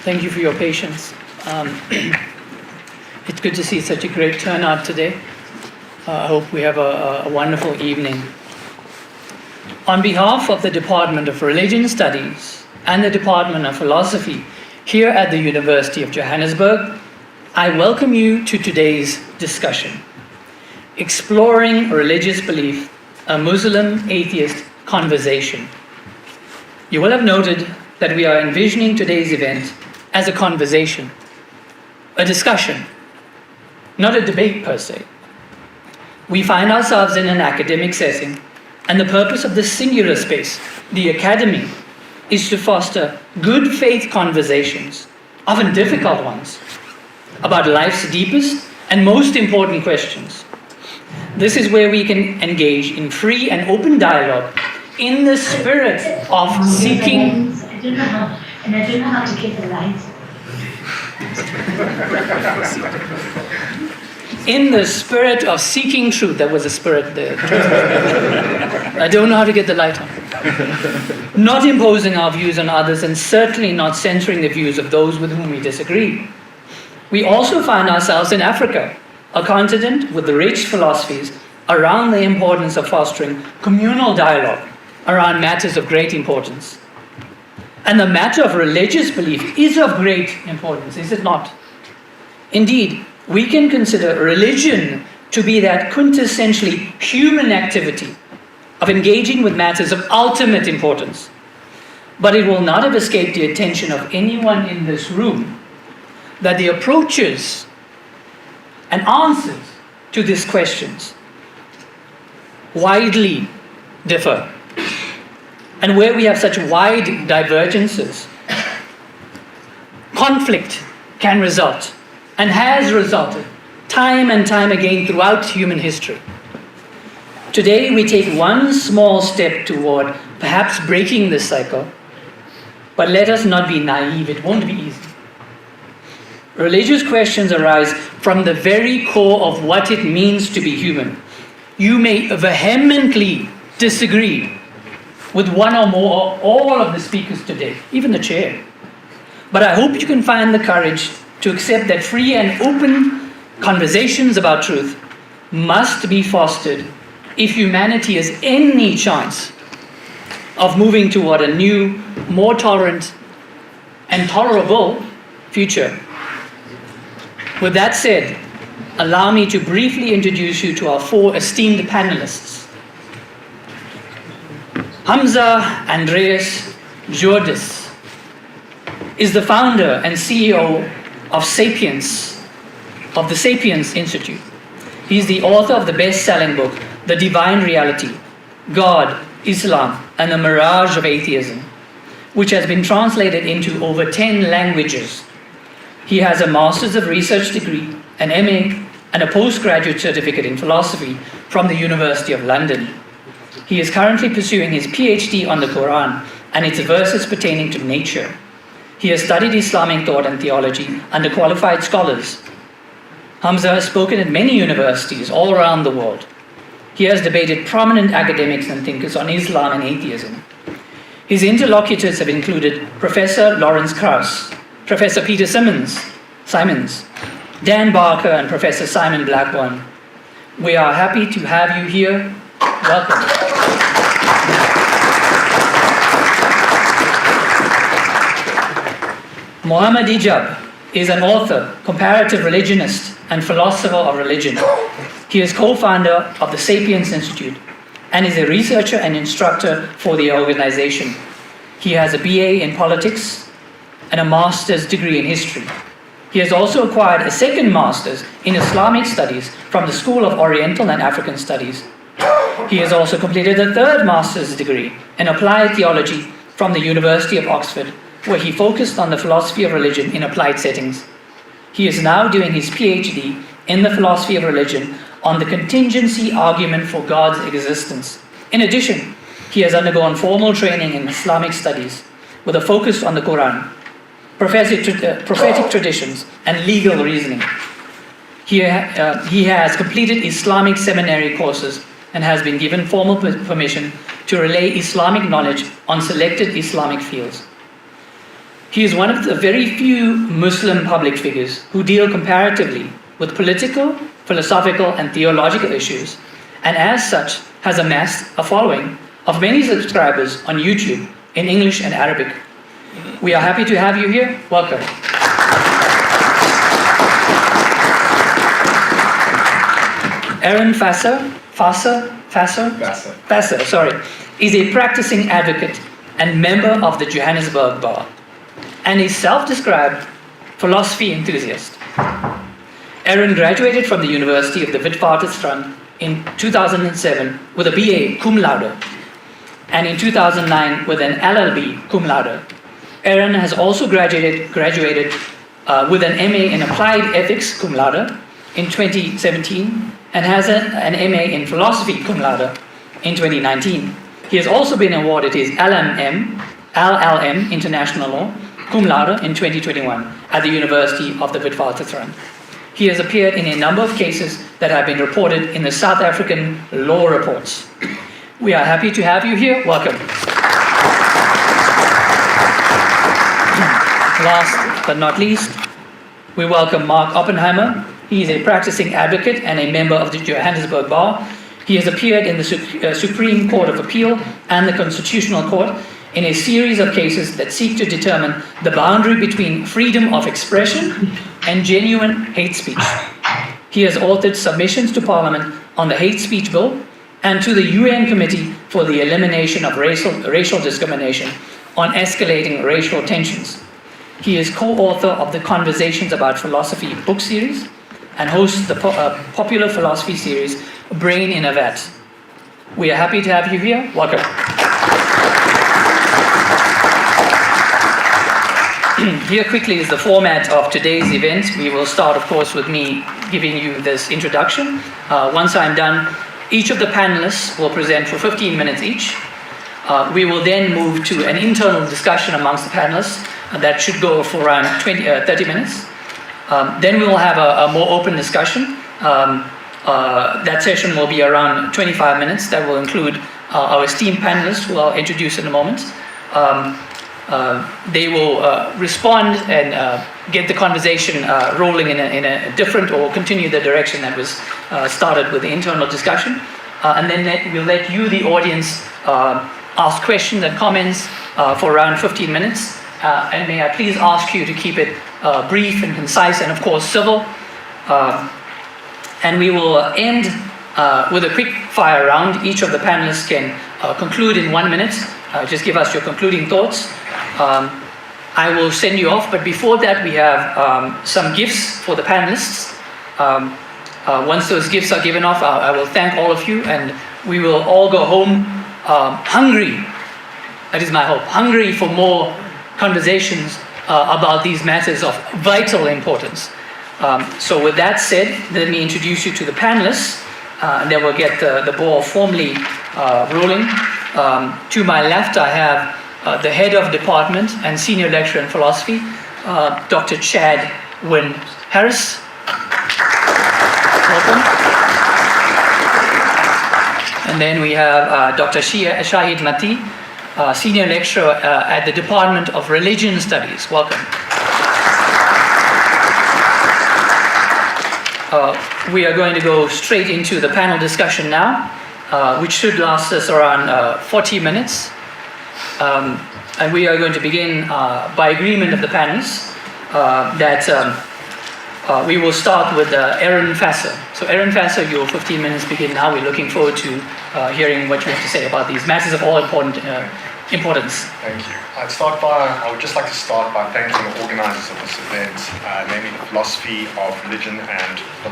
Thank you for your patience. It's good to see such a great turnout today. I hope we have a wonderful evening. On behalf of the Department of Religion Studies and the Department of Philosophy here at the University of Johannesburg, I welcome you to today's discussion, Exploring Religious Belief, a Muslim Atheist Conversation. You will have noted that we are envisioning today's event as a conversation, a discussion, not a debate per se. We find ourselves in an academic setting, and the purpose of this singular space, the academy, is to foster good faith conversations, often difficult ones, about life's deepest and most important questions. This is where we can engage in free and open dialogue in the spirit of seeking. I don't know how to get the light. In the spirit of seeking truth. That was a spirit there. I don't know how to get the light on. Not imposing our views on others, and certainly not censoring the views of those with whom we disagree. We also find ourselves in Africa, a continent with the rich philosophies around the importance of fostering communal dialogue around matters of great importance. And the matter of religious belief is of great importance, is it not? Indeed, we can consider religion to be that quintessentially human activity of engaging with matters of ultimate importance. But it will not have escaped the attention of anyone in this room that the approaches and answers to these questions widely differ. And where we have such wide divergences, conflict can result, and has resulted time and time again throughout human history. Today we take one small step toward perhaps breaking this cycle, but let us not be naive, it won't be easy. Religious questions arise from the very core of what it means to be human. You may vehemently disagree with one or more or all of the speakers today, even the chair. But I hope you can find the courage to accept that free and open conversations about truth must be fostered if humanity has any chance of moving toward a new, more tolerant and tolerable future. With that said, allow me to briefly introduce you to our four esteemed panelists. Hamza Andreas Jordis is the founder and CEO of Sapiens, of the Sapiens Institute. He's the author of the best-selling book, The Divine Reality, God, Islam, and the Mirage of Atheism, which has been translated into over 10 languages. He has a Master's of Research degree, an MA, and a postgraduate certificate in philosophy from the University of London. He is currently pursuing his PhD on the Quran and its verses pertaining to nature. He has studied Islamic thought and theology under qualified scholars. Hamza has spoken at many universities all around the world. He has debated prominent academics and thinkers on Islam and atheism. His interlocutors have included Professor Lawrence Krauss, Professor Peter Simons, Dan Barker, and Professor Simon Blackburn. We are happy to have you here. Welcome. Muhammad Hijab is an author, comparative religionist, and philosopher of religion. He is co-founder of the Sapiens Institute and is a researcher and instructor for the organization. He has a BA in politics and a master's degree in history. He has also acquired a second master's in Islamic studies from the School of Oriental and African Studies. He has also completed a third master's degree in applied theology from the University of Oxford, where he focused on the philosophy of religion in applied settings. He is now doing his PhD in the philosophy of religion on the contingency argument for God's existence. In addition, he has undergone formal training in Islamic studies with a focus on the Quran, prophetic traditions, and legal reasoning. He has completed Islamic seminary courses and has been given formal permission to relay Islamic knowledge on selected Islamic fields. He is one of the very few Muslim public figures who deal comparatively with political, philosophical, and theological issues, and as such has amassed a following of many subscribers on YouTube in English and Arabic. We are happy to have you here. Welcome. Aaron Fasser, is a practicing advocate and member of the Johannesburg Bar, and a self-described philosophy enthusiast. Aaron graduated from the University of the Witwatersrand in 2007 with a BA cum laude, and in 2009 with an LLB cum laude. Aaron has also graduated with an MA in Applied Ethics cum laude in 2017 and has an MA in Philosophy cum laude in 2019. He has also been awarded his LLM International Law cum laude in 2021 at the University of the Witwatersrand. He has appeared in a number of cases that have been reported in the South African law reports. We are happy to have you here. Welcome. Last but not least, we welcome Mark Oppenheimer. He is a practicing advocate and a member of the Johannesburg Bar. He has appeared in the Supreme Court of Appeal and the Constitutional Court in a series of cases that seek to determine the boundary between freedom of expression and genuine hate speech. He has authored submissions to Parliament on the hate speech bill and to the UN Committee for the Elimination of Racial Discrimination on Escalating Racial Tensions. He is co-author of the Conversations About Philosophy book series and hosts the popular philosophy series Brain in a Vat. We are happy to have you here. Welcome. Here quickly is the format of today's event. We will start, of course, with me giving you this introduction. Once I'm done, each of the panelists will present for 15 minutes each. We will then move to an internal discussion amongst the panelists that should go for around 30 minutes. Then we will have a more open discussion. That session will be around 25 minutes. That will include our esteemed panelists, who I'll introduce in a moment. They will respond and get the conversation rolling in a different, or continue the direction that was started with the internal discussion. And then we'll let you, the audience, ask questions and comments for around 15 minutes. And may I please ask you to keep it brief and concise and, of course, civil. And we will end with a quick fire round. Each of the panelists can conclude in 1 minute. Just give us your concluding thoughts. I will send you off, but before that we have some gifts for the panelists. Once those gifts are given off, I will thank all of you, and we will all go home hungry. That is my hope. Hungry for more conversations about these matters of vital importance. So with that said, let me introduce you to the panelists, and then we'll get the ball formally rolling. To my left, I have the head of department and senior lecturer in philosophy, Dr. Chad Wynne Harris. Welcome. And then we have Dr. Shahid Mati, senior lecturer at the Department of Religion Studies. Welcome. We are going to go straight into the panel discussion now, which should last us around 40 minutes. And we are going to begin by agreement of the panelists that we will start with Aaron Fasser. So Aaron Fasser, your 15 minutes begin now. We're looking forward to hearing what you have to say about these matters of all importance. Thank you. I would just like to start by thanking the organizers of this event, namely the Philosophy of Religion and the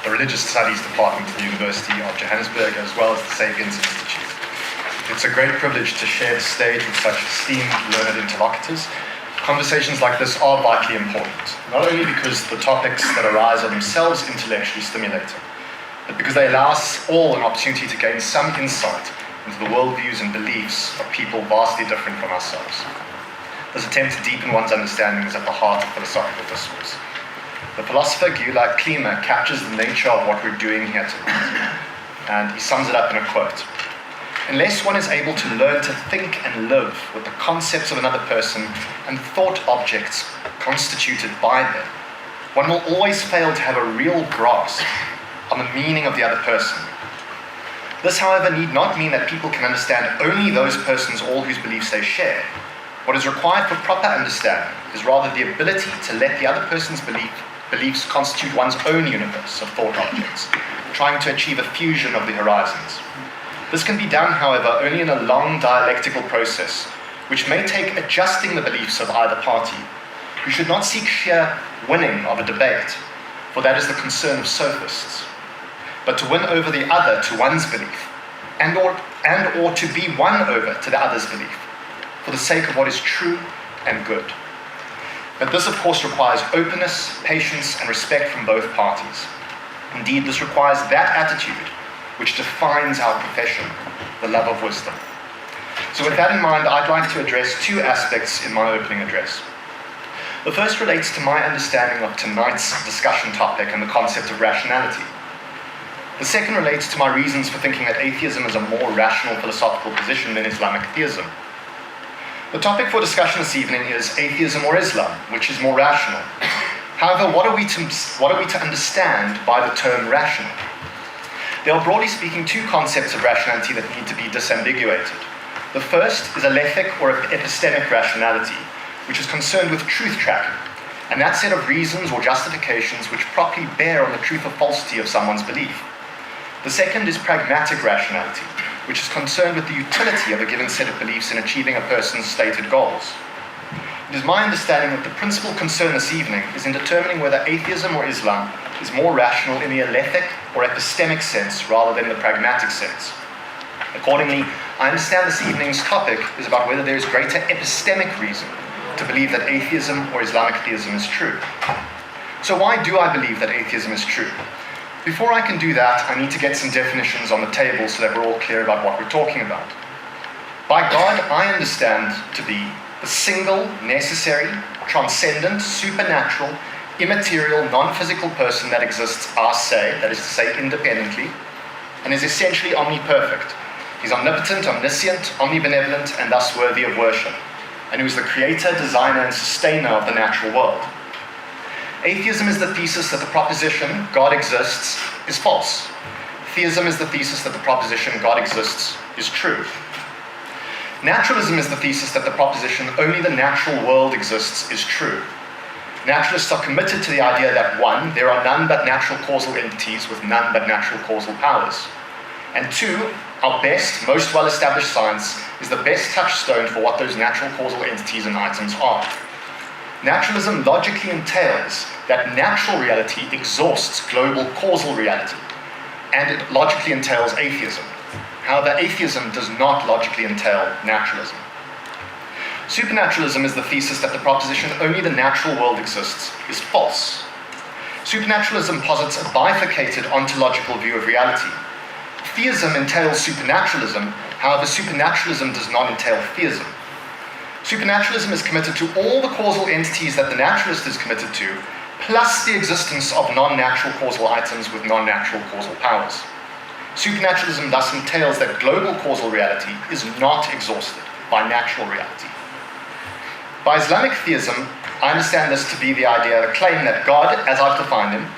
Religious Studies Department of the University of Johannesburg, as well as the Sapiens Institute. It's a great privilege to share the stage with such esteemed, learned interlocutors. Conversations like this are vitally important, not only because the topics that arise are themselves intellectually stimulating, but because they allow us all an opportunity to gain some insight into the worldviews and beliefs of people vastly different from ourselves. This attempt to deepen one's understanding is at the heart of philosophical discourse. The philosopher Gyula Klima captures the nature of what we're doing here tonight, and he sums it up in a quote. unless one is able to learn to think and live with the concepts of another person and thought objects constituted by them, one will always fail to have a real grasp on the meaning of the other person. This, however, need not mean that people can understand only those persons all whose beliefs they share. What is required for proper understanding is rather the ability to let the other person's beliefs constitute one's own universe of thought objects, trying to achieve a fusion of the horizons. This can be done, however, only in a long dialectical process, which may take adjusting the beliefs of either party. We should not seek sheer winning of a debate, for that is the concern of sophists, but to win over the other to one's belief, and or to be won over to the other's belief, for the sake of what is true and good. But this, of course, requires openness, patience, and respect from both parties. Indeed, this requires that attitude which defines our profession, the love of wisdom. So with that in mind, I'd like to address two aspects in my opening address. The first relates to my understanding of tonight's discussion topic and the concept of rationality. The second relates to my reasons for thinking that atheism is a more rational philosophical position than Islamic theism. The topic for discussion this evening is atheism or Islam, which is more rational. However, what are we to understand by the term rational? There are, broadly speaking, two concepts of rationality that need to be disambiguated. The first is alethic or epistemic rationality, which is concerned with truth tracking, and that set of reasons or justifications which properly bear on the truth or falsity of someone's belief. The second is pragmatic rationality, which is concerned with the utility of a given set of beliefs in achieving a person's stated goals. It is my understanding that the principal concern this evening is in determining whether atheism or Islam is more rational in the alethic or epistemic sense rather than the pragmatic sense. Accordingly, I understand this evening's topic is about whether there is greater epistemic reason to believe that atheism or Islamic theism is true. So why do I believe that atheism is true? Before I can do that, I need to get some definitions on the table so that we're all clear about what we're talking about. By God, I understand to be the single, necessary, transcendent, supernatural, immaterial, non-physical person that exists that is to say independently, and is essentially omniperfect. He's omnipotent, omniscient, omnibenevolent, and thus worthy of worship, and who is the creator, designer, and sustainer of the natural world. Atheism is the thesis that the proposition God exists is false. Theism is the thesis that the proposition God exists is true. Naturalism is the thesis that the proposition only the natural world exists is true. Naturalists are committed to the idea that 1, there are none but natural causal entities with none but natural causal powers. And 2, our best, most well-established science is the best touchstone for what those natural causal entities and items are. Naturalism logically entails that natural reality exhausts global causal reality, and it logically entails atheism. However, atheism does not logically entail naturalism. Supernaturalism is the thesis that the proposition only the natural world exists is false. Supernaturalism posits a bifurcated ontological view of reality. Theism entails supernaturalism, however, supernaturalism does not entail theism. Supernaturalism is committed to all the causal entities that the naturalist is committed to, plus the existence of non-natural causal items with non-natural causal powers. Supernaturalism thus entails that global causal reality is not exhausted by natural reality. By Islamic theism, I understand this to be the idea, the claim that God, as I've defined him,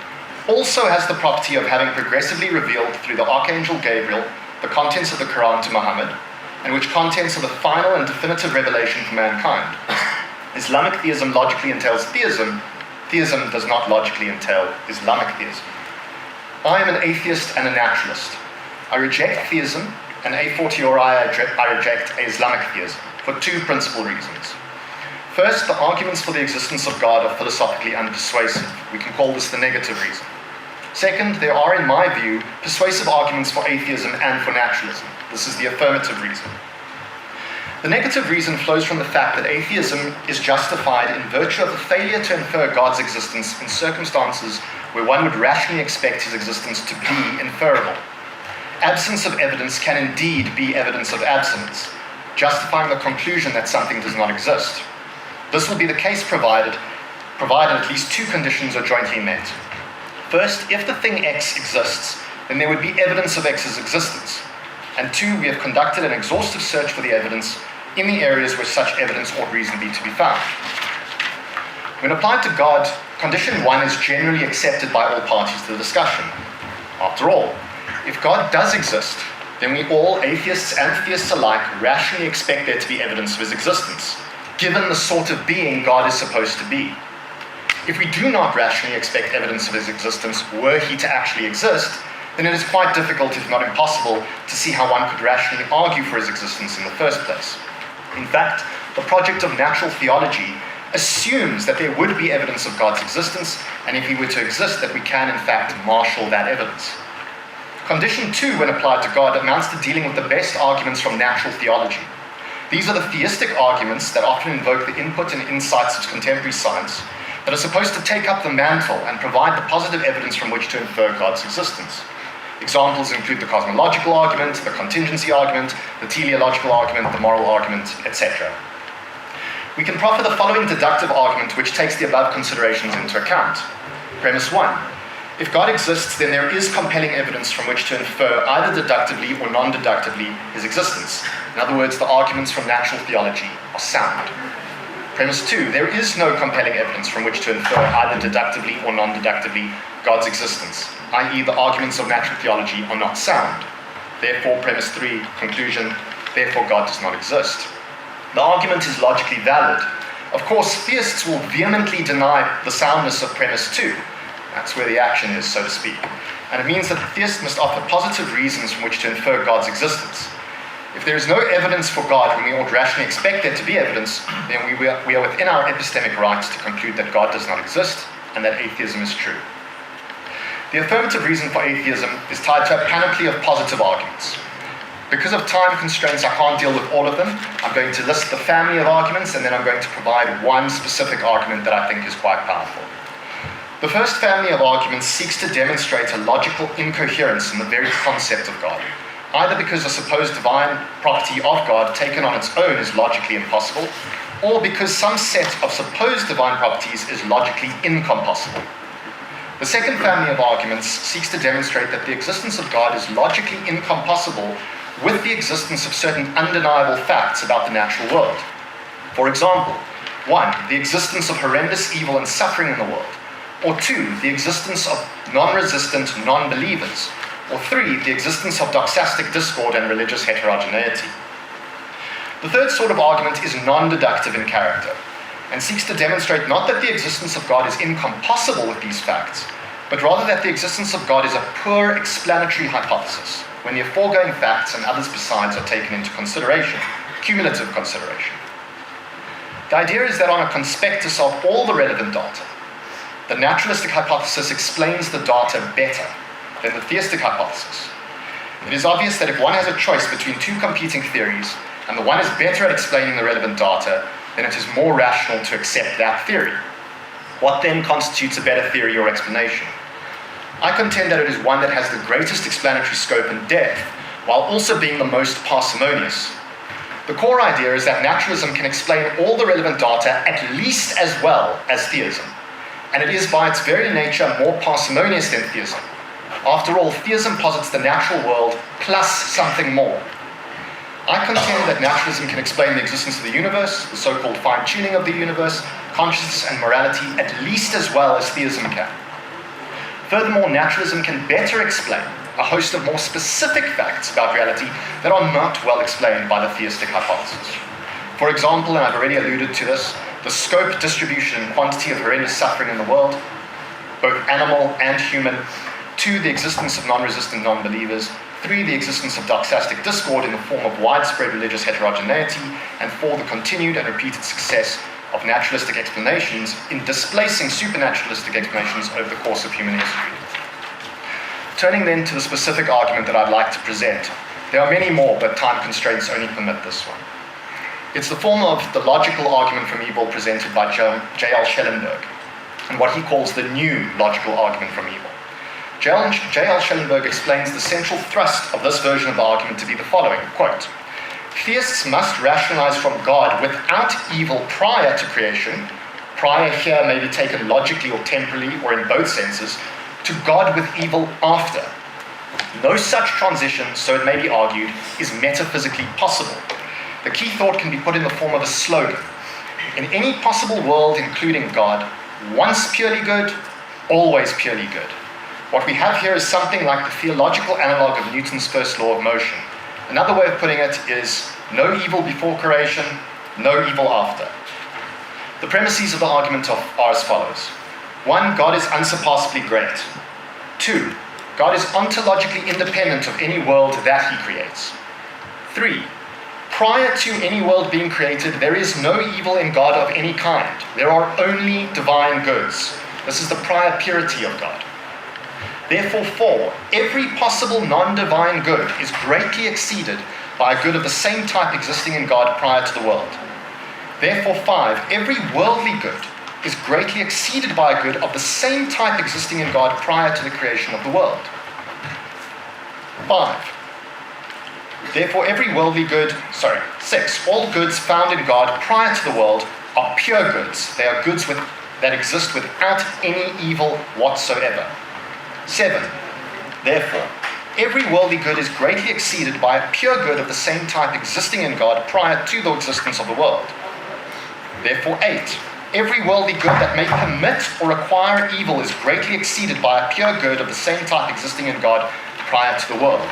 also has the property of having progressively revealed through the Archangel Gabriel the contents of the Quran to Muhammad, and which contents are the final and definitive revelation for mankind. Islamic theism logically entails theism. Theism does not logically entail Islamic theism. I am an atheist and a naturalist. I reject theism, and a fortiori I reject Islamic theism, for two principal reasons. First, the arguments for the existence of God are philosophically unpersuasive. We can call this the negative reason. Second, there are, in my view, persuasive arguments for atheism and for naturalism. This is the affirmative reason. The negative reason flows from the fact that atheism is justified in virtue of the failure to infer God's existence in circumstances where one would rationally expect his existence to be inferable. Absence of evidence can indeed be evidence of absence, justifying the conclusion that something does not exist. This will be the case provided at least two conditions are jointly met. First, if the thing X exists, then there would be evidence of X's existence. And 2, we have conducted an exhaustive search for the evidence in the areas where such evidence ought reasonably to be found. When applied to God, condition 1 is generally accepted by all parties to the discussion. After all, if God does exist, then we all, atheists and theists alike, rationally expect there to be evidence of his existence, given the sort of being God is supposed to be. If we do not rationally expect evidence of his existence were he to actually exist, then it is quite difficult, if not impossible, to see how one could rationally argue for his existence in the first place. In fact, the project of natural theology assumes that there would be evidence of God's existence, and if he were to exist, that we can in fact marshal that evidence. Condition 2, when applied to God, amounts to dealing with the best arguments from natural theology. These are the theistic arguments that often invoke the input and insights of contemporary science that are supposed to take up the mantle and provide the positive evidence from which to infer God's existence. Examples include the cosmological argument, the contingency argument, the teleological argument, the moral argument, etc. We can proffer the following deductive argument which takes the above considerations into account. Premise 1. If God exists, then there is compelling evidence from which to infer either deductively or non-deductively his existence. In other words, the arguments from natural theology are sound. Premise 2. There is no compelling evidence from which to infer either deductively or non-deductively God's existence, i.e. the arguments of natural theology are not sound. Therefore, premise 3, conclusion, therefore God does not exist. The argument is logically valid. Of course, theists will vehemently deny the soundness of premise 2. That's where the action is, so to speak. And it means that the theist must offer positive reasons from which to infer God's existence. If there is no evidence for God when we ought rationally expect there to be evidence, then we are within our epistemic rights to conclude that God does not exist and that atheism is true. The affirmative reason for atheism is tied to a panoply of positive arguments. Because of time constraints, I can't deal with all of them. I'm going to list the family of arguments, and then I'm going to provide one specific argument that I think is quite powerful. The first family of arguments seeks to demonstrate a logical incoherence in the very concept of God, either because a supposed divine property of God taken on its own is logically impossible, or because some set of supposed divine properties is logically incompossible. The second family of arguments seeks to demonstrate that the existence of God is logically incompossible with the existence of certain undeniable facts about the natural world. For example, 1, the existence of horrendous evil and suffering in the world, or 2, the existence of non-resistant non-believers, or 3, the existence of doxastic discord and religious heterogeneity. The third sort of argument is non-deductive in character, and seeks to demonstrate not that the existence of God is incompossible with these facts, but rather that the existence of God is a poor explanatory hypothesis, when the aforegoing facts and others besides are taken into consideration, cumulative consideration. The idea is that on a conspectus of all the relevant data, the naturalistic hypothesis explains the data better than the theistic hypothesis. It is obvious that if one has a choice between two competing theories, and the one is better at explaining the relevant data, then it is more rational to accept that theory. What then constitutes a better theory or explanation? I contend that it is one that has the greatest explanatory scope and depth, while also being the most parsimonious. The core idea is that naturalism can explain all the relevant data at least as well as theism, and it is by its very nature more parsimonious than theism. After all, theism posits the natural world plus something more. I contend that naturalism can explain the existence of the universe, the so-called fine-tuning of the universe, consciousness and morality at least as well as theism can. Furthermore, naturalism can better explain a host of more specific facts about reality that are not well explained by the theistic hypothesis. For example, and I've already alluded to this, the scope, distribution, and quantity of horrendous suffering in the world, both animal and human. 2, the existence of non-resistant non-believers. 3, the existence of doxastic discord in the form of widespread religious heterogeneity. And 4, the continued and repeated success of naturalistic explanations in displacing supernaturalistic explanations over the course of human history. Turning then to the specific argument that I'd like to present. There are many more, but time constraints only permit this one. It's the form of the logical argument from evil presented by J.L. Schellenberg, and what he calls the new logical argument from evil. J.L. Schellenberg explains the central thrust of this version of the argument to be the following, quote, "Theists must rationalize from God without evil prior to creation, prior here may be taken logically or temporally or in both senses, to God with evil after. No such transition, so it may be argued, is metaphysically possible. The key thought can be put in the form of a slogan. In any possible world, including God, once purely good, always purely good. What we have here is something like the theological analog of Newton's first law of motion. Another way of putting it is no evil before creation, no evil after. The premises of the argument are as follows. 1, God is unsurpassably great. 2, God is ontologically independent of any world that he creates. 3, prior to any world being created, there is no evil in God of any kind. There are only divine goods. This is the prior purity of God. Therefore, 4, every possible non-divine good is greatly exceeded by a good of the same type existing in God prior to the world. Therefore, 5, every worldly good is greatly exceeded by a good of the same type existing in God prior to the creation of the world. 5, therefore every worldly good, 6, all goods found in God prior to the world are pure goods. They are goods that exist without any evil whatsoever. 7, therefore, every worldly good is greatly exceeded by a pure good of the same type existing in God prior to the existence of the world. Therefore, 8, every worldly good that may permit or require evil is greatly exceeded by a pure good of the same type existing in God prior to the world.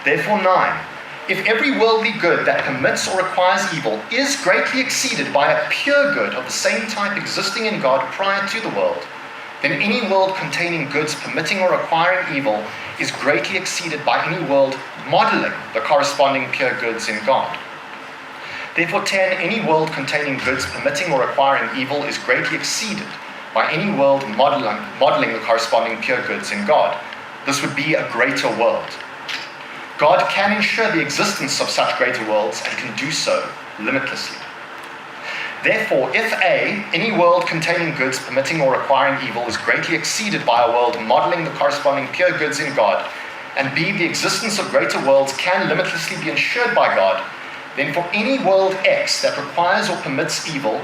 Therefore, 9, if every worldly good that permits or requires evil is greatly exceeded by a pure good of the same type existing in God prior to the world, then any world containing goods permitting or requiring evil is greatly exceeded by any world modeling the corresponding pure goods in God. Therefore, 10, any world containing goods permitting or requiring evil is greatly exceeded by any world modeling the corresponding pure goods in God. This would be a greater world. God can ensure the existence of such greater worlds and can do so limitlessly. Therefore, if A, any world containing goods permitting or requiring evil is greatly exceeded by a world modeling the corresponding pure goods in God, and B, the existence of greater worlds can limitlessly be ensured by God, then for any world X that requires or permits evil,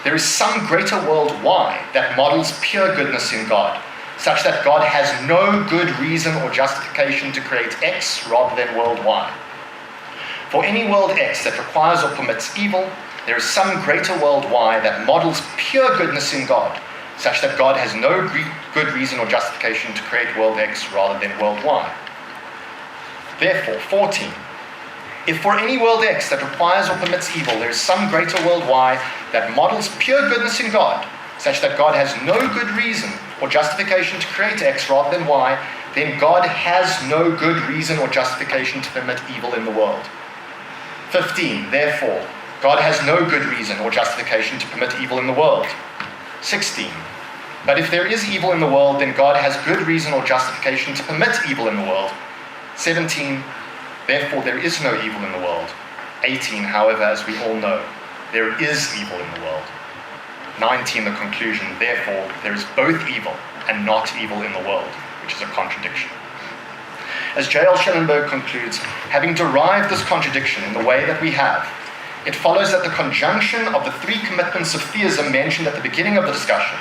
there is some greater world Y that models pure goodness in God, such that God has no good reason or justification to create X rather than world Y. For any world X that requires or permits evil, there is some greater world Y that models pure goodness in God, such that God has no good reason or justification to create world X rather than world Y. Therefore, 14, if for any world X that requires or permits evil, there is some greater world Y that models pure goodness in God, such that God has no good reason or justification to create X rather than Y, then God has no good reason or justification to permit evil in the world. 15, therefore, God has no good reason or justification to permit evil in the world. 16, but if there is evil in the world, then God has good reason or justification to permit evil in the world. 17, therefore there is no evil in the world. 18, however, as we all know, there is evil in the world. 19, the conclusion, therefore there is both evil and not evil in the world, which is a contradiction. As J.L. Schellenberg concludes, having derived this contradiction in the way that we have, it follows that the conjunction of the three commitments of theism mentioned at the beginning of the discussion,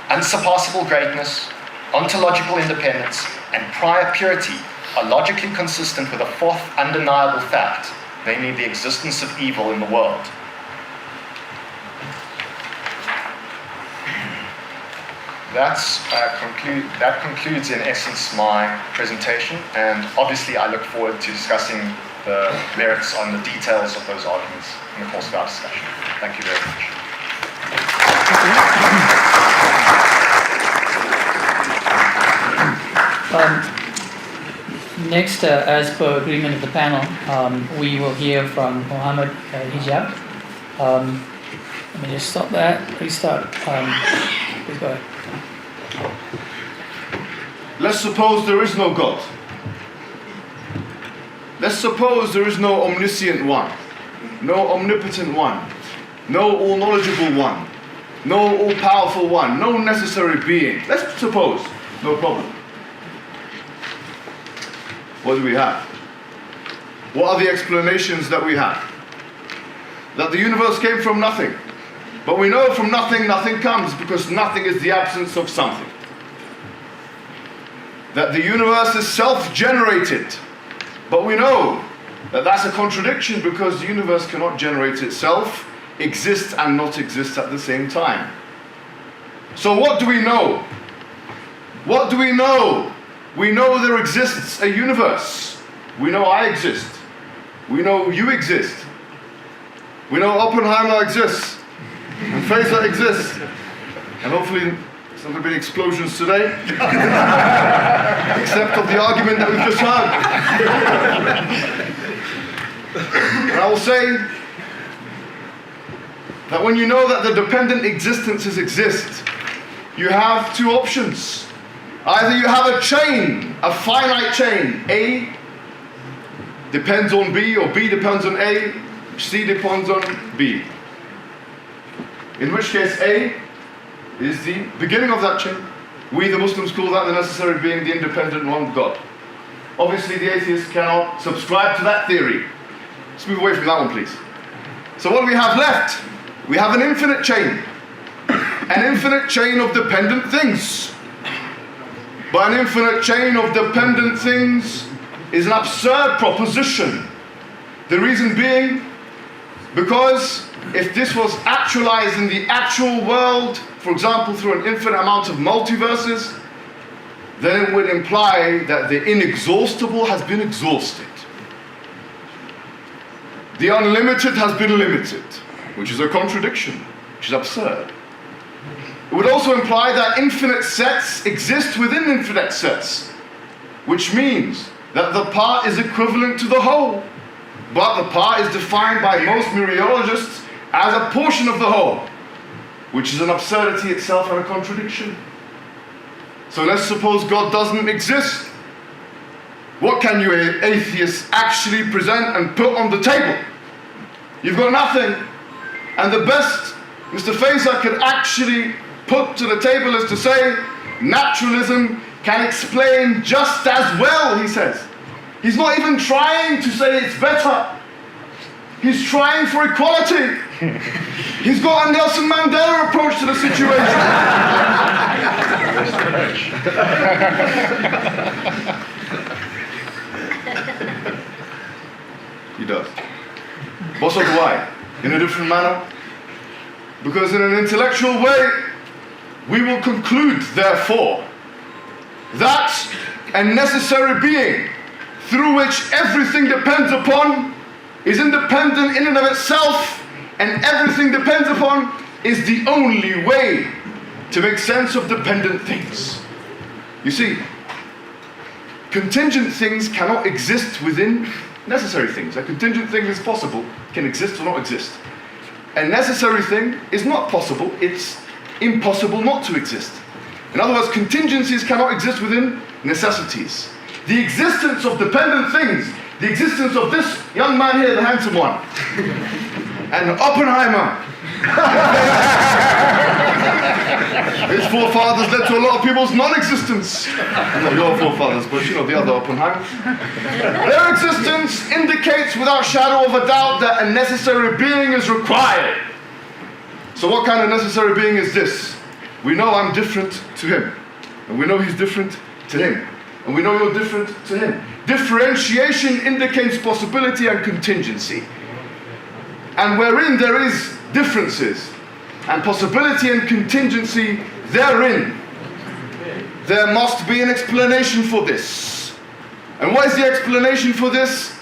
unsurpassable greatness, ontological independence, and prior purity, are logically consistent with a fourth undeniable fact, namely the existence of evil in the world. That concludes in essence my presentation, and obviously I look forward to discussing the merits on the details of those arguments in the course of our discussion. Thank you very much. Next, as per agreement of the panel, we will hear from Muhammad Hijab. Let me just stop that, restart. Please go ahead. Let's suppose there is no God. Let's suppose there is no omniscient one, no omnipotent one, no all-knowledgeable one, no all-powerful one, no necessary being. Let's suppose, no problem. What do we have? What are the explanations that we have? That the universe came from nothing. But we know from nothing, nothing comes, because nothing is the absence of something. that the universe is self-generated. But we know that that's a contradiction because the universe cannot generate itself, exist and not exist at the same time. So what do we know? What do we know? We know there exists a universe. We know I exist. We know you exist. We know Oppenheimer exists. And Fraser exists. And hopefully there's not going to be explosions today. Except of the argument that we've just heard. And I will say that when you know that the dependent existences exist, you have two options. Either you have a chain, a finite chain. A depends on B, or B depends on A, C depends on B. In which case A is the beginning of that chain. We, the Muslims, call that the necessary being, the independent one, God. Obviously the atheist cannot subscribe to that theory. Let's move away from that one, please. So what do we have left? We have an infinite chain. An infinite chain of dependent things. But an infinite chain of dependent things is an absurd proposition. The reason being, because if this was actualized in the actual world, for example, through an infinite amount of multiverses, then it would imply that the inexhaustible has been exhausted. The unlimited has been limited, which is a contradiction, which is absurd. It would also imply that infinite sets exist within infinite sets, which means that the part is equivalent to the whole, but the part is defined by most mereologists as a portion of the whole, which is an absurdity itself and a contradiction. So let's suppose God doesn't exist. What can you atheists actually present and put on the table? You've got nothing. And the best Mr. Faisal could actually put to the table is to say naturalism can explain just as well, he says. He's not even trying to say it's better. He's trying for equality. He's got a Nelson Mandela approach to the situation. He does. But so do I, in a different manner. Because in an intellectual way, we will conclude, therefore, that a necessary being through which everything depends upon is independent in and of itself, and everything depends upon is the only way to make sense of dependent things. You see, contingent things cannot exist within necessary things. A contingent thing is possible, can exist or not exist. A necessary thing is not possible, it's impossible not to exist. In other words, contingencies cannot exist within necessities. The existence of dependent things, the existence of this young man here, the handsome one, and Oppenheimer, his forefathers led to a lot of people's non-existence. Not your forefathers, but you know, the other Oppenheimer. Their existence indicates without shadow of a doubt that a necessary being is required. So what kind of necessary being is this? We know I'm different to him, and we know he's different to him, and we know you're different to him. Differentiation indicates possibility and contingency. And wherein there is differences and possibility and contingency therein, there must be an explanation for this. And what is the explanation for this?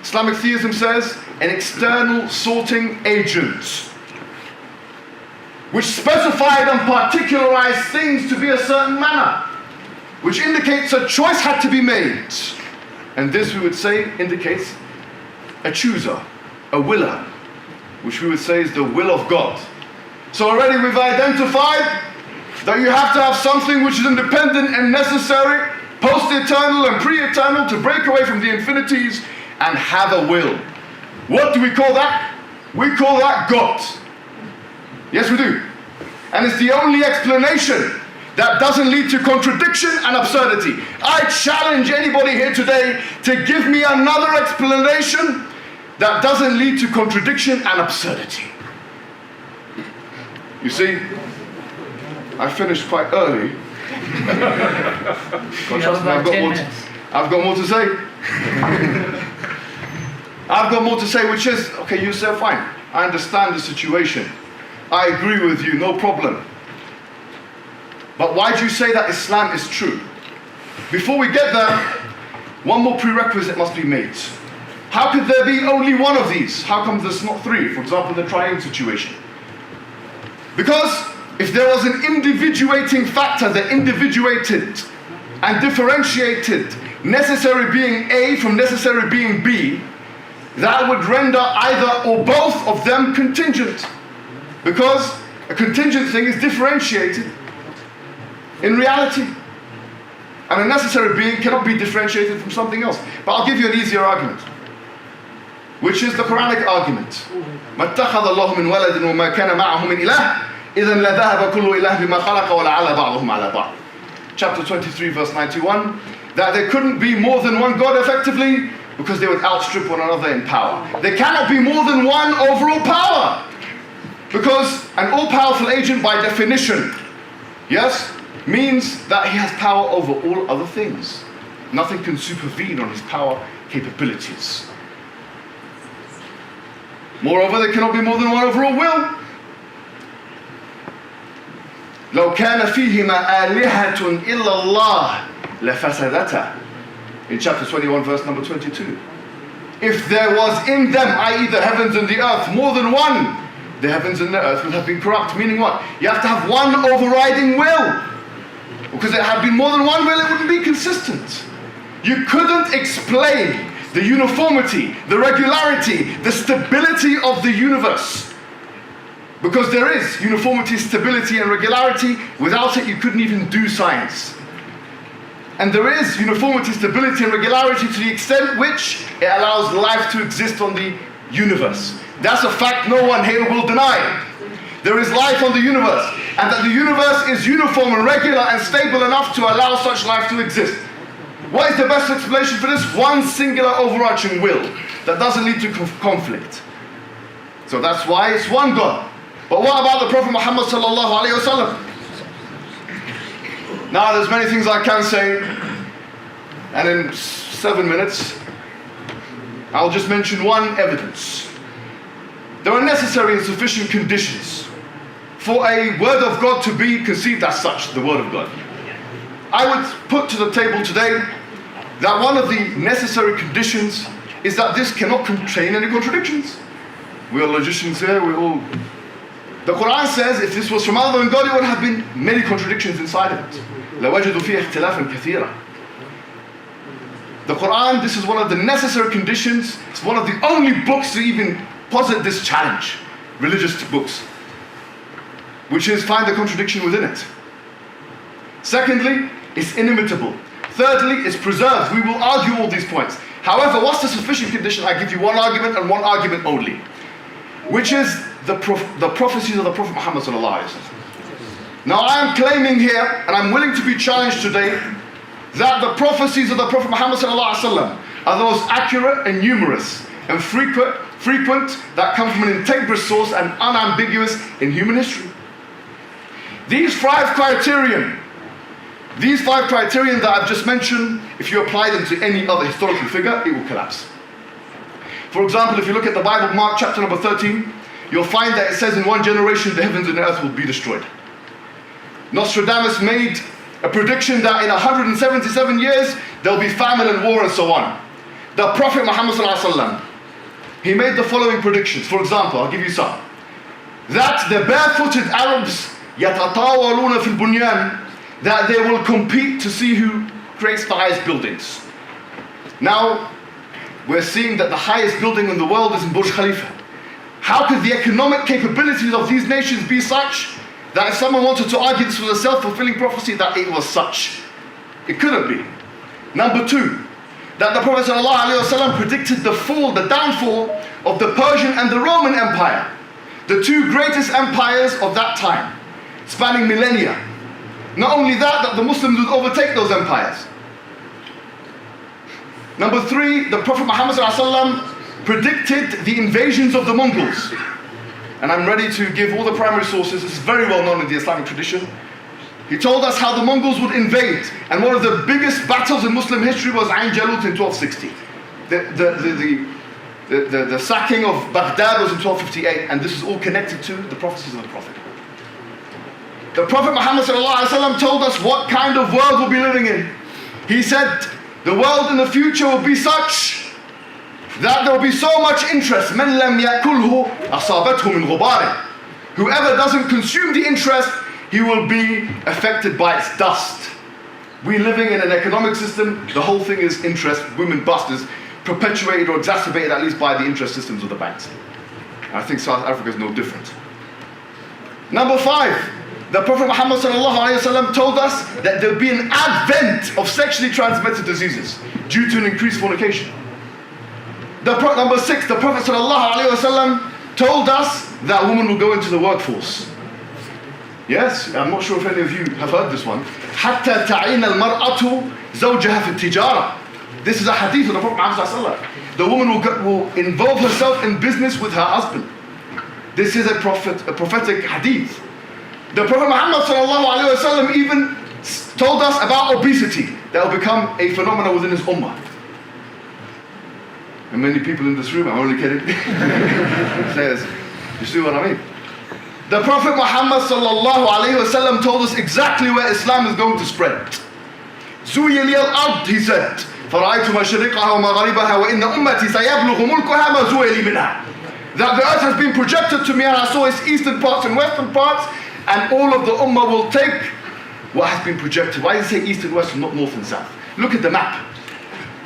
Islamic theism says, an external sorting agent, which specified and particularized things to be a certain manner, which indicates a choice had to be made. And this, we would say, indicates a chooser, a willer, which we would say is the will of God. So already we've identified that you have to have something which is independent and necessary, post-eternal and pre-eternal, to break away from the infinities and have a will. What do we call that? We call that God. Yes, we do. And it's the only explanation that doesn't lead to contradiction and absurdity. I challenge anybody here today to give me another explanation that doesn't lead to contradiction and absurdity. You see, I finished quite early You have about 10 minutes. I've got more to say. I've got more to say, which is, okay, you say, fine, I understand the situation. I agree with you, no problem. But why do you say that Islam is true? Before we get there, one more prerequisite must be made. How could there be only one of these? How come there's not three? For example, the triune situation. Because if there was an individuating factor that individuated and differentiated necessary being A from necessary being B, that would render either or both of them contingent. Because a contingent thing is differentiated in reality. And a necessary being cannot be differentiated from something else. But I'll give you an easier argument, which is the Quranic argument. مَا اتَّخَذَ اللَّهُ مِنْ وَلَدٍ وَمَا كَانَ مَعَهُ مِنْ إِلَهٍ إِذًا لَذَهَبَ كُلُّ إِلَهٍ بِمَا خَلَقَ وَلَعَلَ بَعْضُهُمْ عَلَى بَعْضٍ. Chapter 23, verse 91, that there couldn't be more than one God effectively because they would outstrip one another in power. There cannot be more than one overall power because an all-powerful agent by definition, yes, means that he has power over all other things. Nothing can supervene on his power capabilities. Moreover, there cannot be more than one overall will. لو كان فيهما آلهة إلا الله لفسدتا. In chapter 21, verse number 22. If there was in them, i.e. the heavens and the earth, more than one, the heavens and the earth would have been corrupt. Meaning what? You have to have one overriding will. Because if it had been more than one will, it wouldn't be consistent. You couldn't explain the uniformity, the regularity, the stability of the universe. Because there is uniformity, stability, and regularity. Without it, you couldn't even do science. And there is uniformity, stability, and regularity to the extent which it allows life to exist on the universe. That's a fact no one here will deny. There is life on the universe, and that the universe is uniform and regular and stable enough to allow such life to exist. What is the best explanation for this? One singular overarching will that doesn't lead to conflict. So that's why it's one God. But what about the Prophet Muhammad sallallahu alaihi wasallam? Now there's many things I can say, and in 7 minutes I'll just mention one evidence. There are necessary and sufficient conditions for a word of God to be conceived as such, the word of God. I would put to the table today that one of the necessary conditions is that this cannot contain any contradictions. We are logicians here, the Quran says if this was from other than God, it would have been many contradictions inside of it. لَوَجَدُوا فِيهِ اخْتِلَافًا كَثِيرًا. The Quran, this is one of the necessary conditions. It's one of the only books to even posit this challenge, religious books, which is find the contradiction within it. Secondly, it's inimitable. Thirdly, it's preserved. We will argue all these points. However, what's the sufficient condition? I give you one argument and one argument only, which is the prophecies of the Prophet Muhammad sallallahu alaihi wasallam. Now I am claiming here, and I'm willing to be challenged today, that the prophecies of the Prophet Muhammad sallallahu alaihi wasallam are the most accurate and numerous and frequent that come from an integrous source and unambiguous in human history. These five criterion that I've just mentioned, if you apply them to any other historical figure, it will collapse. For example, if you look at the Bible, Mark chapter number 13, you'll find that it says in one generation the heavens and the earth will be destroyed. Nostradamus made a prediction that in 177 years there will be famine and war and so on. The Prophet Muhammad sallallahu alaihi wasallam, he made the following predictions. For example, I'll give you some. That the barefooted Arabs يَتَطَاوَلُونَ فِي الْبُنْيَانِ, that they will compete to see who creates the highest buildings. Now, we're seeing that the highest building in the world is in Burj Khalifa. How could the economic capabilities of these nations be such that if someone wanted to argue this was a self-fulfilling prophecy, that it was such? It couldn't be. Number two, that the Prophet ﷺ predicted the fall, the downfall of the Persian and the Roman Empire, the two greatest empires of that time, spanning millennia. Not only that the Muslims would overtake those empires. Number three, the Prophet Muhammad ﷺ predicted the invasions of the Mongols. And I'm ready to give all the primary sources. It's very well known in the Islamic tradition. He told us how the Mongols would invade, and one of the biggest battles in Muslim history was Ain Jalut in 1260. The sacking of Baghdad was in 1258, and this is all connected to the prophecies of the Prophet. The Prophet Muhammad ﷺ told us what kind of world we'll be living in. He said, the world in the future will be such that there will be so much interest. مَنْ لَمْ يَأْكُلْهُ أَصَابَتْهُ مِنْ غُبَارٍ. Whoever doesn't consume the interest, he will be affected by its dust. We're living in an economic system, the whole thing is interest, women busters, perpetuated or exacerbated at least by the interest systems of the banks. I think South Africa is no different. Number 5, the Prophet Muhammad ﷺ told us that there will be an advent of sexually transmitted diseases due to an increased fornication. Number 6, the Prophet ﷺ told us that women will go into the workforce. Yes, I'm not sure if any of you have heard this one. حتى تعين المرأة زوجها في التجارة. This is a hadith of the Prophet Muhammad ﷺ. The woman will involve herself in business with her husband. This is a prophetic hadith. The Prophet Muhammad ﷺ even told us about obesity that will become a phenomenon within his ummah. And many people in this room, I'm only kidding, says, you see what I mean? The Prophet Muhammad ﷺ told us exactly where Islam is going to spread. زُوِيَ لِيَ الْأَرْضِ, he said, فَرَأَيْتُ مَشْرِقَهَا وَمَغَرِبَهَا وَإِنَّ أُمَّتِي سَيَبْلُغُ مُلْكُهَا مَا زُوِيَ لِي مِنْهَا. That the earth has been projected to me and I saw its eastern parts and western parts, and all of the ummah will take what has been projected. Why does he say east and west and not north and south? Look at the map.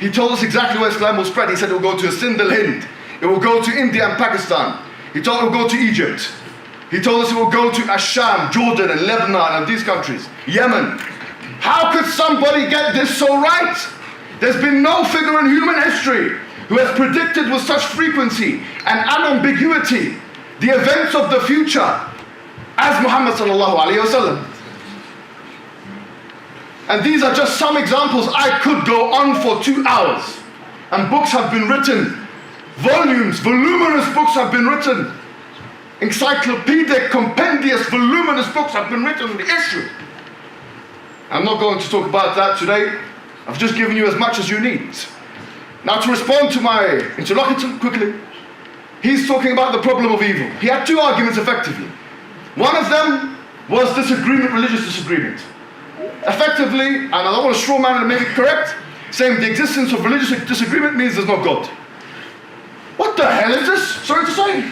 He told us exactly where Islam will spread. He said it will go to Sindh al-Hind. It will go to India and Pakistan. He told us it will go to Egypt. He told us it will go to Asham, Jordan and Lebanon and these countries. Yemen. How could somebody get this so right? There's been no figure in human history who has predicted with such frequency and unambiguity the events of the future as Muhammad sallallahu alayhi wa sallam. And these are just some examples. I could go on for 2 hours. And books have been written. Volumes, voluminous books have been written. Encyclopedic, compendious, voluminous books have been written on the issue. I'm not going to talk about that today. I've just given you as much as you need. Now to respond to my interlocutor quickly. He's talking about the problem of evil. He had 2 arguments effectively. One of them was disagreement, religious disagreement. Effectively, and I don't want to straw man and make it correct, saying the existence of religious disagreement means there's no God. What the hell is this? Sorry to say.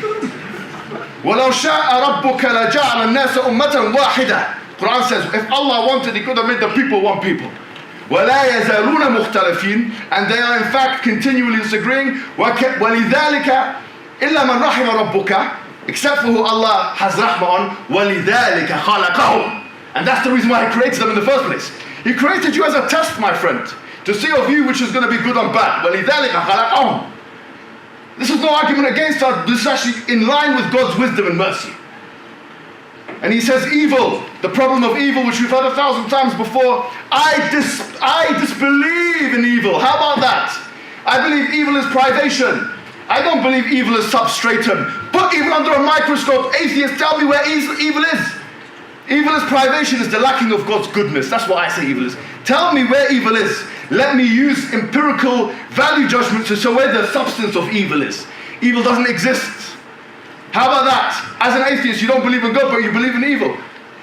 وَلَوْ شَاءَ رَبُّكَ لَجَعَلَ النَّاسَ أُمَّةً وَاحِدًا. Quran says, if Allah wanted, He could have made the people one people. وَلَا يَزَالُونَ مُخْتَلَفِينَ. And they are in fact continually disagreeing. وَلِذَلِكَ إِلَّا مَنْ رَحِمَ رَبُّكَ. Except for who Allah has rahmah on. وَلِذَلِكَ خَلَقَهُمْ. And that's the reason why He created them in the first place. He created you as a test, my friend, to see of you which is going to be good and bad. وَلِذَلِكَ خَلَقَهُمْ. This is no argument against us. This is actually in line with God's wisdom and mercy. And he says evil, the problem of evil, which we've heard 1,000 times before. I disbelieve in evil. How about that? I believe evil is privation. I don't believe evil is substratum. Put evil under a microscope. Atheists, tell me where evil is. Evil is privation, is the lacking of God's goodness. That's what I say evil is. Tell me where evil is. Let me use empirical value judgment to show where the substance of evil is. Evil doesn't exist. How about that? As an atheist, you don't believe in God, but you believe in evil.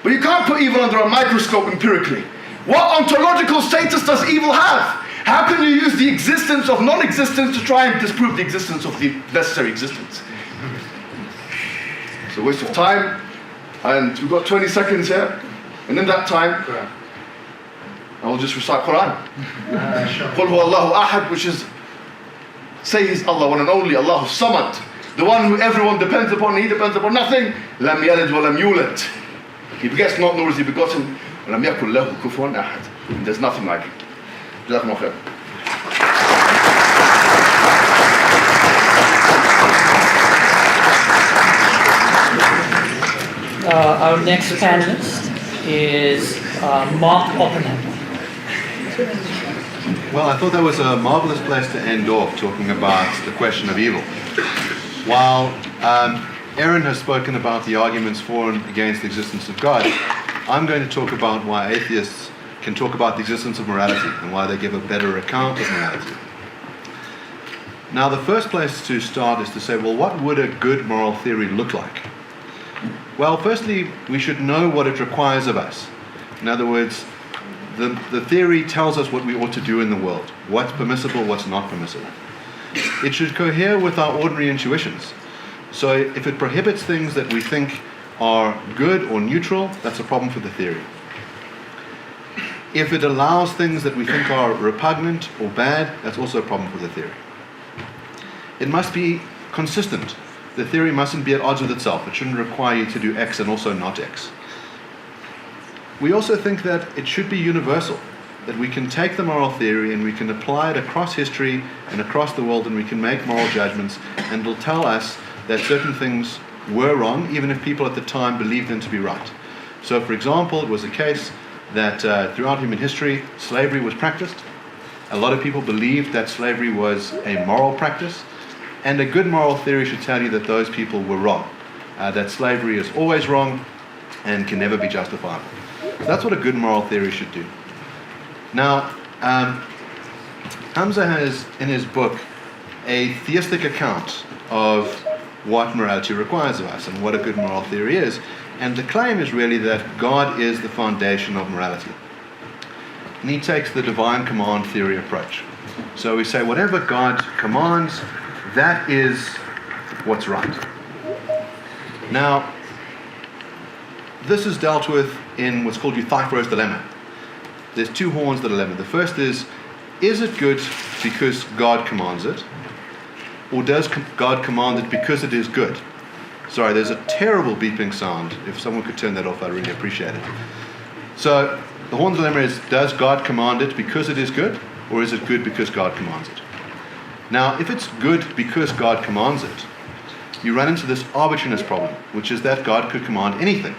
But you can't put evil under a microscope empirically. What ontological status does evil have? How can you use the existence of non-existence to try and disprove the existence of the necessary existence? It's a waste of time. And we've got 20 seconds here. And in that time, I will just recite Quran. قُلْ هُوَ اللَّهُ أَحَدٌ, which is, say He's Allah, one and only, Allahu Samad. The one who everyone depends upon, He depends upon nothing. لَمْ يَلِدْ وَلَمْ يُولَدْ. He begets not, nor is He begotten. وَلَمْ يَكُنْ لَهُ كُفُوًا أَحَدٌ. And there's nothing like Him. جزاكم الله خير. Our next panelist is Mark Oppenheimer. Well, I thought that was a marvelous place to end off, talking about the question of evil. While Aaron has spoken about the arguments for and against the existence of God, I'm going to talk about why atheists can talk about the existence of morality and why they give a better account of morality. Now, the first place to start is to say, well, what would a good moral theory look like? Well, firstly, we should know what it requires of us. In other words, the theory tells us what we ought to do in the world, what's permissible, what's not permissible. It should cohere with our ordinary intuitions. So if it prohibits things that we think are good or neutral, that's a problem for the theory. If it allows things that we think are repugnant or bad, that's also a problem for the theory. It must be consistent. The theory mustn't be at odds with itself. It shouldn't require you to do X and also not X. We also think that it should be universal, that we can take the moral theory and we can apply it across history and across the world, and we can make moral judgments, and it'll tell us that certain things were wrong, even if people at the time believed them to be right. So, for example, it was the case that throughout human history, slavery was practiced. A lot of people believed that slavery was a moral practice, and a good moral theory should tell you that those people were wrong, that slavery is always wrong and can never be justifiable. So that's what a good moral theory should do. Now, Hamza has in his book a theistic account of what morality requires of us and what a good moral theory is. And the claim is really that God is the foundation of morality. And he takes the divine command theory approach. So we say whatever God commands, that is what's right. Now, this is dealt with in what's called Euthyphro's dilemma. There's two horns of the dilemma. The first is it good because God commands it? Or does God command it because it is good? Sorry, there's a terrible beeping sound. If someone could turn that off, I'd really appreciate it. So the horn dilemma is, does God command it because it is good? Or is it good because God commands it? Now, if it's good because God commands it, you run into this arbitrariness problem, which is that God could command anything.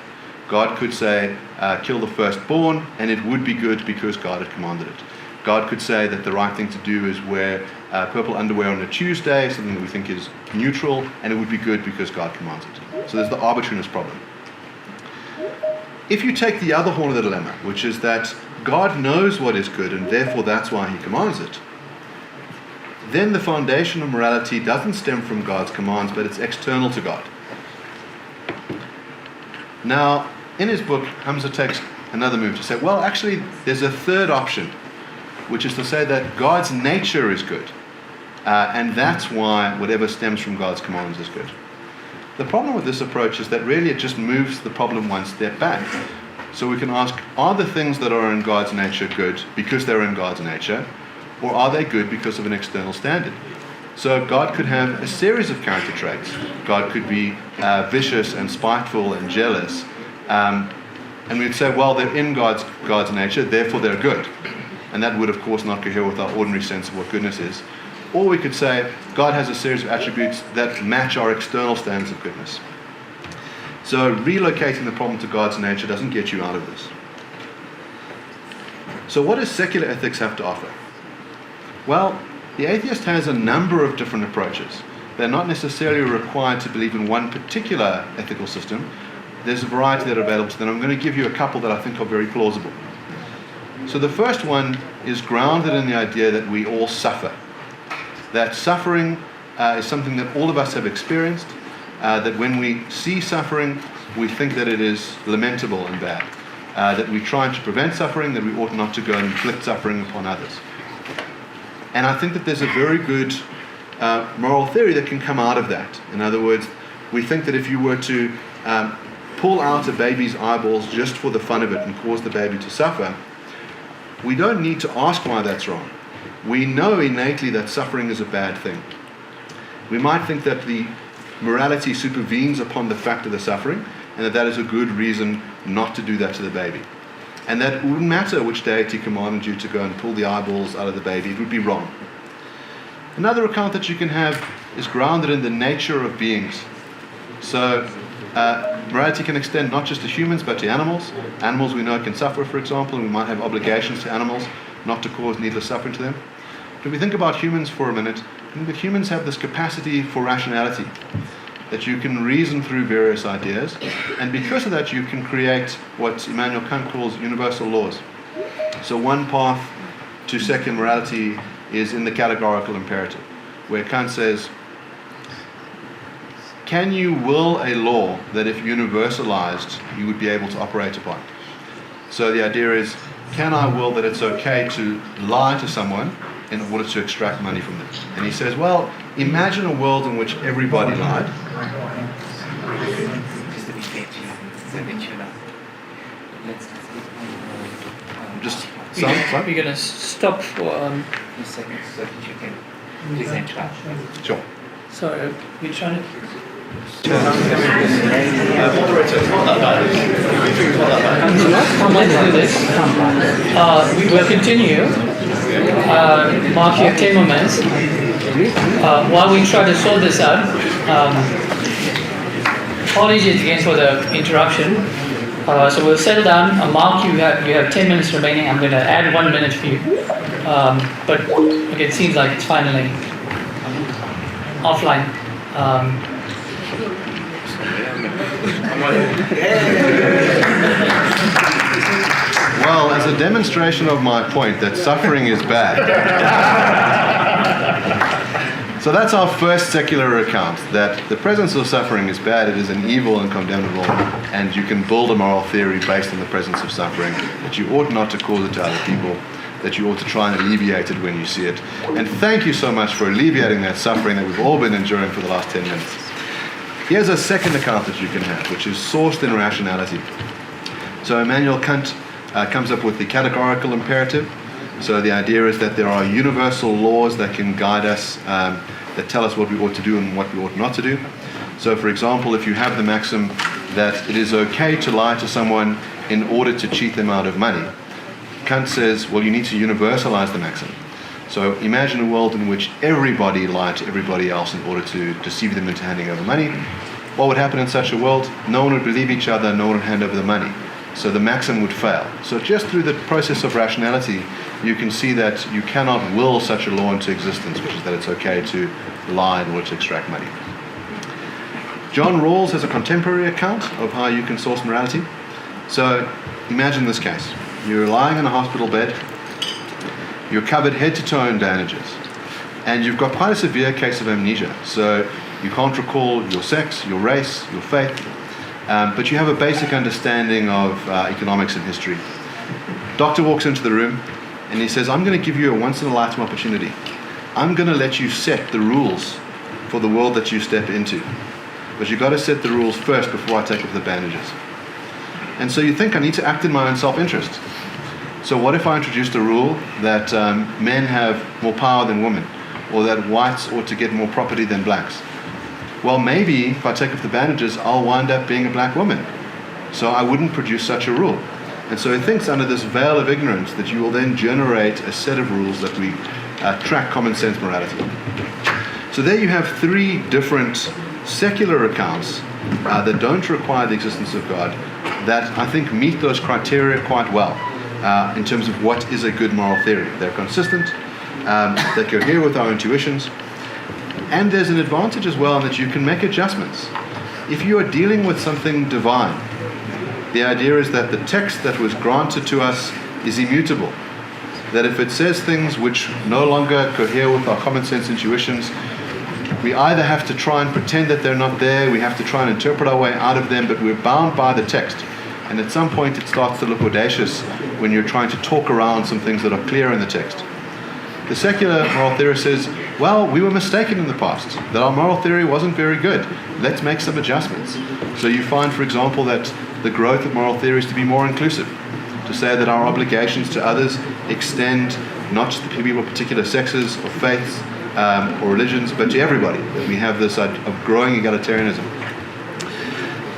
God could say, kill the firstborn, and it would be good because God had commanded it. God could say that the right thing to do is wear purple underwear on a Tuesday, something that we think is neutral, and it would be good because God commands it. So there's the arbitrariness problem. If you take the other horn of the dilemma, which is that God knows what is good, and therefore that's why he commands it, then the foundation of morality doesn't stem from God's commands, but it's external to God. Now, in his book, Hamza takes another move to say, well, actually, there's a third option, which is to say that God's nature is good, and that's why whatever stems from God's commands is good. The problem with this approach is that really it just moves the problem one step back. So we can ask, are the things that are in God's nature good because they're in God's nature, or are they good because of an external standard? So God could have a series of character traits. God could be vicious and spiteful and jealous. And we'd say, well, they're in God's nature, therefore they're good. And that would, of course, not cohere with our ordinary sense of what goodness is. Or we could say, God has a series of attributes that match our external standards of goodness. So relocating the problem to God's nature doesn't get you out of this. So what does secular ethics have to offer? Well, the atheist has a number of different approaches. They're not necessarily required to believe in one particular ethical system. There's a variety that are available to them. I'm going to give you a couple that I think are very plausible. So the first one is grounded in the idea that we all suffer. That suffering is something that all of us have experienced, that when we see suffering, we think that it is lamentable and bad, that we try to prevent suffering, that we ought not to go and inflict suffering upon others. And I think that there's a very good moral theory that can come out of that. In other words, we think that if you were to pull out a baby's eyeballs just for the fun of it and cause the baby to suffer, we don't need to ask why that's wrong. We know innately that suffering is a bad thing. We might think that the morality supervenes upon the fact of the suffering, and that is a good reason not to do that to the baby. And that it wouldn't matter which deity commanded you to go and pull the eyeballs out of the baby, it would be wrong. Another account that you can have is grounded in the nature of beings. So morality can extend not just to humans but to animals. Animals we know can suffer, for example, and we might have obligations to animals not to cause needless suffering to them. But if we think about humans for a minute, I think that humans have this capacity for rationality. that you can reason through various ideas, and because of that you can create what Immanuel Kant calls universal laws. So one path to secular morality is in the categorical imperative, where Kant says, can you will a law that if universalized you would be able to operate upon? So the idea is, can I will that it's okay to lie to someone in order to extract money from them? And he says, well, imagine a world in which everybody lied. Just we're going to stop for... Sure. Sorry, we're trying to... Moderator, Let's do this. We will continue. Mark, you have 10 more minutes. While we try to sort this out, apologies again for the interruption. So we'll settle down. Mark, you have 10 minutes remaining. I'm going to add 1 minute for you. But okay, it seems like it's finally offline. Well, as a demonstration of my point that suffering is bad. So that's our first secular account, that the presence of suffering is bad, it is an evil and condemnable, and you can build a moral theory based on the presence of suffering, that you ought not to cause it to other people, that you ought to try and alleviate it when you see it. And thank you so much for alleviating that suffering that we've all been enduring for the last 10 minutes. Here's a second account that you can have, which is sourced in rationality. So Immanuel Kant comes up with the categorical imperative. So the idea is that there are universal laws that can guide us, that tell us what we ought to do and what we ought not to do. So for example, if you have the maxim that it is okay to lie to someone in order to cheat them out of money, Kant says, well, you need to universalize the maxim. So imagine a world in which everybody lied to everybody else in order to deceive them into handing over money. What would happen in such a world? No one would believe each other, no one would hand over the money. So the maxim would fail. So just through the process of rationality, you can see that you cannot will such a law into existence, which is that it's okay to lie in order to extract money. John Rawls has a contemporary account of how you can source morality. So imagine this case. You're lying in a hospital bed, you're covered head to toe in bandages, and you've got quite a severe case of amnesia. So you can't recall your sex, your race, your faith, but you have a basic understanding of economics and history. Doctor walks into the room and he says, I'm going to give you a once-in-a-lifetime opportunity. I'm going to let you set the rules for the world that you step into. But you've got to set the rules first before I take off the bandages. And so you think, I need to act in my own self-interest. So what if I introduced a rule that men have more power than women, or that whites ought to get more property than blacks? Well, maybe if I take off the bandages, I'll wind up being a black woman. So I wouldn't produce such a rule. And so he thinks under this veil of ignorance that you will then generate a set of rules that we track common sense morality. So there you have three different secular accounts that don't require the existence of God, that I think meet those criteria quite well in terms of what is a good moral theory. They're consistent, they cohere with our intuitions, and there's an advantage as well in that you can make adjustments. If you are dealing with something divine, the idea is that the text that was granted to us is immutable. That if it says things which no longer cohere with our common sense intuitions, we either have to try and pretend that they're not there, we have to try and interpret our way out of them, but we're bound by the text. And at some point it starts to look audacious when you're trying to talk around some things that are clear in the text. The secular moral theorist says, well, we were mistaken in the past, that our moral theory wasn't very good. Let's make some adjustments. So you find, for example, that the growth of moral theory is to be more inclusive, to say that our obligations to others extend not just to people of particular sexes or faiths or religions, but to everybody, that we have this of growing egalitarianism.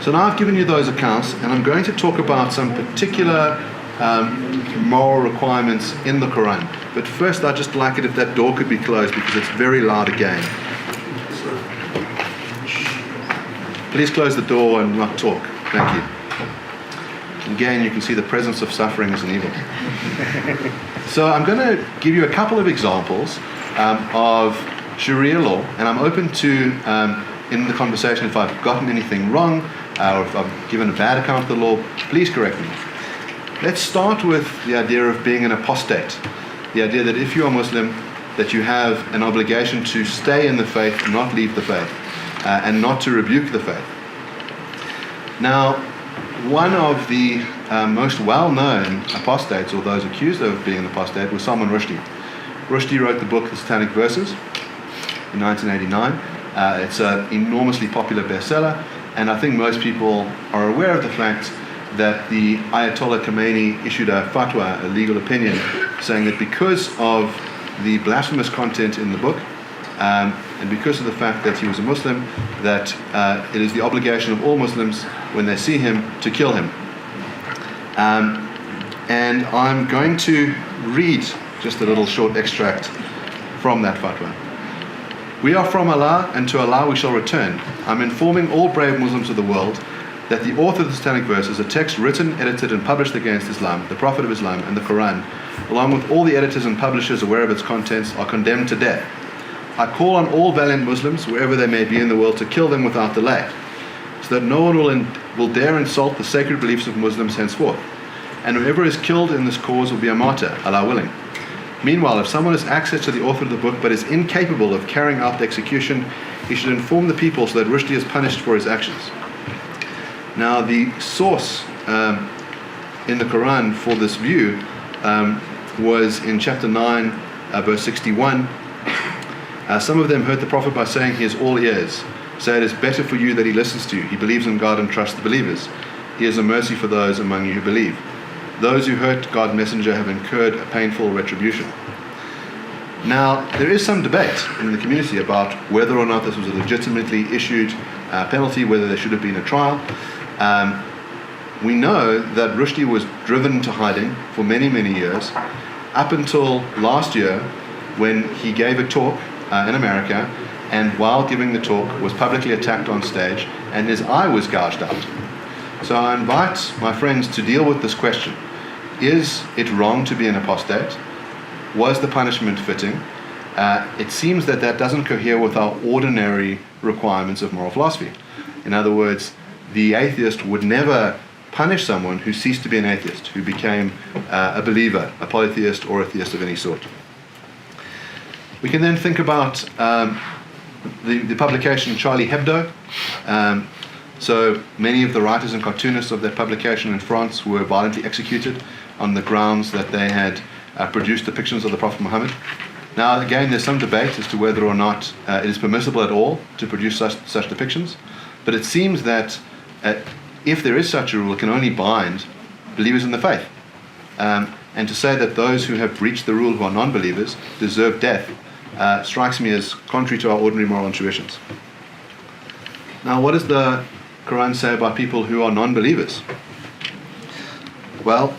So now I've given you those accounts, and I'm going to talk about some particular moral requirements in the Quran. But first, I'd just like it if that door could be closed, because it's very loud again. Please close the door and not talk. Thank you. Again, you can see the presence of suffering as an evil. So I'm going to give you a couple of examples of Sharia law, and I'm open to in the conversation, if I've gotten anything wrong, or if I've given a bad account of the law, please correct me. Let's start with the idea of being an apostate. The idea that if you are Muslim, that you have an obligation to stay in the faith, not leave the faith, and not to rebuke the faith. Now, one of the most well-known apostates, or those accused of being an apostate, was Salman Rushdie. Rushdie wrote the book The Satanic Verses in 1989. It's an enormously popular bestseller, and I think most people are aware of the fact that the Ayatollah Khomeini issued a fatwa, a legal opinion, saying that because of the blasphemous content in the book, and because of the fact that he was a Muslim, that it is the obligation of all Muslims, when they see him, to kill him. And I'm going to read just a little short extract from that fatwa. We are from Allah, and to Allah we shall return. I'm informing all brave Muslims of the world that the author of the Satanic Verses, a text written, edited, and published against Islam, the Prophet of Islam, and the Quran, along with all the editors and publishers aware of its contents, are condemned to death. I call on all valiant Muslims, wherever they may be in the world, to kill them without delay, so that no one will dare insult the sacred beliefs of Muslims henceforth. And whoever is killed in this cause will be a martyr, Allah willing. Meanwhile, if someone has access to the author of the book but is incapable of carrying out the execution, he should inform the people so that Rushdie is punished for his actions. Now, the source in the Quran for this view was in chapter 9, verse 61. Some of them heard the Prophet by saying, he is all ears. Say it is better for you that he listens to you. He believes in God and trusts the believers. He is a mercy for those among you who believe. Those who hurt God's messenger have incurred a painful retribution. Now, there is some debate in the community about whether or not this was a legitimately issued penalty, whether there should have been a trial. We know that Rushdie was driven to hiding for many, many years, up until last year when he gave a talk in America, and while giving the talk was publicly attacked on stage, and his eye was gouged out. So I invite my friends to deal with this question. Is it wrong to be an apostate? Was the punishment fitting? It seems that that doesn't cohere with our ordinary requirements of moral philosophy. In other words, the atheist would never punish someone who ceased to be an atheist, who became a believer, a polytheist or a theist of any sort. We can then think about the publication Charlie Hebdo. So many of the writers and cartoonists of that publication in France were violently executed on the grounds that they had produced depictions of the Prophet Muhammad. Now, again, there's some debate as to whether or not it is permissible at all to produce such depictions, but it seems that if there is such a rule, it can only bind believers in the faith. And to say that those who have breached the rule, who are non-believers, deserve death, strikes me as contrary to our ordinary moral intuitions. Now, what does the Quran say about people who are non-believers? Well,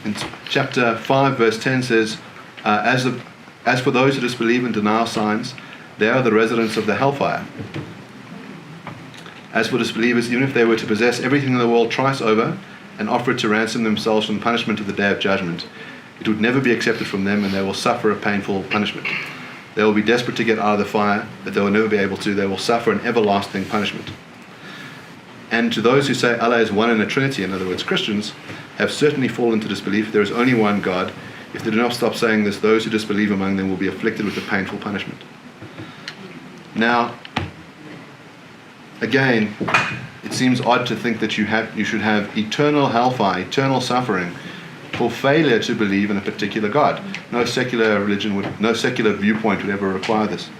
in chapter 5, verse 10 says, as for those who disbelieve and deny our signs, they are the residents of the hellfire. As for disbelievers, even if they were to possess everything in the world twice over and offer it to ransom themselves from the punishment of the day of judgment, it would never be accepted from them, and they will suffer a painful punishment. They will be desperate to get out of the fire, but they will never be able to. They will suffer an everlasting punishment. And to those who say Allah is one in a Trinity, in other words, Christians, have certainly fallen into disbelief. There is only one God. If they do not stop saying this, those who disbelieve among them will be afflicted with a painful punishment. Now, again, it seems odd to think that you should have eternal hellfire, eternal suffering, for failure to believe in a particular God. No secular religion no secular viewpoint would ever require this.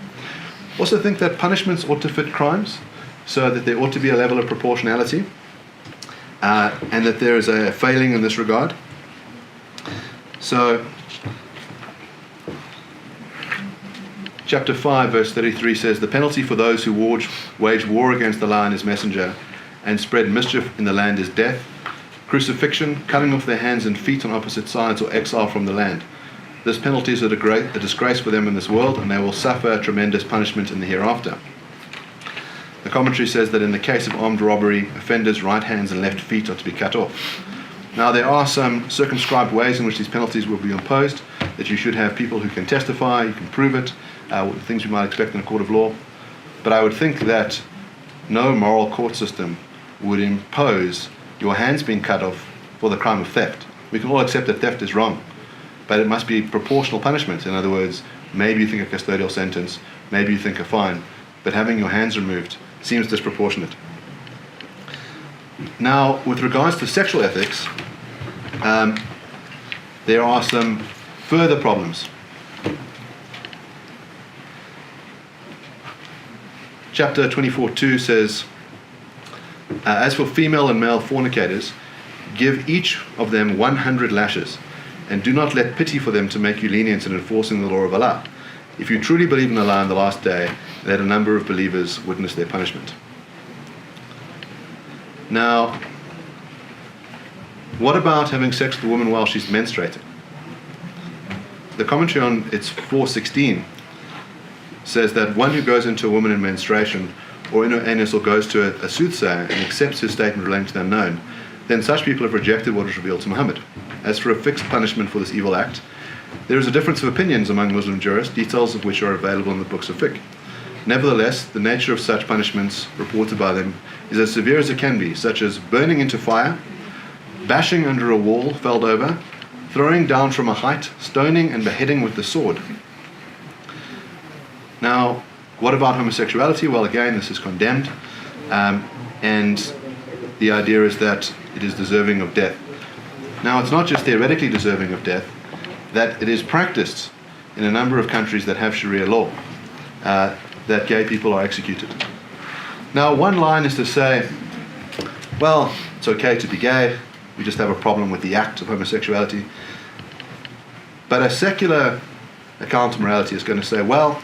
Also think that punishments ought to fit crimes, so that there ought to be a level of proportionality, and that there is a failing in this regard. So, chapter 5, verse 33 says, the penalty for those who wage war against Allah and His Messenger and spread mischief in the land is death, crucifixion, cutting off their hands and feet on opposite sides, or exile from the land. This penalty is a disgrace for them in this world, and they will suffer a tremendous punishment in the hereafter. The commentary says that in the case of armed robbery, offenders' right hands and left feet are to be cut off. Now, there are some circumscribed ways in which these penalties will be imposed, that you should have people who can testify, you can prove it, things you might expect in a court of law. But I would think that no moral court system would impose your hands being cut off for the crime of theft. We can all accept that theft is wrong, but it must be proportional punishment. In other words, maybe you think a custodial sentence, maybe you think a fine, but having your hands removed seems disproportionate. Now, with regards to sexual ethics, there are some further problems. Chapter 24:2 says, as for female and male fornicators, give each of them 100 lashes, and do not let pity for them to make you lenient in enforcing the law of Allah. If you truly believe in Allah on the last day, let a number of believers witness their punishment. Now, what about having sex with a woman while she's menstruating? The commentary on it's 4:16 says that one who goes into a woman in menstruation or in her anus or goes to a soothsayer and accepts his statement relating to the unknown, then such people have rejected what is revealed to Muhammad. As for a fixed punishment for this evil act, there is a difference of opinions among Muslim jurists, details of which are available in the books of fiqh. Nevertheless, the nature of such punishments reported by them is as severe as it can be, such as burning into fire, bashing under a wall felled over, throwing down from a height, stoning and beheading with the sword. Now, what about homosexuality? Well, again, this is condemned, and the idea is that it is deserving of death. Now, it's not just theoretically deserving of death, that it is practiced in a number of countries that have Sharia law, that gay people are executed. Now, one line is to say, well, it's okay to be gay, we just have a problem with the act of homosexuality. But a secular account of morality is going to say, well,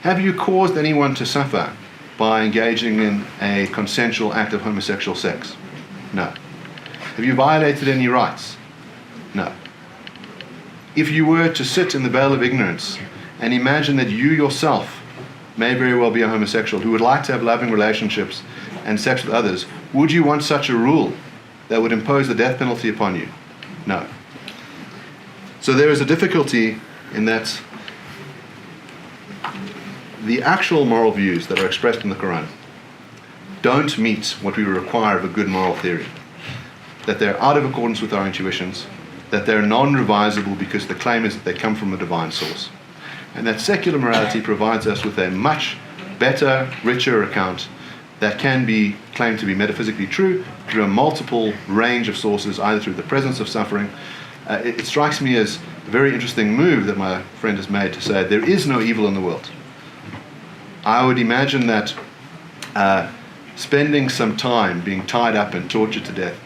have you caused anyone to suffer by engaging in a consensual act of homosexual sex? No. Have you violated any rights? No. If you were to sit in the veil of ignorance and imagine that you yourself may very well be a homosexual who would like to have loving relationships and sex with others, would you want such a rule that would impose the death penalty upon you? No. So there is a difficulty in that the actual moral views that are expressed in the Quran don't meet what we require of a good moral theory. That they're out of accordance with our intuitions, that they're non-revisable because the claim is that they come from a divine source. And that secular morality provides us with a much better, richer account that can be claimed to be metaphysically true through a multiple range of sources, either through the presence of suffering. It strikes me as a very interesting move that my friend has made to say there is no evil in the world. I would imagine that spending some time being tied up and tortured to death,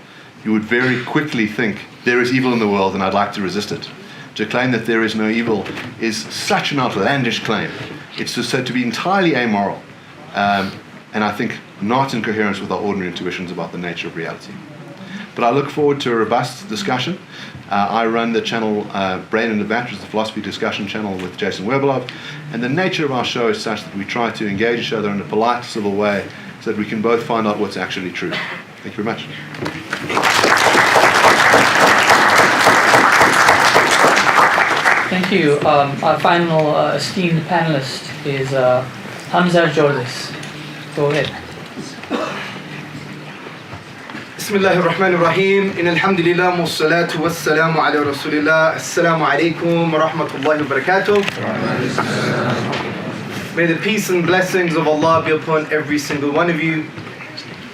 you would very quickly think there is evil in the world and I'd like to resist it. To claim that there is no evil is such an outlandish claim. It's just said to be entirely amoral, and I think not in coherence with our ordinary intuitions about the nature of reality. But I look forward to a robust discussion. I run the channel Brain and Debate, which is the philosophy discussion channel with Jason Werbelov, and the nature of our show is such that we try to engage each other in a polite, civil way so that we can both find out what's actually true. Thank you very much. Thank you. Our final esteemed panelist is Hamza Jordas. Go ahead. بسم الله الرحمن الرحيم إن الحمد لله والصلاة والسلام على رسول الله السلام عليكم ورحمة الله وبركاته. May the peace and blessings of Allah be upon every single one of you.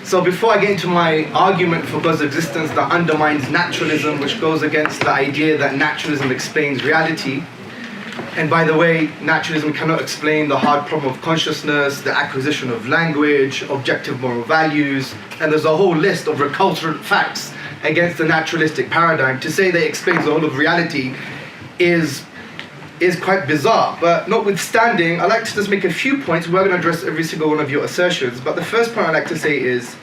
So before I get into my argument for God's existence that undermines naturalism, which goes against the idea that naturalism explains reality, and by the way, naturalism cannot explain the hard problem of consciousness, the acquisition of language, objective moral values, and there's a whole list of recalcitrant facts against the naturalistic paradigm. To say that it explains the whole of reality is quite bizarre. But notwithstanding, I'd like to just make a few points. We're going to address every single one of your assertions. But the first point I'd like to say is,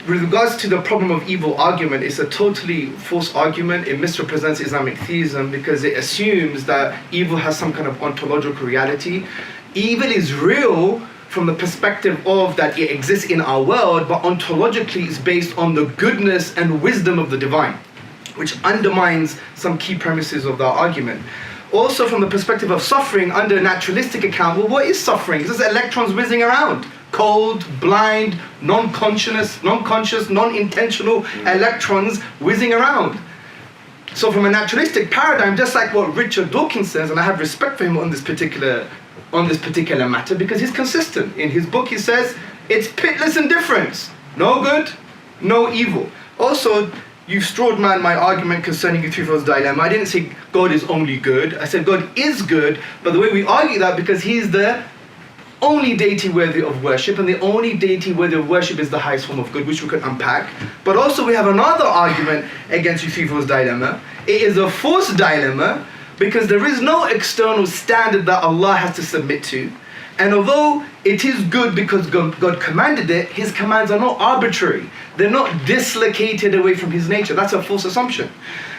with regards to the problem of evil argument, it's a totally false argument. It misrepresents Islamic theism because it assumes that evil has some kind of ontological reality. Evil is real from the perspective of that it exists in our world, but ontologically it's based on the goodness and wisdom of the divine, which undermines some key premises of that argument. Also from the perspective of suffering under a naturalistic account, well, what is suffering? It's just electrons whizzing around. Cold, blind, non-conscious, non-intentional electrons whizzing around. So from a naturalistic paradigm, just like what Richard Dawkins says, and I have respect for him on this particular matter because he's consistent. In his book he says, it's pitless indifference. No good, no evil. Also, you've strawed man my argument concerning the threefold dilemma. I didn't say God is only good. I said God is good, but the way we argue that because he's the only deity worthy of worship, and the only deity worthy of worship is the highest form of good, which we could unpack. But also we have another argument against the threefold dilemma. It is a false dilemma because there is no external standard that Allah has to submit to. And although it is good because God commanded it, his commands are not arbitrary. They're not dislocated away from his nature. That's a false assumption.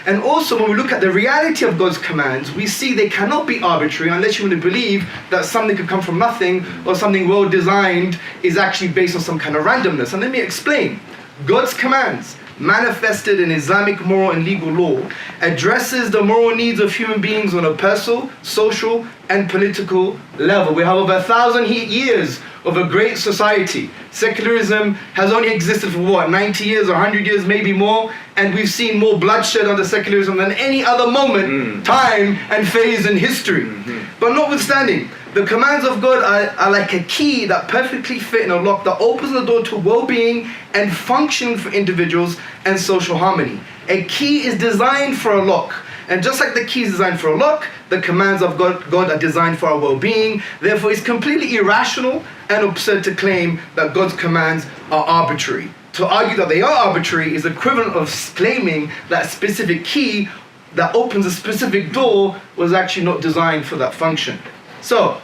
And also when we look at the reality of God's commands, we see they cannot be arbitrary unless you want to believe that something could come from nothing or something well designed is actually based on some kind of randomness. And let me explain. God's commands, manifested in Islamic moral and legal law, addresses the moral needs of human beings on a personal, social, and political level. We have over 1,000 years of a great society. Secularism has only existed for what, 90 years or 100 years, maybe more, and we've seen more bloodshed under secularism than any other moment, time, and phase in history. But notwithstanding, the commands of God are like a key that perfectly fit in a lock that opens the door to well-being and functioning for individuals and social harmony. A key is designed for a lock. And just like the key is designed for a lock, the commands of God are designed for our well-being. Therefore, it's completely irrational and absurd to claim that God's commands are arbitrary. To argue that they are arbitrary is equivalent of claiming that a specific key that opens a specific door was actually not designed for that function. So,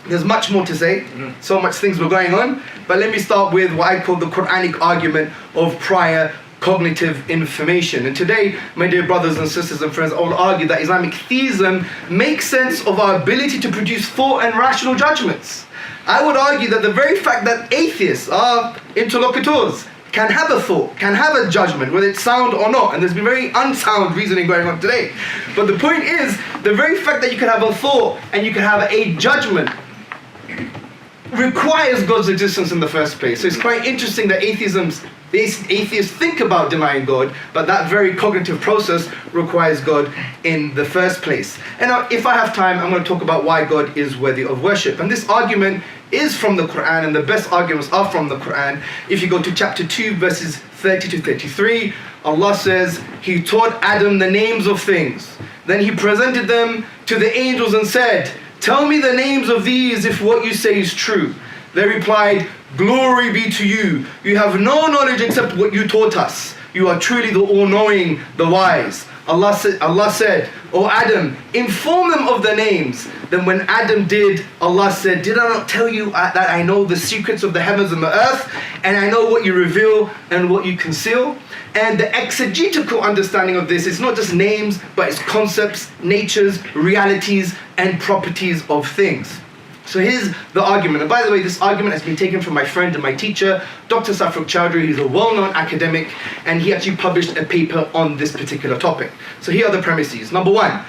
there's much more to say, so much things were going on, but let me start with what I call the Quranic argument of prior cognitive information. And today, my dear brothers and sisters and friends, I will argue that Islamic theism makes sense of our ability to produce thought and rational judgments. I would argue that the very fact that atheists are interlocutors can have a thought, can have a judgment, whether it's sound or not, and there's been very unsound reasoning going on today. But the point is, the very fact that you can have a thought and you can have a judgment requires God's existence in the first place. So it's quite interesting that atheists think about denying God, but that very cognitive process requires God in the first place. And now, if I have time, I'm going to talk about why God is worthy of worship. And this argument is from the Quran, and the best arguments are from the Quran. If you go to chapter 2, verses 30 to 33, Allah says, He taught Adam the names of things. Then He presented them to the angels and said, tell me the names of these if what you say is true. They replied, glory be to you. You have no knowledge except what you taught us. You are truly the all-knowing, the wise. Allah said, O Adam, inform them of the names. Then when Adam did, Allah said, did I not tell you that I know the secrets of the heavens and the earth, and I know what you reveal and what you conceal? And the exegetical understanding of this is not just names, but it's concepts, natures, realities, and properties of things. So here's the argument. And by the way, this argument has been taken from my friend and my teacher, Dr. Safruk Chowdhury. He's a well-known academic, and he actually published a paper on this particular topic. So here are the premises. Number one,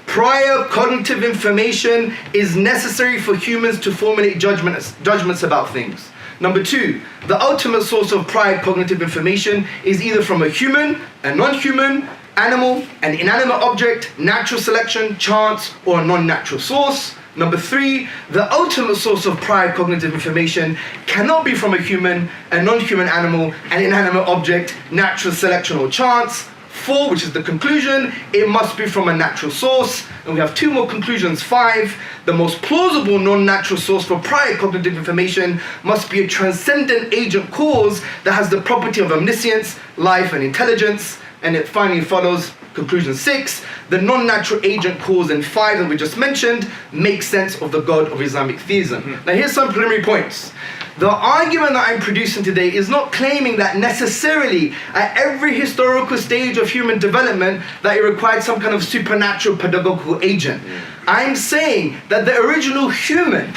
prior cognitive information is necessary for humans to formulate judgments about things. Number two, the ultimate source of prior cognitive information is either from a human, a non-human, animal, an inanimate object, natural selection, chance, or a non-natural source. Number three, the ultimate source of prior cognitive information cannot be from a human, a non-human animal, an inanimate object, natural selection, or chance. Four, which is the conclusion, it must be from a natural source. And we have two more conclusions. Five, the most plausible non-natural source for prior cognitive information must be a transcendent agent cause that has the property of omniscience, life, and intelligence. And it finally follows, conclusion 6, the non-natural agent cause in 5 that we just mentioned makes sense of the God of Islamic theism. Now here's some preliminary points. The argument that I'm producing today is not claiming that necessarily at every historical stage of human development that it required some kind of supernatural pedagogical agent. I'm saying that the original human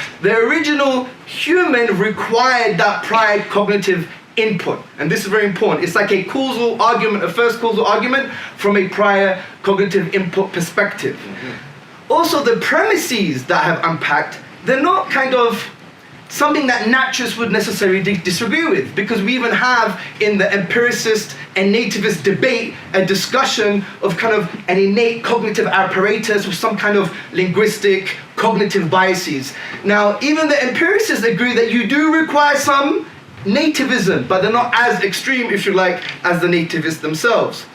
required that prior cognitive input. And this is very important. It's like a causal argument, a first causal argument from a prior cognitive input perspective. Also, the premises that I have unpacked, they're not kind of something that naturalists would necessarily disagree with, because we even have in the empiricist and nativist debate a discussion of kind of an innate cognitive apparatus with some kind of linguistic cognitive biases. Now, even the empiricists agree that you do require some nativism, but they're not as extreme, if you like, as the nativists themselves.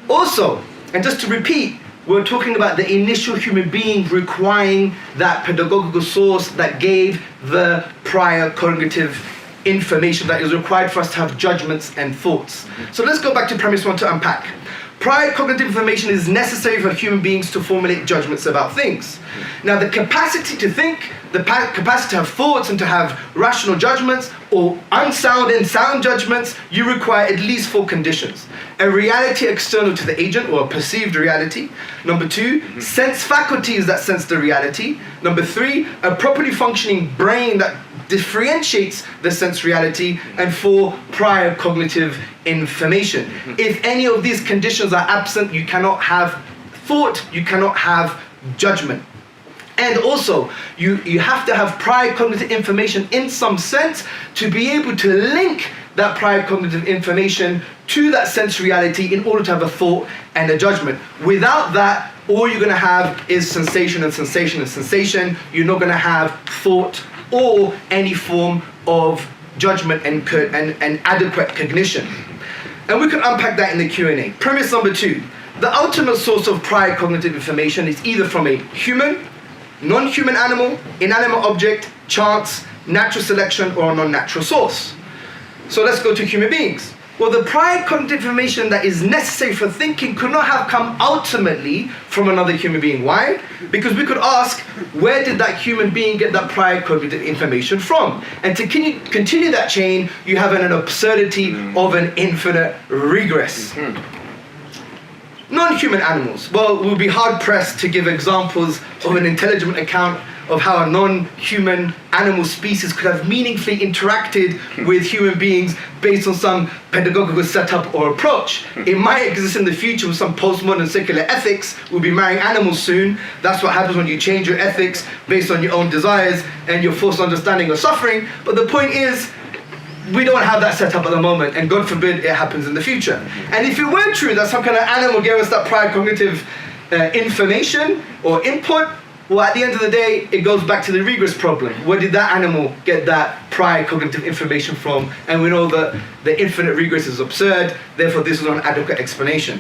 Also, and just to repeat, we're talking about the initial human being requiring that pedagogical source that gave the prior cognitive information that is required for us to have judgments and thoughts. So let's go back to premise one to unpack. Prior cognitive information is necessary for human beings to formulate judgments about things. Now, the capacity to think, the capacity to have thoughts and to have rational judgments or unsound and sound judgments, you require at least 4 conditions. A reality external to the agent, or a perceived reality. Number 2, sense faculties that sense the reality. Number 3, a properly functioning brain that differentiates the sense reality. And 4, prior cognitive information. If any of these conditions are absent, you cannot have thought, you cannot have judgment. And also, you have to have prior cognitive information in some sense to be able to link that prior cognitive information to that sense reality in order to have a thought and a judgment. Without that, all you're going to have is sensation and sensation and sensation. You're not going to have thought or any form of judgment and adequate cognition. And we can unpack that in the Q&A. Premise number 2. The ultimate source of prior cognitive information is either from a human, non-human animal, inanimate object, chance, natural selection, or a non-natural source. So let's go to human beings. Well, the prior cognitive information that is necessary for thinking could not have come ultimately from another human being. Why? Because we could ask, where did that human being get that prior cognitive information from? And to continue that chain, you have an absurdity of an infinite regress. Non-human animals. Well, we'll be hard-pressed to give examples of an intelligent account of how a non-human animal species could have meaningfully interacted with human beings based on some pedagogical setup or approach. It might exist in the future with some postmodern secular ethics. We'll be marrying animals soon. That's what happens when you change your ethics based on your own desires and your forced understanding of suffering. But the point is, we don't have that setup at the moment, and God forbid it happens in the future. And if it were true that some kind of animal gave us that prior cognitive information or input, well, at the end of the day, it goes back to the regress problem. Where did that animal get that prior cognitive information from? And we know that the infinite regress is absurd, therefore this is not an adequate explanation.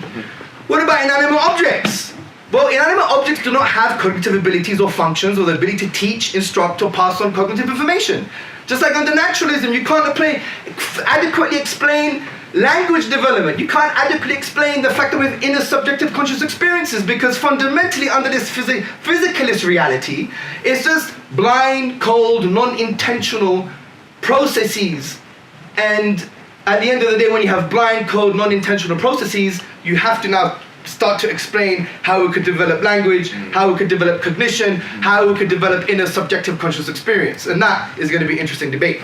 What about inanimate objects? Well, inanimate objects do not have cognitive abilities or functions or the ability to teach, instruct, or pass on cognitive information. Just like under naturalism, you can't adequately explain language development. You can't adequately explain the fact that we have inner subjective conscious experiences, because fundamentally under this physicalist reality, it's just blind, cold, non-intentional processes. And at the end of the day, when you have blind, cold, non-intentional processes, you have to now start to explain how we could develop language, how we could develop cognition, how we could develop inner subjective conscious experience. And that is going to be interesting debate.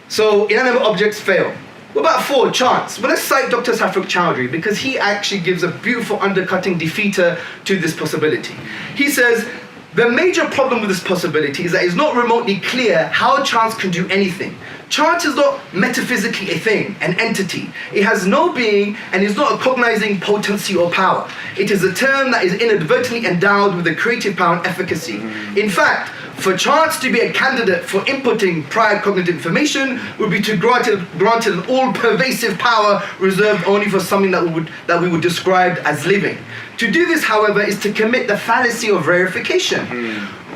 So inanimate objects fail. What about 4, chance? Well, let's cite Dr. Safrook Chowdhury, because he actually gives a beautiful undercutting defeater to this possibility. He says, the major problem with this possibility is that it's not remotely clear how chance can do anything. Chance is not metaphysically a thing, an entity. It has no being and is not a cognizing potency or power. It is a term that is inadvertently endowed with a creative power and efficacy. In fact, for chance to be a candidate for inputting prior cognitive information would be to granted an all-pervasive power reserved only for something that we would describe as living. To do this, however, is to commit the fallacy of rarefication,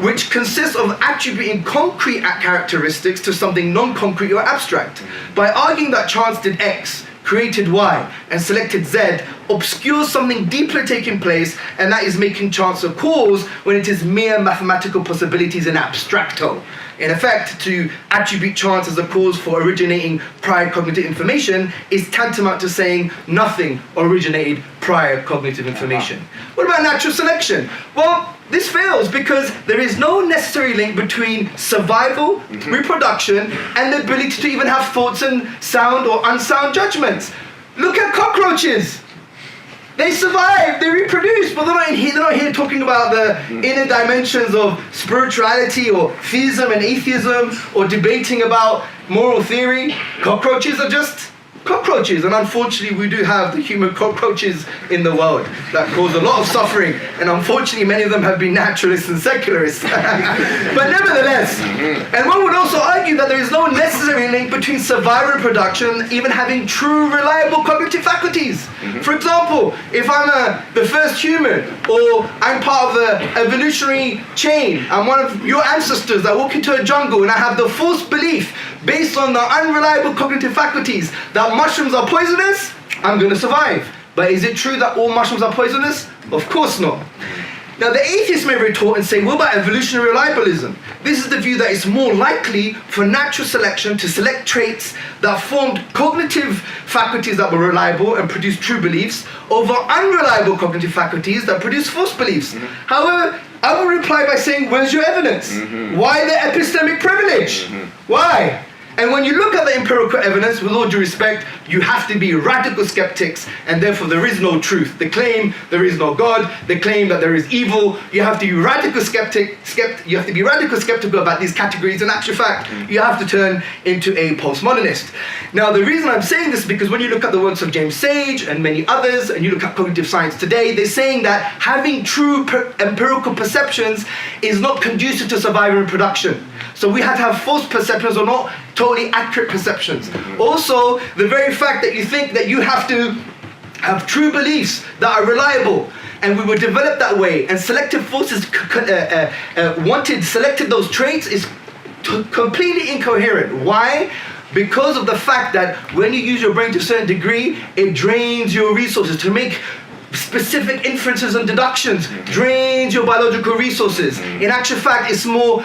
which consists of attributing concrete characteristics to something non-concrete or abstract. By arguing that chance did X, created Y, and selected Z, obscures something deeply taking place, and that is making chance a cause when it is mere mathematical possibilities in abstracto. In effect, to attribute chance as a cause for originating prior cognitive information is tantamount to saying nothing originated prior cognitive information. What about natural selection? Well, this fails because there is no necessary link between survival, reproduction, and the ability to even have thoughts and sound or unsound judgments. Look at cockroaches. They survive, they reproduce, but they're not here talking about the inner dimensions of spirituality or theism and atheism or debating about moral theory. Cockroaches are just cockroaches, and unfortunately we do have the human cockroaches in the world that cause a lot of suffering, and unfortunately many of them have been naturalists and secularists. But nevertheless, and one would also argue that there is no necessary link between survival and reproduction, even having true reliable cognitive faculties. For example, if I'm the first human, or I'm part of the evolutionary chain, I'm one of your ancestors that walk into a jungle and I have the false belief based on the unreliable cognitive faculties that mushrooms are poisonous, I'm going to survive. But is it true that all mushrooms are poisonous? Of course not. Now the atheist may retort and say, what about evolutionary reliabilism? This is the view that it's more likely for natural selection to select traits that formed cognitive faculties that were reliable and produced true beliefs over unreliable cognitive faculties that produce false beliefs. However, I will reply by saying, where's your evidence? Why the epistemic privilege? Why? And when you look at the empirical evidence, with all due respect, you have to be radical skeptics, and therefore there is no truth. They claim there is no God, they claim that there is evil. You have to be radical skeptical about these categories. In actual fact, you have to turn into a postmodernist. Now the reason I'm saying this is because when you look at the works of James Sage and many others, and you look at cognitive science today, they're saying that having true empirical perceptions is not conducive to survival and reproduction. So we have to have false perceptions or not totally accurate perceptions. Also, the very fact that you think that you have to have true beliefs that are reliable, and we were developed that way, and selective forces selected those traits is completely incoherent. Why? Because of the fact that when you use your brain to a certain degree, it drains your resources to make specific inferences and deductions, drains your biological resources. In actual fact, it's more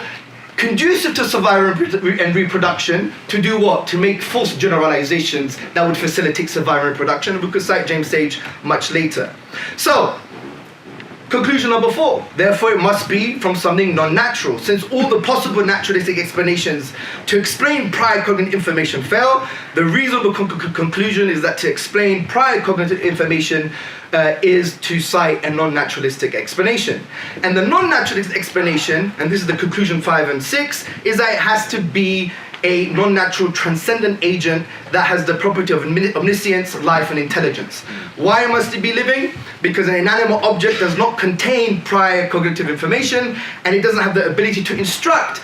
conducive to survival and reproduction to do what? To make false generalizations that would facilitate survival and reproduction. We could cite James Sage much later. So, conclusion number 4. Therefore, it must be from something non-natural. Since all the possible naturalistic explanations to explain prior cognitive information fail, the reasonable conclusion is that to explain prior cognitive information is to cite a non-naturalistic explanation. And the non-naturalistic explanation, and this is the conclusion 5 and 6, is that it has to be a non-natural transcendent agent that has the property of omniscience, life, and intelligence. Why must it be living? Because an inanimate object does not contain prior cognitive information, and it doesn't have the ability to instruct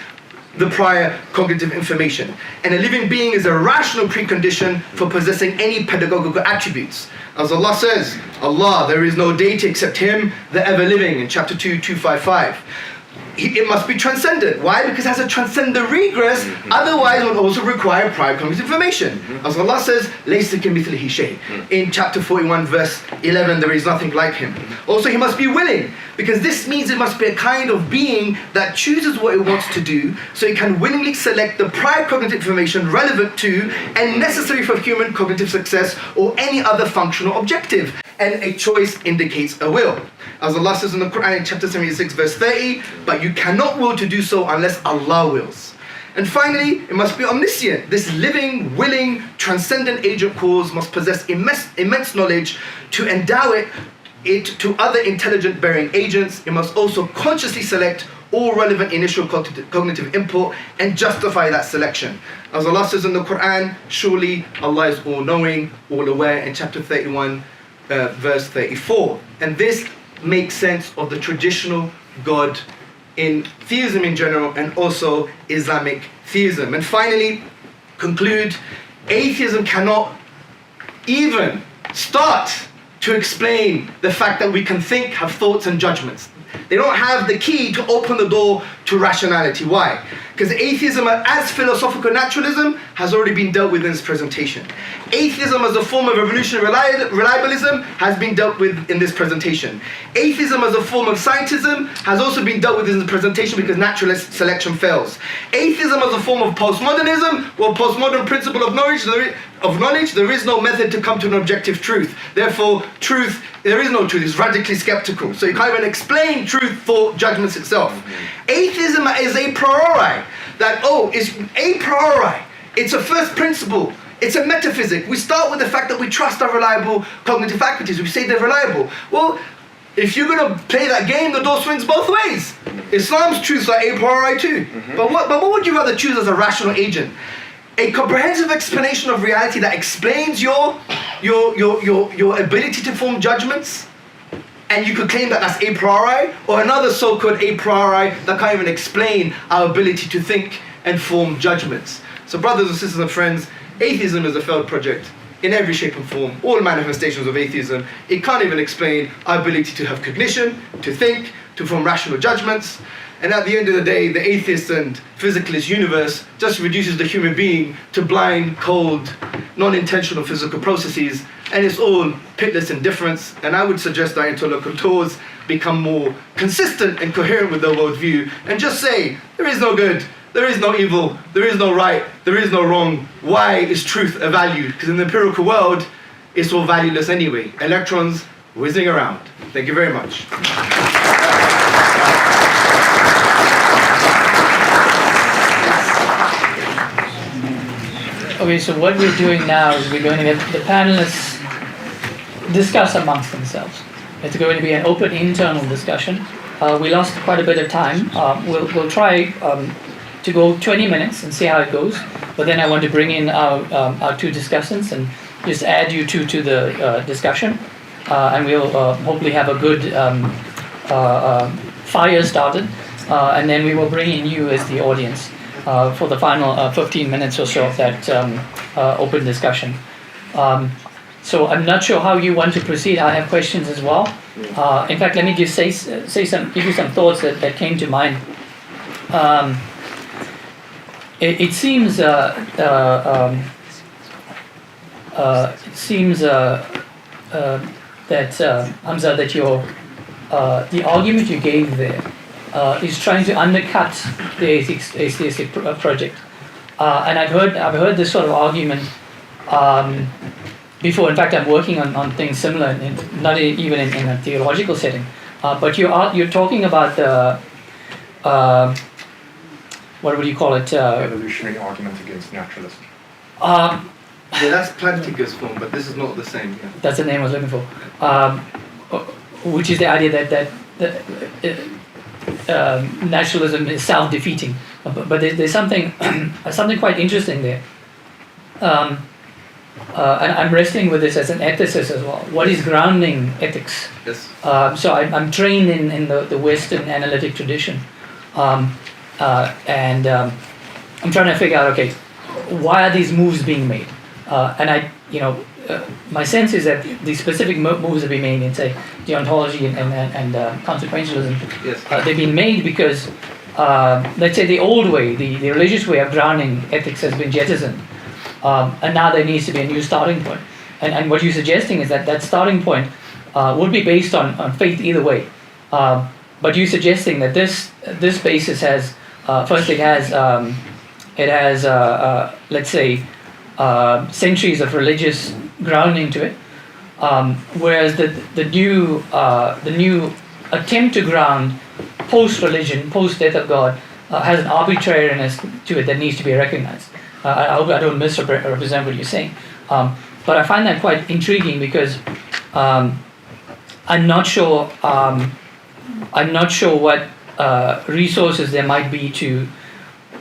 the prior cognitive information. And a living being is a rational precondition for possessing any pedagogical attributes. As Allah says, Allah, there is no deity except Him, the ever-living, in chapter 2, 255. It must be transcendent. Why? Because it has to transcend the regress, otherwise it will also require prior cognitive information. As Allah says, لَيْسَ كَمِثْلِهِ شَيْءٌ. In chapter 41, verse 11, there is nothing like Him. Also, He must be willing, because this means it must be a kind of being that chooses what it wants to do, so it can willingly select the prior cognitive information relevant to and necessary for human cognitive success or any other functional objective. And a choice indicates a will. As Allah says in the Quran in chapter 76 verse 30, but you cannot will to do so unless Allah wills. And finally, it must be omniscient. This living, willing, transcendent agent cause must possess immense knowledge to endow it to other intelligent bearing agents. It must also consciously select all relevant initial cognitive input and justify that selection. As Allah says in the Quran, surely Allah is all-knowing, all-aware, in chapter 31 verse 34. And this makes sense of the traditional God in theism in general, and also Islamic theism. And finally, conclude, atheism cannot even start to explain the fact that we can think, have thoughts and judgments. They don't have the key to open the door to rationality. Why? Because atheism as philosophical naturalism has already been dealt with in this presentation. Atheism as a form of evolutionary reliabilism has been dealt with in this presentation. Atheism as a form of scientism has also been dealt with in this presentation because naturalist selection fails. Atheism as a form of postmodernism, well, postmodern principle of knowledge, there is no method to come to an objective truth. Therefore, there is no truth, it's radically skeptical. So you can't even explain truth, thought, judgments itself. Atheism is a priori, it's a priori. It's a first principle. It's a metaphysic. We start with the fact that we trust our reliable cognitive faculties. We say they're reliable. Well, if you're going to play that game, the door swings both ways. Islam's truths are a priori too. But what would you rather choose as a rational agent? A comprehensive explanation of reality that explains your ability to form judgments, and you could claim that that's a priori, or another so-called a priori that can't even explain our ability to think and form judgments. So brothers and sisters and friends, atheism is a failed project in every shape and form. All manifestations of atheism, it can't even explain our ability to have cognition, to think, to form rational judgments. And at the end of the day, the atheist and physicalist universe just reduces the human being to blind, cold, non-intentional physical processes, and it's all pitless indifference. And I would suggest that interlocutors become more consistent and coherent with their worldview and just say, there is no good, there is no evil, there is no right, there is no wrong. Why is truth a value? Because in the empirical world, it's all valueless anyway. Electrons whizzing around. Thank you very much. Okay, so what we're doing now is we're going to let the panelists discuss amongst themselves. It's going to be an open internal discussion. We lost quite a bit of time. We'll try to go 20 minutes and see how it goes. But then I want to bring in our two discussants and just add you two to the discussion. And we'll hopefully have a good fire started. And then we will bring in you as the audience for the final 15 minutes or so of that open discussion. So I'm not sure how you want to proceed. I have questions as well. In fact, let me just give you some thoughts that came to mind. It seems that Hamza, that the argument you gave there is trying to undercut the atheistic project, and I've heard this sort of argument before. In fact, I'm working on things similar, not even in a theological setting. But you're talking about the what would you call it? Evolutionary argument against naturalism. Yeah, that's Plantinga's form, but this is not the same. Yeah. That's the name I was looking for. Which is the idea that naturalism is self-defeating. But there's something quite interesting there. And I'm wrestling with this as an ethicist as well. What is grounding ethics? Yes. So I'm trained in the Western analytic tradition. And I'm trying to figure out, okay, why are these moves being made? And my sense is that the specific moves that are being made in, say, deontology and consequentialism, yes. They've been made because, let's say, the old way, the religious way of grounding ethics has been jettisoned, and now there needs to be a new starting point. And what you're suggesting is that starting point would be based on faith either way. But you're suggesting that this basis has, first it has let's say, centuries of religious grounding to it, whereas the new attempt to ground post-religion, post-death of God, has an arbitrariness to it that needs to be recognized. I hope I don't misrepresent what you're saying, but I find that quite intriguing because I'm not sure what resources there might be to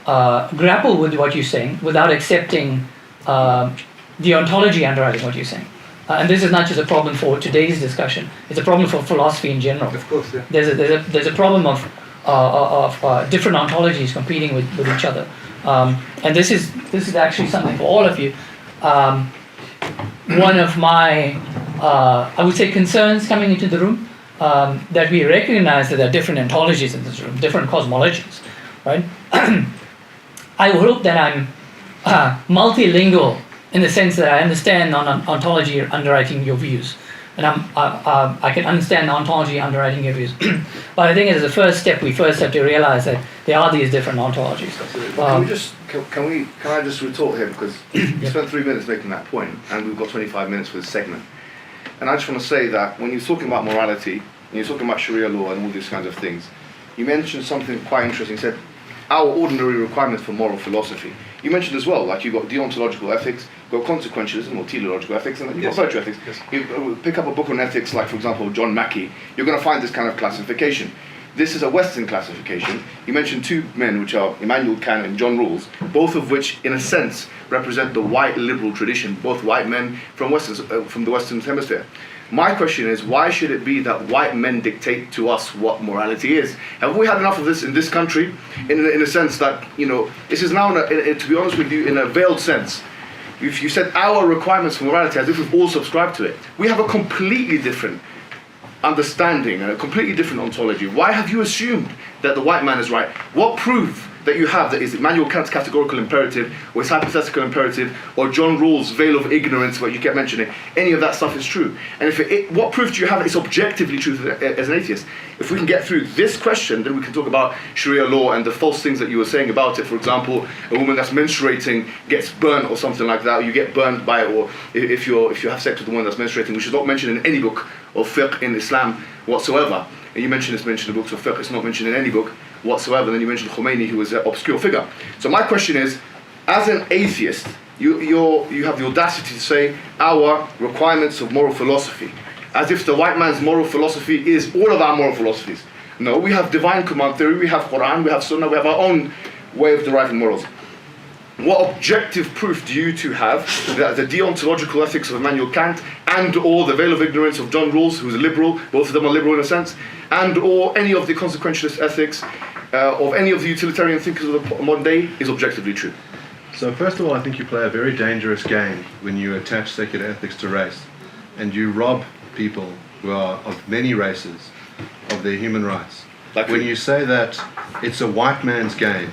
grapple with what you're saying without accepting the ontology underwriting what you're saying. And this is not just a problem for today's discussion; it's a problem for philosophy in general. Of course, yeah. There's a problem of different ontologies competing with each other, and this is actually something for all of you. One of my I would say concerns coming into the room, that we recognize that there are different ontologies in this room, different cosmologies, right? I hope that I'm multilingual in the sense that I understand ontology underwriting your views, and I can understand ontology underwriting your views. But I think as a first step, we first have to realize that there are these different ontologies. Can I just retort here, because you spent 3 minutes making that point, and we've got 25 minutes for this segment. And I just want to say that when you're talking about morality, and you're talking about Sharia law and all these kinds of things, you mentioned something quite interesting. You said, our ordinary requirements for moral philosophy. You mentioned as well, like you've got deontological ethics, you've got consequentialism or teleological ethics, and then you've got virtue ethics. You pick up a book on ethics, like for example John Mackey, you're going to find this kind of classification. This is a Western classification. You mentioned two men, which are Immanuel Kant and John Rawls, both of which, in a sense, represent the white liberal tradition, both white men from the Western Hemisphere. My question is, why should it be that white men dictate to us what morality is? Have we had enough of this in this country, in a sense that, you know, this is now, to be honest with you, in a veiled sense. If you said our requirements for morality as if we've all subscribed to it, we have a completely different understanding and a completely different ontology. Why have you assumed that the white man is right? What proof that you have that is Immanuel Kant's categorical imperative or his hypothetical imperative or John Rawls' veil of ignorance, what you kept mentioning, any of that stuff is true? And what proof do you have that it's objectively true as an atheist? If we can get through this question, then we can talk about Sharia law and the false things that you were saying about it. For example, a woman that's menstruating gets burnt or something like that, or you get burnt by it, or if you have sex with a woman that's menstruating, which is not mentioned in any book of fiqh in Islam whatsoever. And you mentioned it's mentioned in the books of fiqh, it's not mentioned in any book whatsoever. Then you mentioned Khomeini, who was an obscure figure. So my question is, as an atheist, you have the audacity to say our requirements of moral philosophy, as if the white man's moral philosophy is all of our moral philosophies. No, we have divine command theory, we have Quran, we have Sunnah, we have our own way of deriving morals. What objective proof do you two have that the deontological ethics of Immanuel Kant and or the veil of ignorance of John Rawls, who's a liberal, both of them are liberal in a sense, and or any of the consequentialist ethics of any of the utilitarian thinkers of the modern day is objectively true? So first of all, I think you play a very dangerous game when you attach secular ethics to race, and you rob people who are of many races of their human rights. Like when you say that it's a white man's game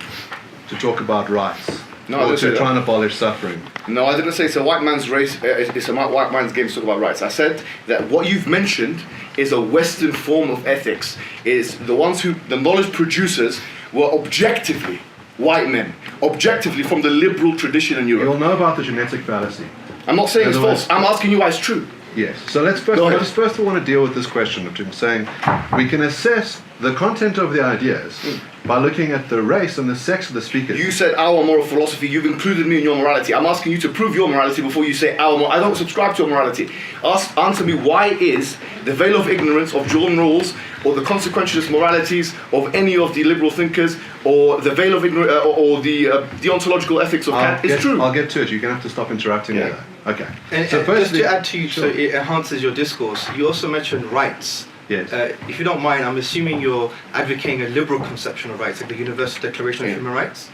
to talk about rights, or to try and abolish suffering. No, I didn't say it's a white man's race. It's a white man's game to talk about rights. I said that what you've mentioned is a Western form of ethics. Is the ones who the knowledge producers were objectively white men, objectively from the liberal tradition in Europe. You'll know about the genetic fallacy. I'm not saying it's false. I'm asking you why it's true. Yes. So let's first want to deal with this question of him saying we can assess the content of the ideas by looking at the race and the sex of the speakers. You said our moral philosophy. You've included me in your morality. I'm asking you to prove your morality before you say our morality. I don't subscribe to your morality. Answer me, why is the veil of ignorance of John Rawls or the consequentialist moralities of any of the liberal thinkers or the veil of ignorance or the deontological ethics of Kant is true? I'll get to it. You're going to have to stop interrupting me. Okay. And so just to add to you, so it enhances your discourse, you also mentioned rights. Yes. If you don't mind, I'm assuming you're advocating a liberal conception of rights, like the Universal Declaration of Human Rights?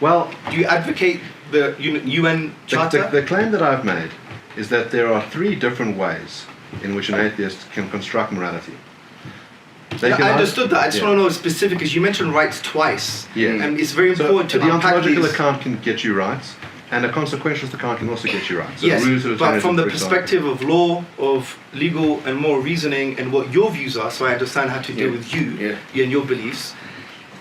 Well, do you advocate the UN Charter? The claim that I've made is that there are three different ways in which an atheist can construct morality. I understood that. I just want to know specific, because you mentioned rights twice. Yeah. And it's very important to unpack these. The ontological account can get you rights, and a consequentialist account can also get you rights. So yes, but from the perspective of law, of legal and moral reasoning, and what your views are, so I understand how to deal with you and your beliefs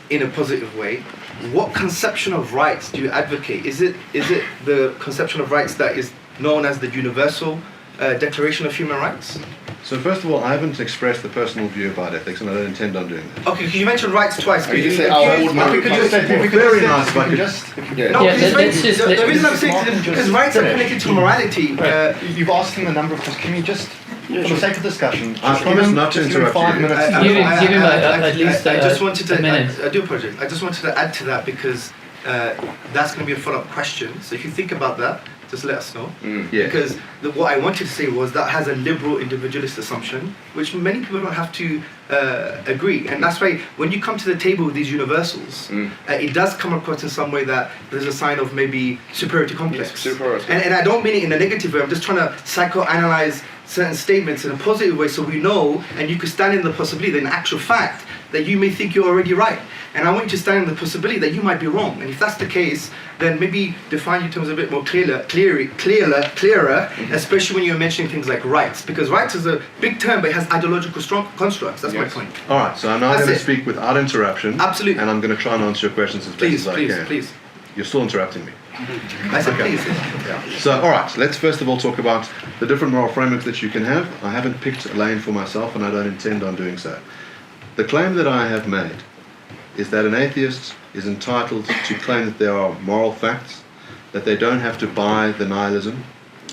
in a positive way, what conception of rights do you advocate? Is it the conception of rights that is known as the Universal Declaration of Human Rights? So first of all, I haven't expressed the personal view about ethics, and I don't intend on doing that. Okay, you mentioned rights twice. Could you say very nice, but the reason I'm saying is because rights are connected to morality. You've asked him a number of questions. Can you just, for the sake of discussion, I promise not to interrupt 5 you. minutes? Give him at least a minute. I do apologize. I just wanted to add to that because that's going to be a follow-up question. So if you think about that, just let us know. Because what I wanted to say was that has a liberal individualist assumption, which many people don't have to agree. And that's why when you come to the table with these universals, it does come across in some way that there's a sign of maybe superiority complex. And I don't mean it in a negative way. I'm just trying to psychoanalyze certain statements in a positive way so we know, and you could stand in the possibility that in actual fact that you may think you're already right. And I want you to stand in the possibility that you might be wrong. And if that's the case, then maybe define your terms a bit more clearer, especially when you're mentioning things like rights. Because rights is a big term, but it has ideological strong constructs. That's my point. All right, so I'm now going to speak without interruption. Absolutely. And I'm going to try and answer your questions as best as I can. Please. You're still interrupting me. I said please. Yeah. So, all right, let's first of all talk about the different moral frameworks that you can have. I haven't picked a lane for myself, and I don't intend on doing so. The claim that I have made is that an atheist is entitled to claim that there are moral facts, that they don't have to buy the nihilism.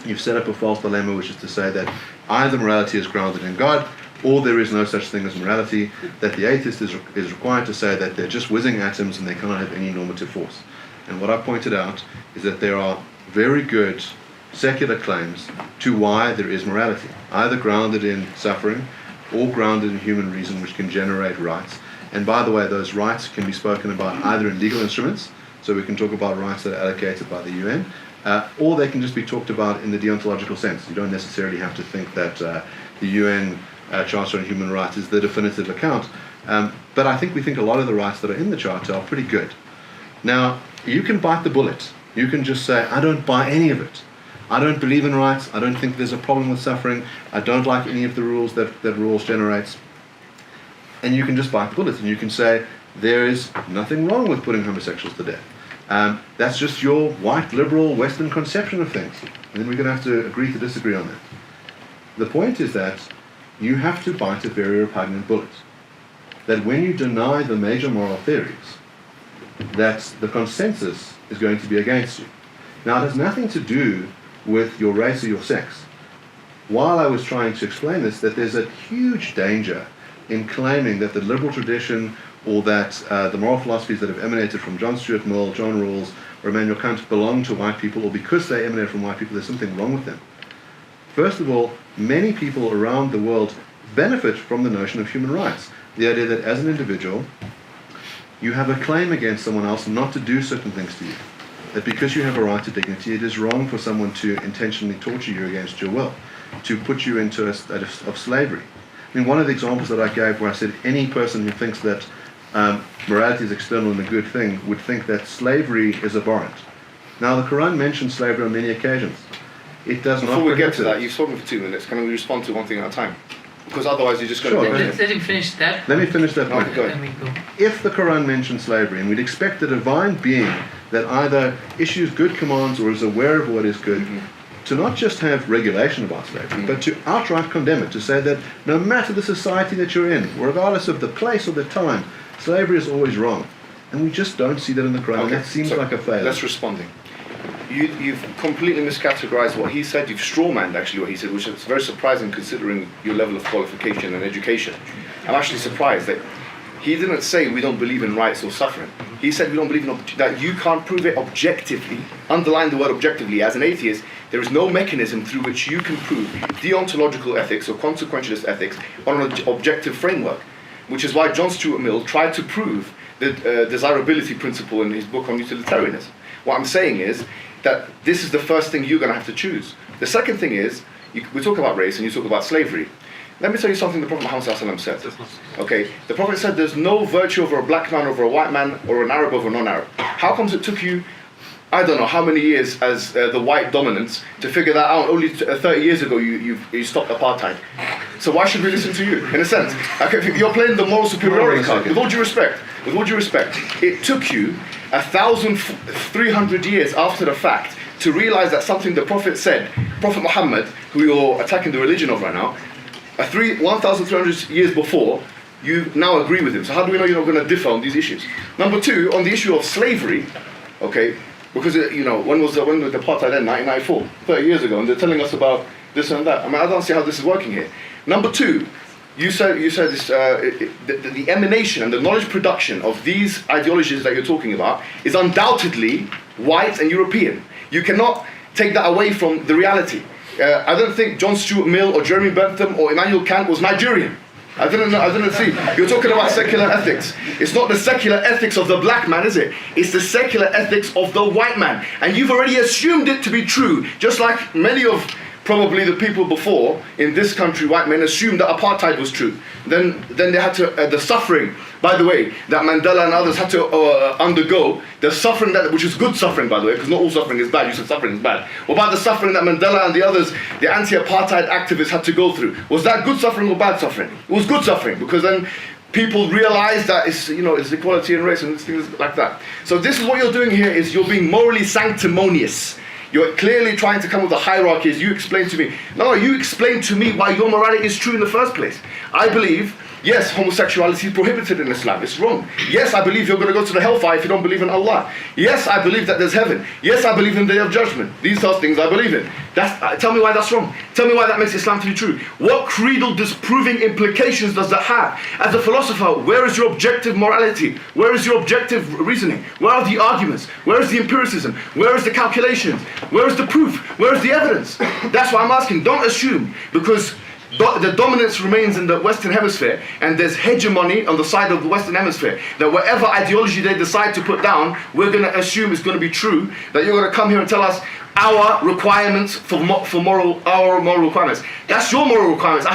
You've set up a false dilemma, which is to say that either morality is grounded in God, or there is no such thing as morality, that the atheist is required to say that they're just whizzing atoms and they cannot have any normative force. And what I pointed out is that there are very good secular claims to why there is morality, either grounded in suffering or grounded in human reason, which can generate rights. And by the way, those rights can be spoken about either in legal instruments, so we can talk about rights that are allocated by the UN, or they can just be talked about in the deontological sense. You don't necessarily have to think that the UN Charter on Human Rights is the definitive account. But I think we think a lot of the rights that are in the Charter are pretty good. Now, you can bite the bullet. You can just say, I don't buy any of it. I don't believe in rights. I don't think there's a problem with suffering. I don't like any of the rules that rules generates. And you can just bite the bullet and you can say, there is nothing wrong with putting homosexuals to death. That's just your white, liberal, Western conception of things. And then we're going to have to agree to disagree on that. The point is that you have to bite a very repugnant bullet. That when you deny the major moral theories, that the consensus is going to be against you. Now, it has nothing to do with your race or your sex. While I was trying to explain this, that there's a huge danger in claiming that the liberal tradition or that the moral philosophies that have emanated from John Stuart Mill, John Rawls, or Immanuel Kant belong to white people, or because they emanate from white people, there's something wrong with them. First of all, many people around the world benefit from the notion of human rights. The idea that as an individual, you have a claim against someone else not to do certain things to you. That because you have a right to dignity, it is wrong for someone to intentionally torture you against your will, to put you into a state of slavery. I mean, one of the examples that I gave where I said any person who thinks that morality is external and a good thing would think that slavery is abhorrent. Now, the Quran mentions slavery on many occasions. It does not. Before we get to that, you've spoken for 2 minutes. Can we respond to one thing at a time? Because otherwise you're just going to go. Let him finish that. Let me finish that point. Okay, Then we go. If the Quran mentions slavery, and we'd expect the divine being that either issues good commands or is aware of what is good, to not just have regulation about slavery, but to outright condemn it, to say that no matter the society that you're in, regardless of the place or the time, slavery is always wrong. And we just don't see that in the Quran, and that seems like a failure. That's responding. You've completely miscategorized what he said. You've strawmanned actually what he said, which is very surprising considering your level of qualification and education. I'm actually surprised that he didn't say we don't believe in rights or suffering. He said we don't believe in that you can't prove it objectively. Underline the word objectively. As an atheist, there is no mechanism through which you can prove deontological ethics or consequentialist ethics on an objective framework, which is why John Stuart Mill tried to prove the desirability principle in his book on utilitarianism. What I'm saying is that this is the first thing you're going to have to choose. The second thing is, we talk about race and you talk about slavery. Let me tell you something the Prophet Muhammad said. Okay, the Prophet said there's no virtue over a black man over a white man or an Arab over a non-Arab. How comes it took you, I don't know how many years as the white dominance to figure that out? Only 30 years ago you stopped apartheid. So why should we listen to you? In a sense, okay, you're playing the moral superiority card. With all due respect, it took you 1,300 years after the fact to realize that something the Prophet said, Prophet Muhammad, who you're attacking the religion of right now, 1,300 years before, you now agree with him. So how do we know you're not going to differ on these issues? Number two, on the issue of slavery, okay, because when was the apartheid end? 1994, 30 years ago, and they're telling us about this and that. I mean, I don't see how this is working here. Number two, you said this, the emanation and the knowledge production of these ideologies that you're talking about is undoubtedly white and European. You cannot take that away from the reality. I don't think John Stuart Mill or Jeremy Bentham or Immanuel Kant was Nigerian. I didn't see. You're talking about secular ethics. It's not the secular ethics of the black man, is it? It's the secular ethics of the white man. And you've already assumed it to be true, just like many of probably the people before in this country, white men, assumed that apartheid was true. Then they had to, the suffering, by the way, that Mandela and others had to undergo, the suffering, which is good suffering, by the way, because not all suffering is bad. You said suffering is bad. What about the suffering that Mandela and the others, the anti-apartheid activists, had to go through? Was that good suffering or bad suffering? It was good suffering, because then people realized that it's equality and race and things like that. So this is what you're doing here, is you're being morally sanctimonious. You're clearly trying to come with a hierarchy as you explain to me. No, you explain to me why your morality is true in the first place. I believe, yes, homosexuality is prohibited in Islam. It's wrong. Yes, I believe you're going to go to the hellfire if you don't believe in Allah. Yes, I believe that there's heaven. Yes, I believe in the day of judgment. These are things I believe in. Tell me why that's wrong. Tell me why that makes Islam to be true. What creedal disproving implications does that have? As a philosopher, where is your objective morality? Where is your objective reasoning? Where are the arguments? Where is the empiricism? Where is the calculations? Where is the proof? Where is the evidence? That's what I'm asking. Don't assume, because the dominance remains in the Western Hemisphere, and there's hegemony on the side of the Western Hemisphere, that whatever ideology they decide to put down, we're going to assume is going to be true, that you're going to come here and tell us our requirements for moral requirements. That's your moral requirements.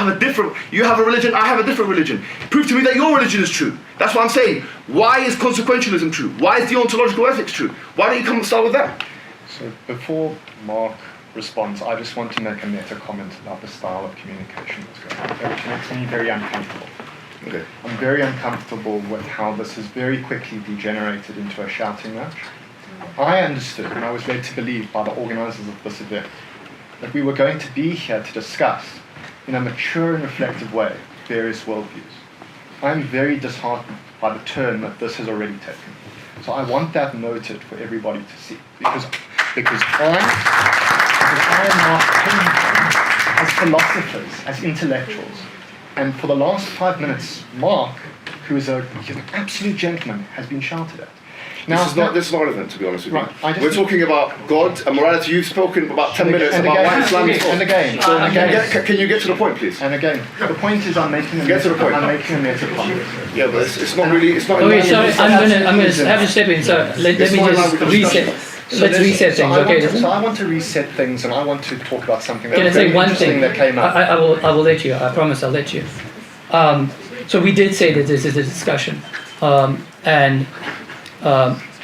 You have a religion, I have a different religion. Prove to me that your religion is true. That's what I'm saying. Why is consequentialism true? Why is deontological ethics true? Why don't you come and start with that? So before Mark response, I just want to make a meta comment about the style of communication that's going on, which makes me very uncomfortable. Okay. I'm very uncomfortable with how this has very quickly degenerated into a shouting match. I understood, and I was led to believe by the organisers of this event, that we were going to be here to discuss, in a mature and reflective way, various worldviews. I'm very disheartened by the turn that this has already taken. So I want that noted for everybody to see, because I am not as philosophers, as intellectuals. And for the last 5 minutes, Mark, who is an absolute gentleman, has been shouted at. Now, this is not relevant, to be honest with you. Right, we're talking about God and morality. You've spoken about 10 minutes about why Islam is false. And again, can you get to the point, please? And again, the point is I'm making a meta point. Yeah, but it's not really. It's not. Okay, sorry, I'm gonna have to step in. So let me just reset. Let's reset things. So I want to reset things, and I want to talk about something Can I say one thing? that came up. I will let you. I promise I'll let you. So we did say that this is a discussion, and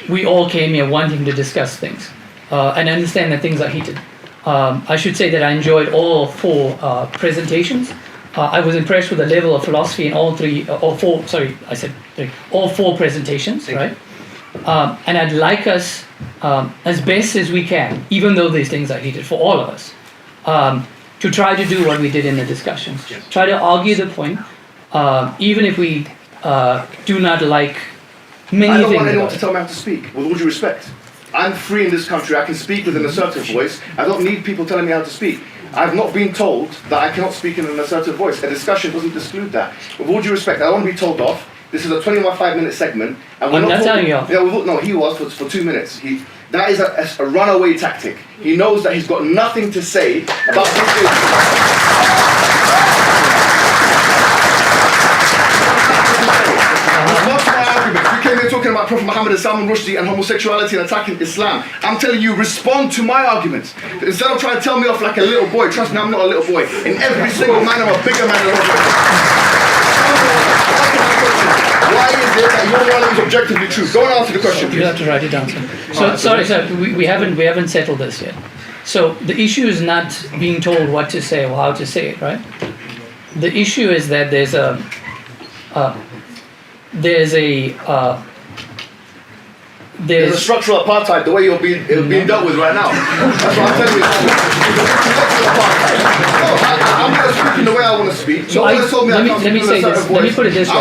we all came here wanting to discuss things, and understand that things are heated. I should say that I enjoyed all 4 presentations. I was impressed with the level of philosophy in all 4 presentations, right? And I'd like us, as best as we can, even though these things are heated for all of us, to try to do what we did in the discussions. Try to argue the point, even if we do not like many things. I don't want anyone to tell me how to speak, with all due respect. I'm free in this country, I can speak with an assertive voice. I don't need people telling me how to speak. I've not been told that I cannot speak in an assertive voice. A discussion doesn't exclude that. With all due respect, I don't want to be told off. This is a 25-minute segment, and we're not telling you off. Yeah, no, he was for 2 minutes. That is a runaway tactic. He knows that he's got nothing to say about this issue. We came here talking about Prophet Muhammad and Salman Rushdie and homosexuality and attacking Islam. I'm telling you, respond to my arguments. Instead of trying to tell me off like a little boy, trust me, I'm not a little boy. In every single man, I'm a bigger man than a little Why is it that your knowledge is objectively true? Go and answer the question, please. You have to write it down, sir. So, we haven't settled this yet. So the issue is not being told what to say or how to say it, right? The issue is that there's a structural apartheid, the way you're being dealt with right now. That's what I'm telling you. I'm not speaking the way I want to speak. So let me say this. Let me put it this way. I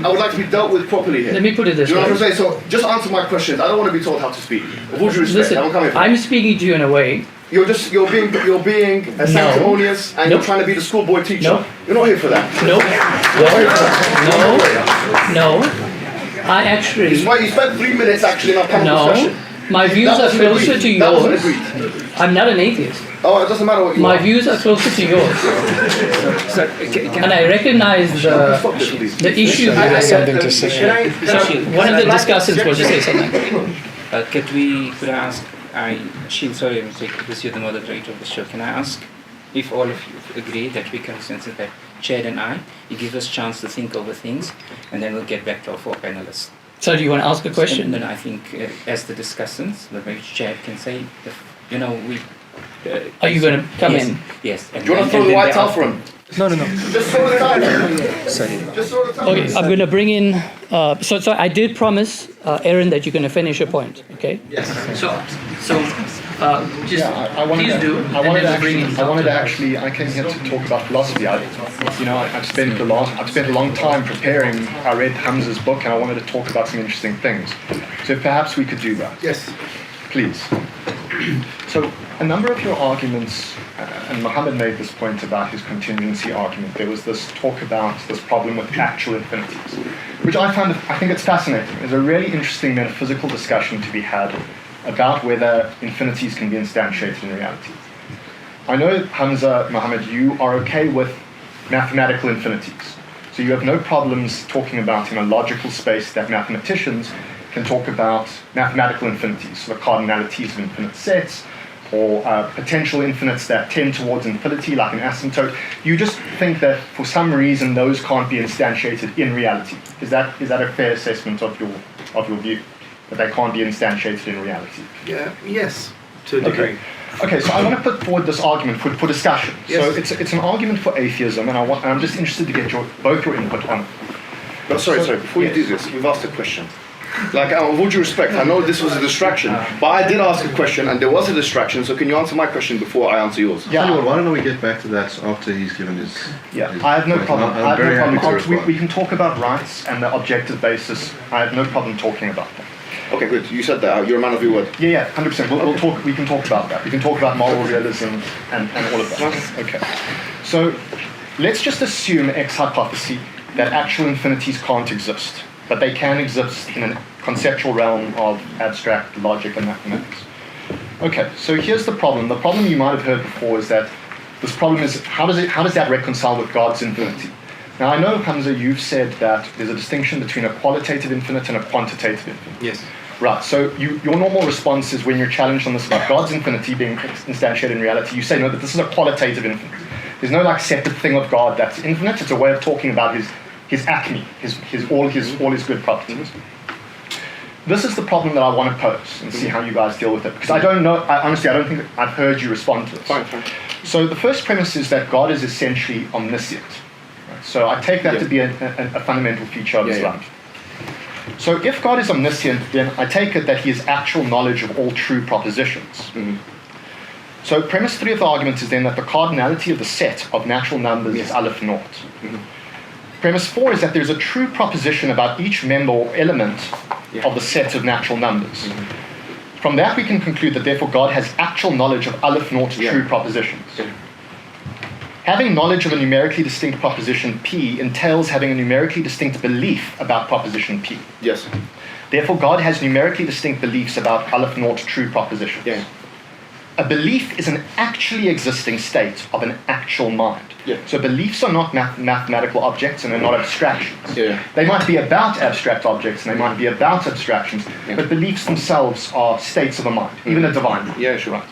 would like to be dealt with properly here. Let me put it this way. You know what I'm saying? So just answer my questions. I don't want to be told how to speak. With all due respect, listen, I'm speaking to you in a way. You're being sanctimonious and you're trying to be the schoolboy teacher. No. You're not here for that. No. I actually. It's why you spent 3 minutes actually in our panel discussion. My views are closer to yours. I'm not an atheist. Oh, it doesn't matter what you are. My views are closer to yours. And I recognize the issue. I have something to say. One of the discussants will just say something. Could I ask? Sorry, because you're the moderator of the show. Can I ask if all of you agree that we can sense that Chad and I, it gives us a chance to think over things, and then we'll get back to our 4 panelists. So do you want to ask a question? And then I think as the discussants, maybe Chad can say, are you going to come in? Yes. Do you want to throw the white towel for him? No. Just throw the towel. Sorry. Just throw the towel. Okay, I'm going to bring in. So I did promise Aaron that you're going to finish your point. Okay. Yes. So Please do. I came here to talk about philosophy. I've spent a long time preparing. I read Hamza's book, and I wanted to talk about some interesting things. So perhaps we could do that. Yes. Please. So a number of your arguments, and Muhammad made this point about his contingency argument. There was this talk about this problem with actual infinities, which I think it's fascinating. There's a really interesting metaphysical discussion to be had about whether infinities can be instantiated in reality. I know, Hamza, Muhammad, you are okay with mathematical infinities. So you have no problems talking about in a logical space that mathematicians can talk about mathematical infinities, so the cardinalities of infinite sets, or potential infinites that tend towards infinity, like an asymptote. You just think that for some reason those can't be instantiated in reality. Is that a fair assessment of your view? That they can't be instantiated in reality? Yeah. Yes, to a degree. Okay, so I want to put forward this argument for discussion. Yes. So it's an argument for atheism, and I'm just interested to get both your input on it. But sorry, before you do this, we've asked a question. Like, with all due respect, I know this was a distraction, but I did ask a question and there was a distraction, so can you answer my question before I answer yours? Yeah. Tell you what, why don't we get back to that after he's given his... Yeah, I have no problem. I'm very happy to respond. We can talk about rights and the objective basis. I have no problem talking about that. Okay, good. You said that. You're a man of your word. Yeah, 100%. We'll talk. We can talk about that. We can talk about moral realism and all of that. Okay. So let's just assume ex hypothesis that actual infinities can't exist, but they can exist in a conceptual realm of abstract logic and mathematics. Okay. So here's the problem. The problem you might have heard before is that this problem is how does that reconcile with God's infinity? Now, I know, Hamza, you've said that there's a distinction between a qualitative infinite and a quantitative infinite. Yes. Right, so your normal response is when you're challenged on this about God's infinity being instantiated in reality, you say, no, that this is a qualitative infinite. There's no separate thing of God that's infinite. It's a way of talking about his acme, all his good properties. This is the problem that I want to pose and see how you guys deal with it. Because I don't know, honestly, I don't think I've heard you respond to this. Fine. So the first premise is that God is essentially omniscient. So I take that to be a fundamental feature of Islam. So if God is omniscient, then I take it that he has actual knowledge of all true propositions. Mm-hmm. So premise 3 of the argument is then that the cardinality of the set of natural numbers is aleph naught. Mm-hmm. Premise 4 is that there's a true proposition about each member or element of the set of natural numbers. Mm-hmm. From that we can conclude that therefore God has actual knowledge of aleph naught true propositions. Yeah. Having knowledge of a numerically distinct proposition P entails having a numerically distinct belief about proposition P. Yes. Therefore, God has numerically distinct beliefs about aleph naught true propositions. Yeah. A belief is an actually existing state of an actual mind. Yeah. So beliefs are not mathematical objects and they're not abstractions. Yeah. They might be about abstract objects and they might be about abstractions, but beliefs themselves are states of a mind, even a divine mind. Yeah, sure. Right.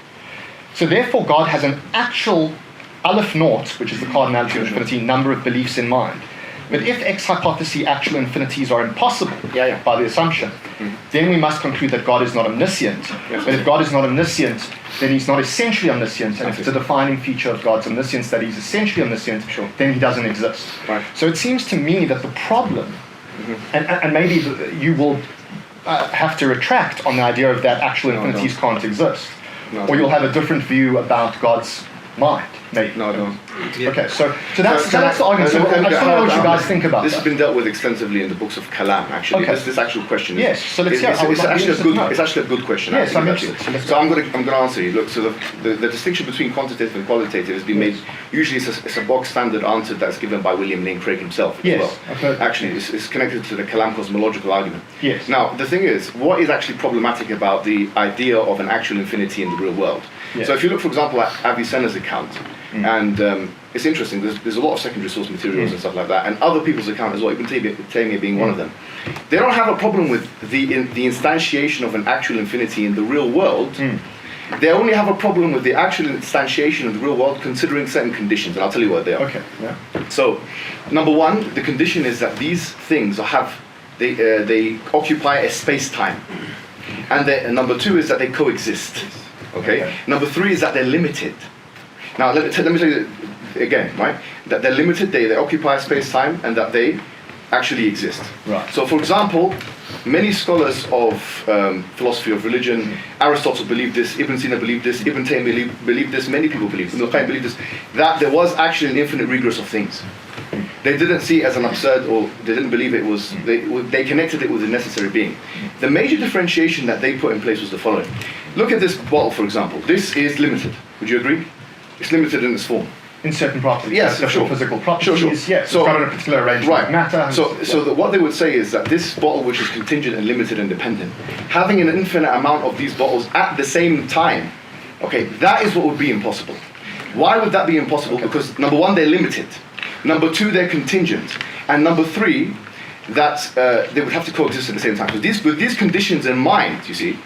So therefore, God has an actual aleph naught, which is the cardinality of infinity, number of beliefs in mind. But if ex hypothesis actual infinities are impossible by the assumption, then we must conclude that God is not omniscient. But if God is not omniscient, then he's not essentially omniscient. And if it's a defining feature of God's omniscience that he's essentially omniscient, then he doesn't exist. Right. So it seems to me that the problem, and maybe you will have to retract on the idea of that actual infinities can't exist. Or you'll have a different view about God's mind. Maybe. No, I don't. Okay, so that's the argument. So I just want to know what you guys think about this that. has been dealt with extensively in the books of Kalam, actually. Okay. This actual question is... Yes, so let's hear it. It's actually a good question. Yes, I'm actually. interested. So I'm going to answer you. Look, so the distinction between quantitative and qualitative has been made... Usually it's a box standard answer that's given by William Lane Craig himself as well. I've heard that. Actually, it's connected to the Kalam cosmological argument. Yes. Now, the thing is, what is actually problematic about the idea of an actual infinity in the real world? Yes. So if you look, for example, at Avicenna's account, and it's interesting, there's a lot of secondary source materials and stuff like that, and other people's account as well, Ibn Taymiyyah being one of them. They don't have a problem with the instantiation of an actual infinity in the real world. They only have a problem with the actual instantiation of the real world considering certain conditions, and I'll tell you what they are. Okay. Yeah. So, number one, the condition is that these things they occupy a space-time. And number two is that they coexist. Okay? Number three is that they're limited. Now, let me tell you again, right? That they're limited, they occupy space-time, and that they actually exist. Right. So, for example, many scholars of philosophy of religion, Aristotle believed this, Ibn Sina believed this, Ibn Taymiyyah believed this, many people believed, Ibn Qayyim believed this, that there was actually an infinite regress of things. They didn't see it as an absurd, or they didn't believe it was, they connected it with a necessary being. The major differentiation that they put in place was the following. Look at this bottle, for example. This is limited. Would you agree? It's limited in its form. In certain properties. Yes, different sure. physical properties. Sure. Yes, So- it's got a particular arrangement of matter. So what they would say is that this bottle, which is contingent and limited and dependent, having an infinite amount of these bottles at the same time, okay, that is what would be impossible. Why would that be impossible? Because number one, they're limited. Number two, they're contingent. And number three, that they would have to coexist at the same time. So with these conditions in mind, you see,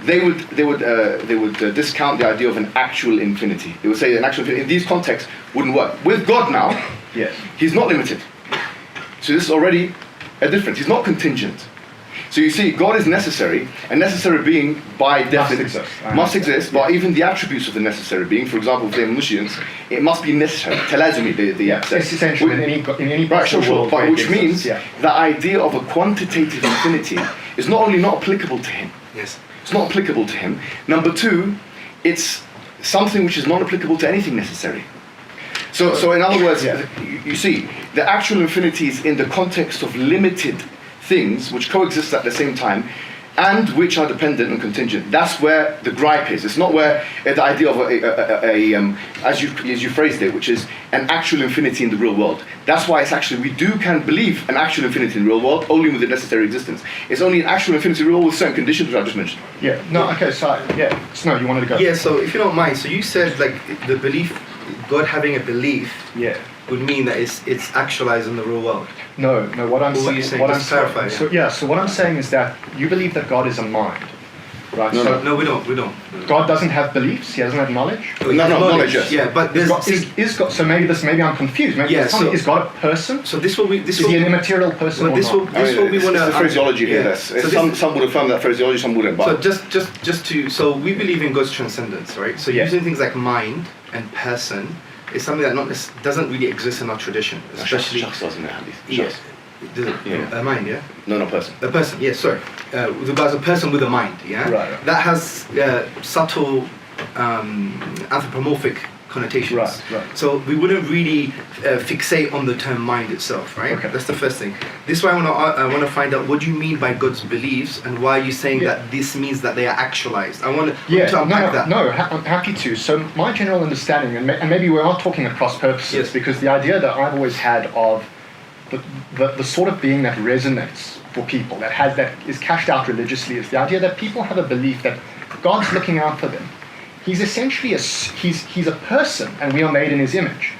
they would discount the idea of an actual infinity. They would say an actual infinity in these contexts wouldn't work. With God now, Yes. he's not limited. So this is already a difference. He's not contingent. So you see, God is necessary, a necessary being by definition must exist, but even the attributes of the necessary being, for example, for the omniscience, it must be necessary. Telazumi, It's essential in any right, sure, world. but where it which exists, means yeah. the idea of a quantitative infinity is not only not applicable to him, Yes. it's not applicable to him. Number two, it's something which is not applicable to anything necessary. So in other words, you see, the actual infinity is in the context of limited things which coexist at the same time and which are dependent and contingent. That's where the gripe is. It's not where the idea of as you phrased it, which is an actual infinity in the real world. That's why it's actually, we can believe an actual infinity in the real world only with the necessary existence. It's only an actual infinity in the real world with certain conditions which I just mentioned. Yeah. No. Okay. So no, you wanted to go. Yeah, so if you don't mind, so you said like the belief, God having a belief Yeah. would mean that it's actualized in the real world. No. What I'm What were saying. you saying? What I'm Just clarify, saying. So what I'm saying is that you believe that God is a mind, right? No, so No, we don't. God doesn't have beliefs. He doesn't have knowledge. No, knowledge, yes. Yeah, but there's Is God? So maybe I'm confused. Maybe Yeah, tell me, so- is God a person? so this will be Is he an immaterial person Well, or this not? will we It's want to the phraseology here. Yeah. That's, So some would affirm that phraseology, some wouldn't. But So just to so we believe in God's transcendence, right? So Yeah. using things like mind and person is something that doesn't really exist in our tradition, especially shakhs doesn't have these. yes. Yeah. A mind, yeah. No, person. A person, yes, sorry. With regards to a person with a mind, yeah? Right. That has subtle anthropomorphic connotations. Right. So we wouldn't really fixate on the term mind itself, right? Okay. That's the first thing. This is why I want to find out what do you mean by God's beliefs and why are you saying that this means that they are actualized? I want to unpack that. I'm happy to. So my general understanding, and maybe we are talking at cross purposes, Yes. because the idea that I've always had of the sort of being that resonates for people, that is cashed out religiously, is the idea that people have a belief that God's looking out for them. He's essentially he's a person, and we are made in his image.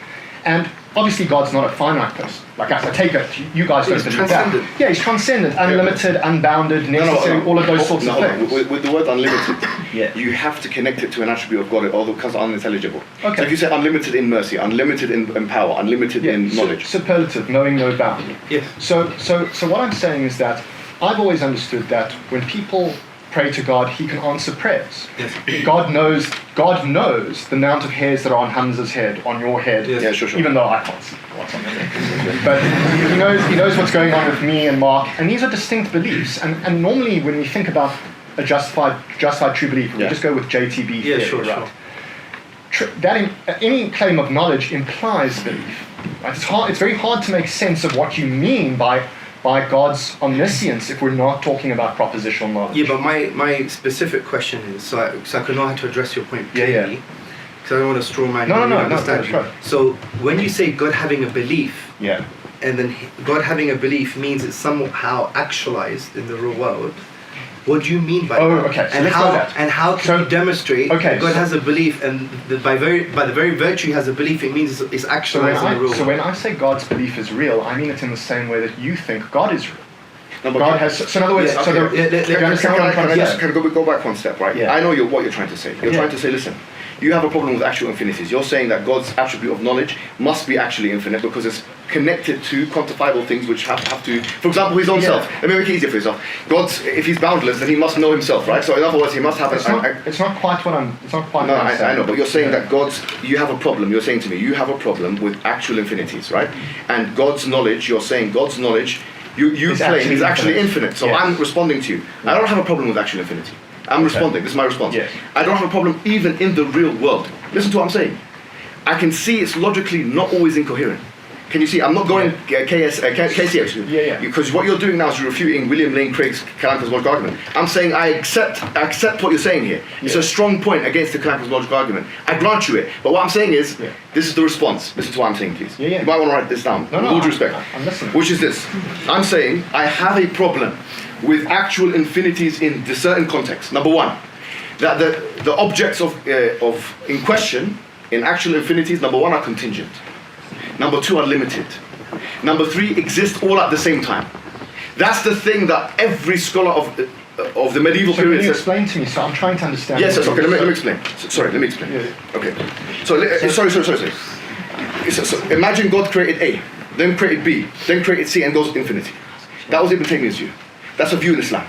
And obviously God's not a finite person. Like I take it, you guys don't He's believe transcendent. that. Yeah, he's transcendent, unlimited, unbounded, necessary, all of those sorts of things. With the word unlimited, Yeah. you have to connect it to an attribute of God, or it becomes unintelligible. Okay. So if you say unlimited in mercy, unlimited in power, unlimited in knowledge. Superlative, knowing no bound. Yes. So what I'm saying is that I've always understood that when people pray to God, he can answer prayers. Yes. God knows the amount of hairs that are on Hamza's head, on your head. Yes. Yeah, sure. Even though I can't see what's on your head. But he knows what's going on with me and Mark, and these are distinct beliefs. And normally when we think about a justified true belief, we Yeah. just go with JTB Yeah, theory, sure, right? sure. Any claim of knowledge implies belief. Right? It's very hard to make sense of what you mean by God's omniscience if we're not talking about propositional knowledge. Yeah, but my specific question is, so I can know how to address your point Yeah, clearly, yeah. because I don't want to straw man No, you, no, understand that's you. right. So when you say God having a belief, Yeah. and then God having a belief means it's somehow actualized in the real world, what do you mean by Oh, that? okay, so and let's how go that. and how can So- you demonstrate okay, that God so- has a belief and by the very virtue he has a belief, it means it's actualized in the real So world? when I say God's belief is real, I mean it in the same way that you think God is real. No, but God has. So in other words, Yeah, so okay, do you understand what I'm trying to say? Can I go back one step, right? Yeah. I know what you're trying to say. You're Yeah. trying to say, listen, you have a problem with actual infinities. You're saying that God's attribute of knowledge must be actually infinite because it's connected to quantifiable things which have to, for example, his own self. Let me make it easier for yourself. God's, if he's boundless, then he must know himself, right? So in other words, he must have It's not quite what I'm. It's not quite. No, what I'm saying. I know, but you're saying that you have a problem. You're saying to me, you have a problem with actual infinities, right? And God's knowledge, you're saying God's knowledge, you claim is actually infinite. So I'm responding to you. I don't have a problem with actual infinity. I'm responding. This is my response. Yes. I don't have a problem even in the real world. Listen to what I'm saying. I can see it's logically not always incoherent. Can you see? I'm not going KCH. Yeah. Because what you're doing now is you're refuting William Lane Craig's Calamitous logical argument. I'm saying I accept what you're saying here. It's a strong point against the Calamitous logical argument. I grant you it. But what I'm saying is, this is the response. Listen to what I'm saying, please. Yeah. You might want to write this down. No, with all due respect. I'm listening. Which is this. I'm saying I have a problem with actual infinities in the certain context. Number one, that the objects of in question in actual infinities, number one, are contingent. Number two, are limited. Number three, exist all at the same time. That's the thing that every scholar of the medieval period Can you says. explain to me? So I'm trying to understand. Yes, okay. Let me explain. Let me explain. Yeah. Okay. Sorry. So imagine God created A, then created B, then created C, and goes to infinity. That was Ibn Taymiyyah's view. That's a view in Islam.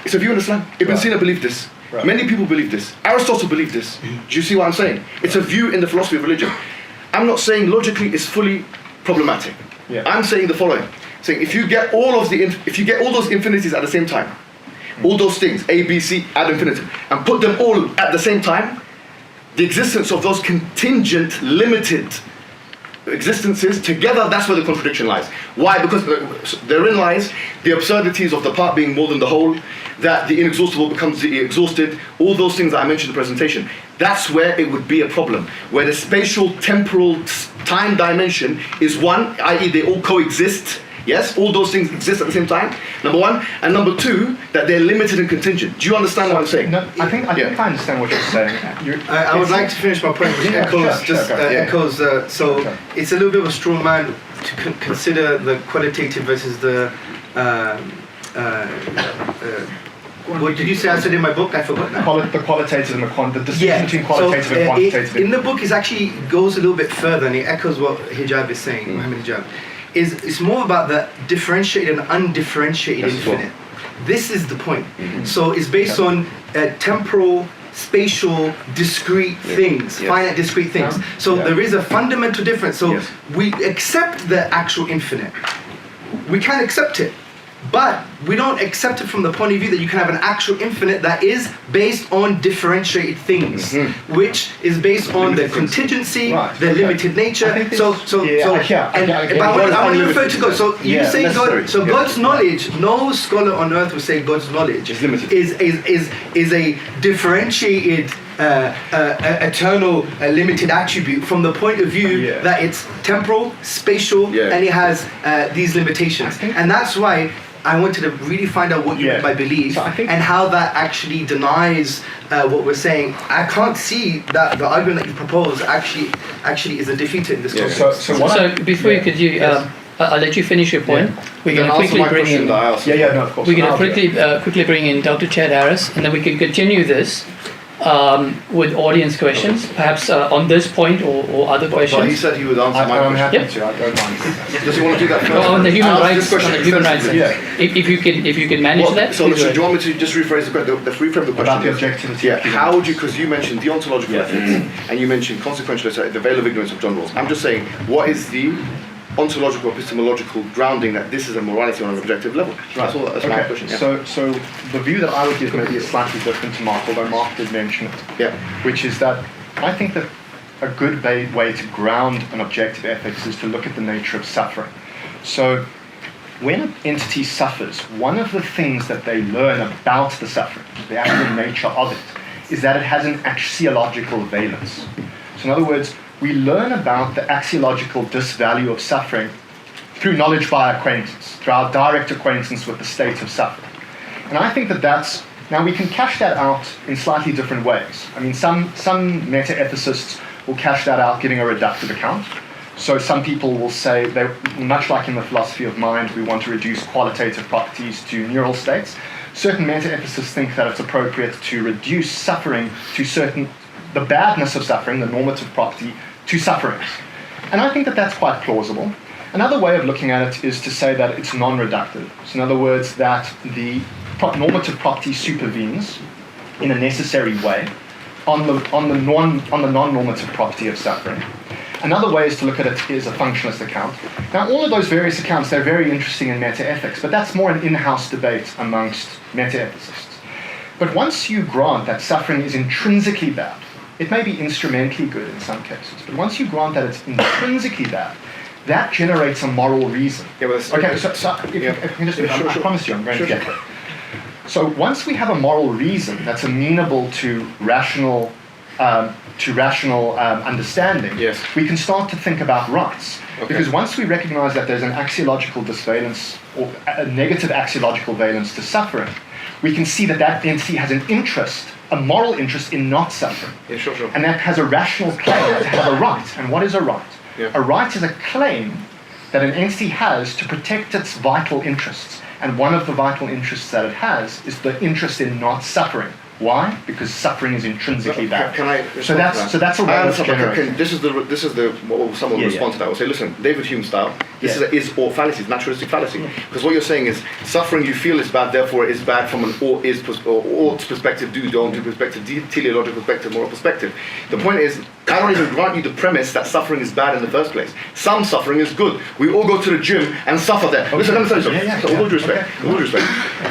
It's a view in Islam. Ibn Sina believed this. Right. Many people believe this. Aristotle believed this. Do you see what I'm saying? It's a view in the philosophy of religion. I'm not saying logically it's fully problematic. Yeah. I'm saying the following: saying if you get all those infinities at the same time, all those things A, B, C ad infinitum, and put them all at the same time, the existence of those contingent, limited existences together, that's where the contradiction lies. Why? Because therein lies the absurdities of the part being more than the whole, that the inexhaustible becomes the exhausted, all those things that I mentioned in the presentation. That's where it would be a problem, where the spatial, temporal, time dimension is one, i.e. they all coexist. Yes, all those things exist at the same time, number one. And number two, that they're limited and contingent. Do you understand what I'm saying? No, I think I understand what you're saying. I would like to finish my point, which echoes. So it's a little bit of a straw man to consider the qualitative versus the. What did you say I said in my book? I forgot now. The qualitative and the distinction between qualitative and quantitative. In the book, it actually goes a little bit further, and it echoes what Hijab is saying, Muhammad Hijab. It's more about the differentiated and undifferentiated infinite. This is the point. So it's based on temporal, spatial, discrete things, finite discrete things. So there is a fundamental difference. So we accept the actual infinite. We can accept it. But we don't accept it from the point of view that you can have an actual infinite that is based on differentiated things, which is based on the contingency, the limited nature. I want to refer to God. So you say God. So God's knowledge. No scholar on earth will say God's knowledge is a differentiated, eternal, limited attribute from the point of view that it's temporal, spatial, and it has these limitations. And that's why I wanted to really find out what you meant by belief and how that actually denies what we're saying. I can't see that the argument that you propose actually is a defeater in this topic. So before you could I'll let you finish your point. We're going to quickly bring in. Of course. We're going to quickly bring in Dr. Chad Harris, and then we can continue this with audience questions, perhaps on this point or other questions. Well, he said he would answer my question. I'm happy to. I don't mind. Does he want to do that first? On the human rights. If you can manage that. So do you want me to just rephrase the question? Reframe the question. About the objectivity. How would you? Because you mentioned deontological ethics and you mentioned consequential, the veil of ignorance of John Rawls. I'm just saying, what is the ontological, epistemological grounding that this is a morality on an objective level? That's all. That's my question. So the view that I would give maybe is slightly different to Mark, although Mark did mention it. Which is that I think that a good way to ground an objective ethics is to look at the nature of suffering. So when an entity suffers, one of the things that they learn about the suffering, the actual nature of it, is that it has an axiological valence. So in other words, we learn about the axiological disvalue of suffering through knowledge by acquaintance, through our direct acquaintance with the state of suffering. And I think that now we can cash that out in slightly different ways. I mean, some meta-ethicists will cash that out giving a reductive account. So some people will say, much like in the philosophy of mind, we want to reduce qualitative properties to neural states. Certain meta-ethicists think that it's appropriate to reduce suffering to certain the badness of suffering, the normative property, to sufferings. And I think that that's quite plausible. Another way of looking at it is to say that it's non-reductive. So in other words, that the normative property supervenes in a necessary way on the non-normative property of suffering. Another way is to look at it as a functionalist account. Now, all of those various accounts, they're very interesting in meta-ethics, but that's more an in-house debate amongst meta-ethicists. But once you grant that suffering is intrinsically bad, it may be instrumentally good in some cases, but once you grant that it's intrinsically bad, that generates a moral reason. Yeah, well, okay, so if you can just, I promise you I'm going to get there. So once we have a moral reason that's amenable to rational understanding, yes, we can start to think about rights. Okay. Because once we recognize that there's an axiological disvalence or a negative axiological valence to suffering, we can see that that entity has an interest, a moral interest in not suffering. Yeah, sure. And that has a rational claim to have a right. And what is a right? Yeah. A right is a claim that an entity has to protect its vital interests. And one of the vital interests that it has is the interest in not suffering. Why? Because suffering is intrinsically bad. Can I so that's a right that's generated. This is the what someone will respond to that. Will say, listen, David Hume style. This is a is-or fallacy, it's naturalistic fallacy. Because what you're saying is suffering you feel is bad, therefore it is bad from an or-is or ought perspective, don't do perspective, teleological perspective, moral perspective. The point is, I don't even grant you the premise that suffering is bad in the first place. Some suffering is good. We all go to the gym and suffer there. Okay. Listen, let me tell you something. So, all due respect,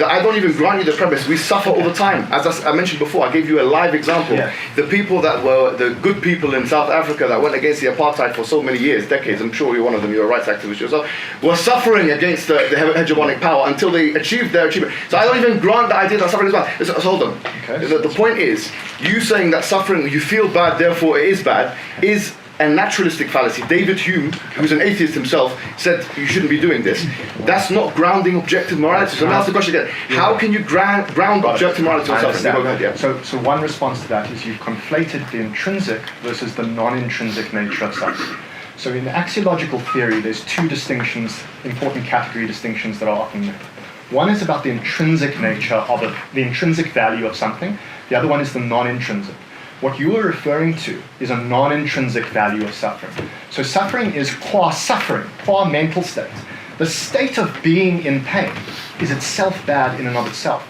I don't even grant you the premise. We suffer all the time. As I mentioned before, I gave you a live example. Yeah. The people that were the good people in South Africa that went against the apartheid for so many years, decades, I'm sure you're one of them, you're a rights activist yourself, were suffering against the hegemonic power until they achieved their achievement. So I don't even grant the idea that suffering is bad. Listen, hold on. Okay. The point is, you saying that suffering, you feel bad, therefore it is bad, is a naturalistic fallacy. David Hume, who's an atheist himself, said you shouldn't be doing this. That's not grounding objective morality. So now ask the question again. How can you ground objective morality on suffering? So one response to that is you've conflated the intrinsic versus the non-intrinsic nature of suffering. So in axiological theory, there's two distinctions, important category distinctions that are often made. One is about the intrinsic nature of the intrinsic value of something. The other one is the non-intrinsic. What you are referring to is a non-intrinsic value of suffering. So suffering is qua suffering, qua mental state. The state of being in pain is itself bad in and of itself.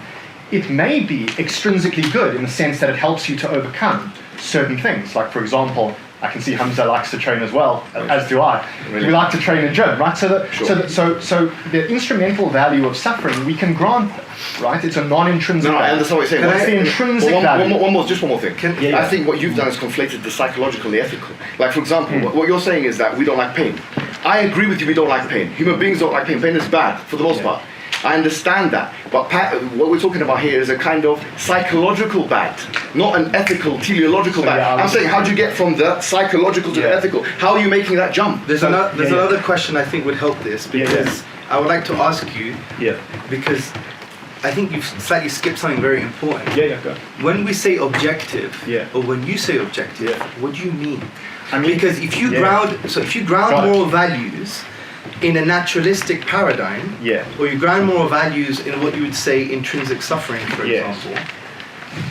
It may be extrinsically good in the sense that it helps you to overcome certain things. Like, for example, I can see Hamza likes to train as well, as do I. Really? We like to train in gym, right? So the instrumental value of suffering, we can grant that, right? It's a non-intrinsic value. I understand what you're saying. What's the intrinsic value? Just one more thing. I think what you've done is conflated the psychological and the ethical. Like, for example, what you're saying is that we don't like pain. I agree with you, we don't like pain. Human beings don't like pain. Pain is bad, for the most part. I understand that, but what we're talking about here is a kind of psychological bad, not an ethical, teleological bad. I'm saying, how do you get from the psychological to the ethical? How are you making that jump? There's another question I think would help this, because I would like to ask you, because I think you've slightly skipped something very important. Go. When we say objective, or when you say objective, what do you mean? I mean, because if you ground moral values in a naturalistic paradigm, or you ground moral values in what you would say intrinsic suffering, for example,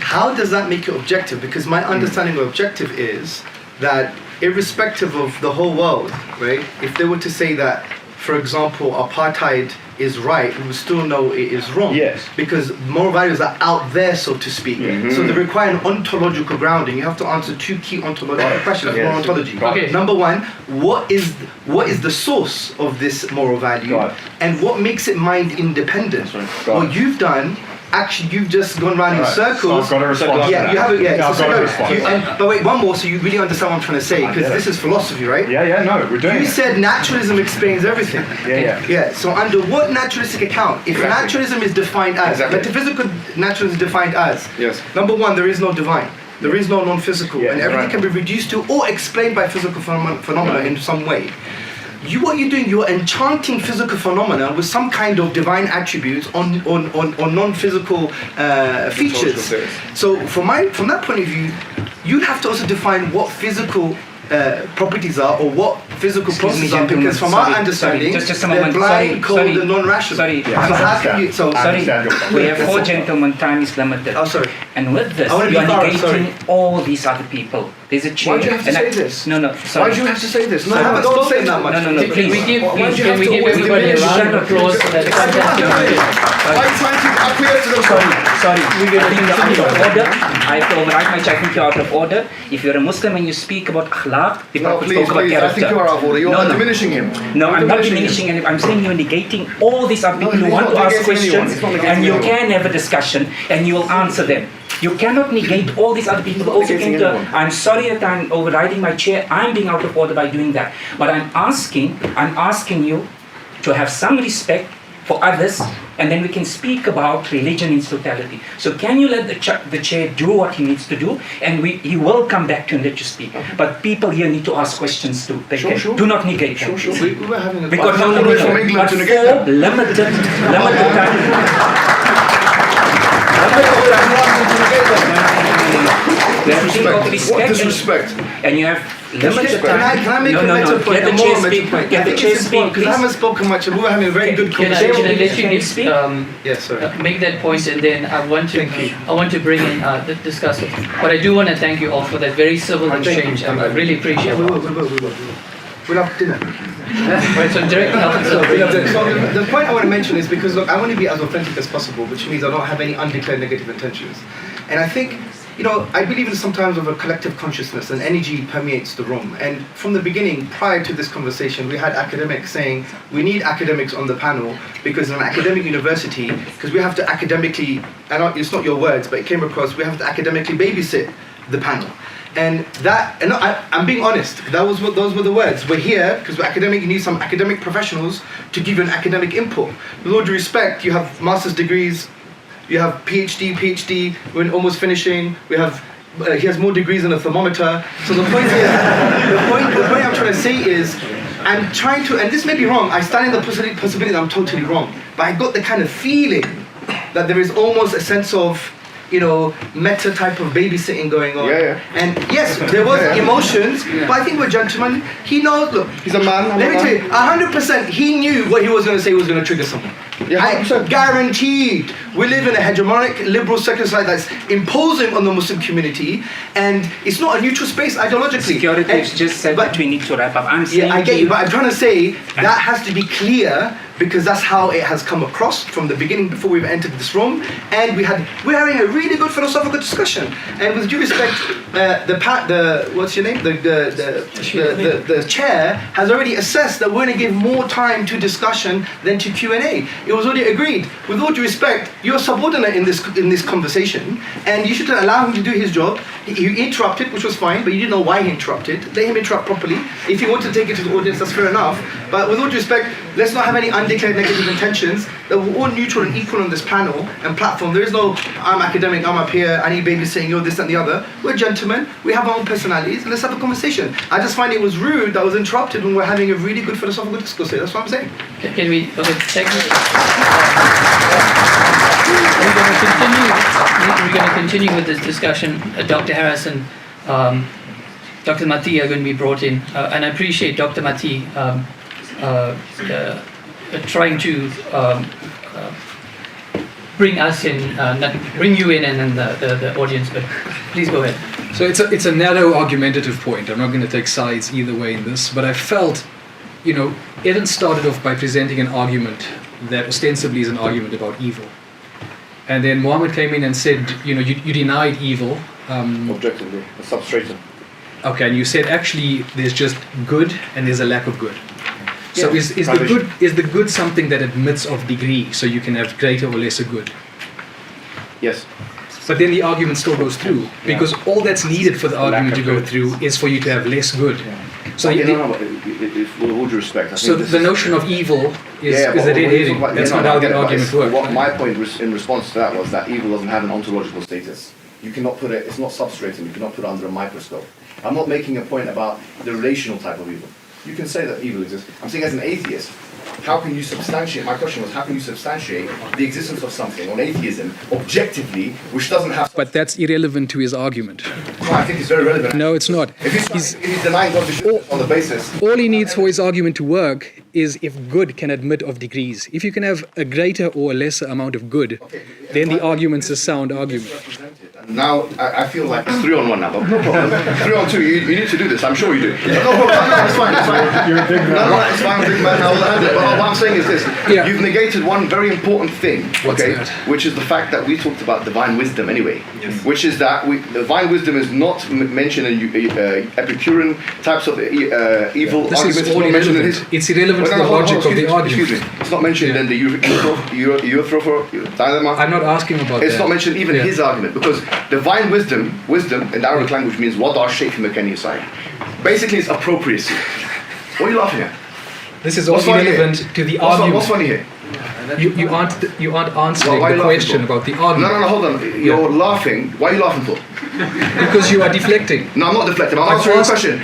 how does that make it objective? Because my understanding of objective is that irrespective of the whole world, right, if they were to say that, for example, apartheid is right, we would still know it is wrong. Because moral values are out there, so to speak. So they require an ontological grounding. You have to answer two key ontological questions of moral ontology. Okay. Number one, what is the source of this moral value? And what makes it mind independent? What you've done, actually, you've just gone round in circles. So I've got a response to that. You have it. I've got a response. But wait, one more, so you really understand what I'm trying to say, because this is philosophy, right? No, we're doing it. You said naturalism explains everything. So under what naturalistic account? If naturalism is defined as, metaphysical naturalism is defined as, number one, there is no divine. There is no non-physical, and everything can be reduced to or explained by physical phenomena in some way. What you're doing, you're enchanting physical phenomena with some kind of divine attributes on non-physical features. So from that point of view, you'd have to also define what physical properties are or what physical Excuse me, processes are, gentlemen, because from sorry, our understanding, sorry, just a they're moment, blind, cold, sorry, and non-rational. sorry. So how can you? So Sorry, understand your point. we have 4 gentlemen, time is limited. Oh, sorry. And with this, I wanna you are be thorough, negating all these other people. There's a chair. Why do you have to and say this? No, no, sorry. Why do you have to say this? No, I haven't don't say spoken that much. No, Can please. we give, Why do you can have we to give always everybody a diminish? round of applause for that fantastic argument? Why are you trying to acquiesce to them? Sorry, I think you're out of order. I have to override my check. I think you're out of order. If you're a Muslim and you speak about akhlaq, the No, Prophet please, spoke about please. I character. think you are out of order. You are diminishing him. No, You're I'm not diminishing diminishing anything. I'm saying you're negating all these other people who he's want not to ask negating anyone. questions He's not negating and you anyone. can have a discussion and you will answer them. You cannot negate all these other people who also negating came to. anyone. I'm sorry that I'm overriding my chair. I'm being out of order by doing that. But I'm asking you to have some respect for others, and then we can speak about religion in totality. So can you let the chair do what he needs to do, and he will come back to and let you speak. But people here need to ask questions too. They Sure, can. sure. Do not negate them. Sure. We were having a Because all the way from England but to negate for them. limited We have to think of What respect disrespect? and you have limited Can I time. make a meta point? Get the chair speak. Get the chair speak, Because I haven't spoken much, and we were having a very good Can I conversation. let you Can you speak? Yes, sorry. make that point, and then I want to bring in discuss it. But I do want to thank you all for that very civil exchange. I really appreciate We it. will. We'll have dinner. Right, so directly after So the point I want to mention is because look, I want to be as authentic as possible, which means I don't have any undeclared negative intentions. And I think, I believe in sometimes of a collective consciousness and energy permeates the room. And from the beginning, prior to this conversation, we had academics saying we need academics on the panel because in an academic university, because we have to academically, and it's not your words, but it came across, we have to academically babysit the panel. And I'm being honest, those were the words. We're here because we're academic, you need some academic professionals to give you an academic input. With all due respect, you have master's degrees, you have PhD, we're almost finishing, he has more degrees than a thermometer. So the point is, the point I'm trying to say is, I'm trying to, and this may be wrong, I stand in the possibility that I'm totally wrong, but I got the kind of feeling that there is almost a sense of, meta type of babysitting going on. Yeah. And yes, there was emotions, but I think we're gentlemen. He knows, look, He's a man. let me tell you, 100% he knew what he was going to say was going to trigger someone. Yeah, I 100%. guaranteed. We live in a hegemonic liberal secular society that's imposing on the Muslim community, and it's not a neutral space ideologically. Security has just said that we need to wrap up. I'm saying I get to you, but I'm trying to say that has to be clear because that's how it has come across from the beginning before we've entered this room, and we're having a really good philosophical discussion. And with due respect, what's your name? The chair has already assessed that we're going to give more time to discussion than to Q&A. It was already agreed. With all due respect, you're subordinate in this conversation, and you should allow him to do his job. He interrupted, which was fine, but you didn't know why he interrupted. Let him interrupt properly. If he wanted to take it to the audience, that's fair enough. But with all due respect, let's not have any undeclared negative intentions. That we're all neutral and equal on this panel and platform. There is no, I'm academic, I'm up here, I need babysitting, you're this and the other. We're gentlemen, we have our own personalities, and let's have a conversation. I just find it was rude that I was interrupted when we're having a really good philosophical discourse here. That's what I'm saying. Can we we're going to continue with this discussion. Dr. Harris and Dr. Mati are going to be brought in, and I appreciate Dr. Mati trying to bring us in, bring you in, and then the audience. But please go ahead. So it's a narrow argumentative point. I'm not going to take sides either way in this, but I felt, Eden started off by presenting an argument that ostensibly is an argument about evil. And then Muhammad came in and said, you denied evil. Objectively, a substratum. Okay, and you said actually there's just good and there's a lack of good. So is the good something that admits of degree, so you can have greater or lesser good? Yes. But then the argument still goes through, because all that's needed for the argument to go through is for you to have less good. So with all due respect, I think so the notion of evil is a red herring. That's not how the argument works. What my point in response to that was that evil doesn't have an ontological status. You cannot it's not substratum, you cannot put it under a microscope. I'm not making a point about the relational type of evil. You can say that evil exists. I'm saying as an atheist, how can you substantiate, my question was, how can you substantiate the existence of something on atheism objectively, which doesn't have... But that's irrelevant to his argument. No, I think it's very relevant. No, it's not. If he's denying God's existence on the basis... All he needs for his argument to work is if good can admit of degrees. If you can have a greater or a lesser amount of good, then the argument's a sound argument. Now, I feel like it's 3-on-1 now, but no problem. 3-on-2, you need to do this, I'm sure you do. No problem, no, it's fine, it's fine. You're a big man. No, it's fine, big man, I will handle it. But what I'm saying is this, you've negated one very important thing, okay, which is the fact that we talked about divine wisdom anyway, which is that divine wisdom is not mentioned in Epicurean types of evil this arguments. Is all irrelevant. It's irrelevant to the logic of the argument. Excuse me, it's not mentioned in the dilemma. I'm not asking about that. It's not mentioned even his argument, because divine wisdom in the Arabic language means wada shay fi makani yusai. Basically, it's appropriacy. What are you laughing at? This is all irrelevant to the argument. What's funny here? You aren't answering the question about the argument. No, hold on. You're laughing. Why are you laughing for? Because you are deflecting. No, I'm not deflecting. I'm answering your question.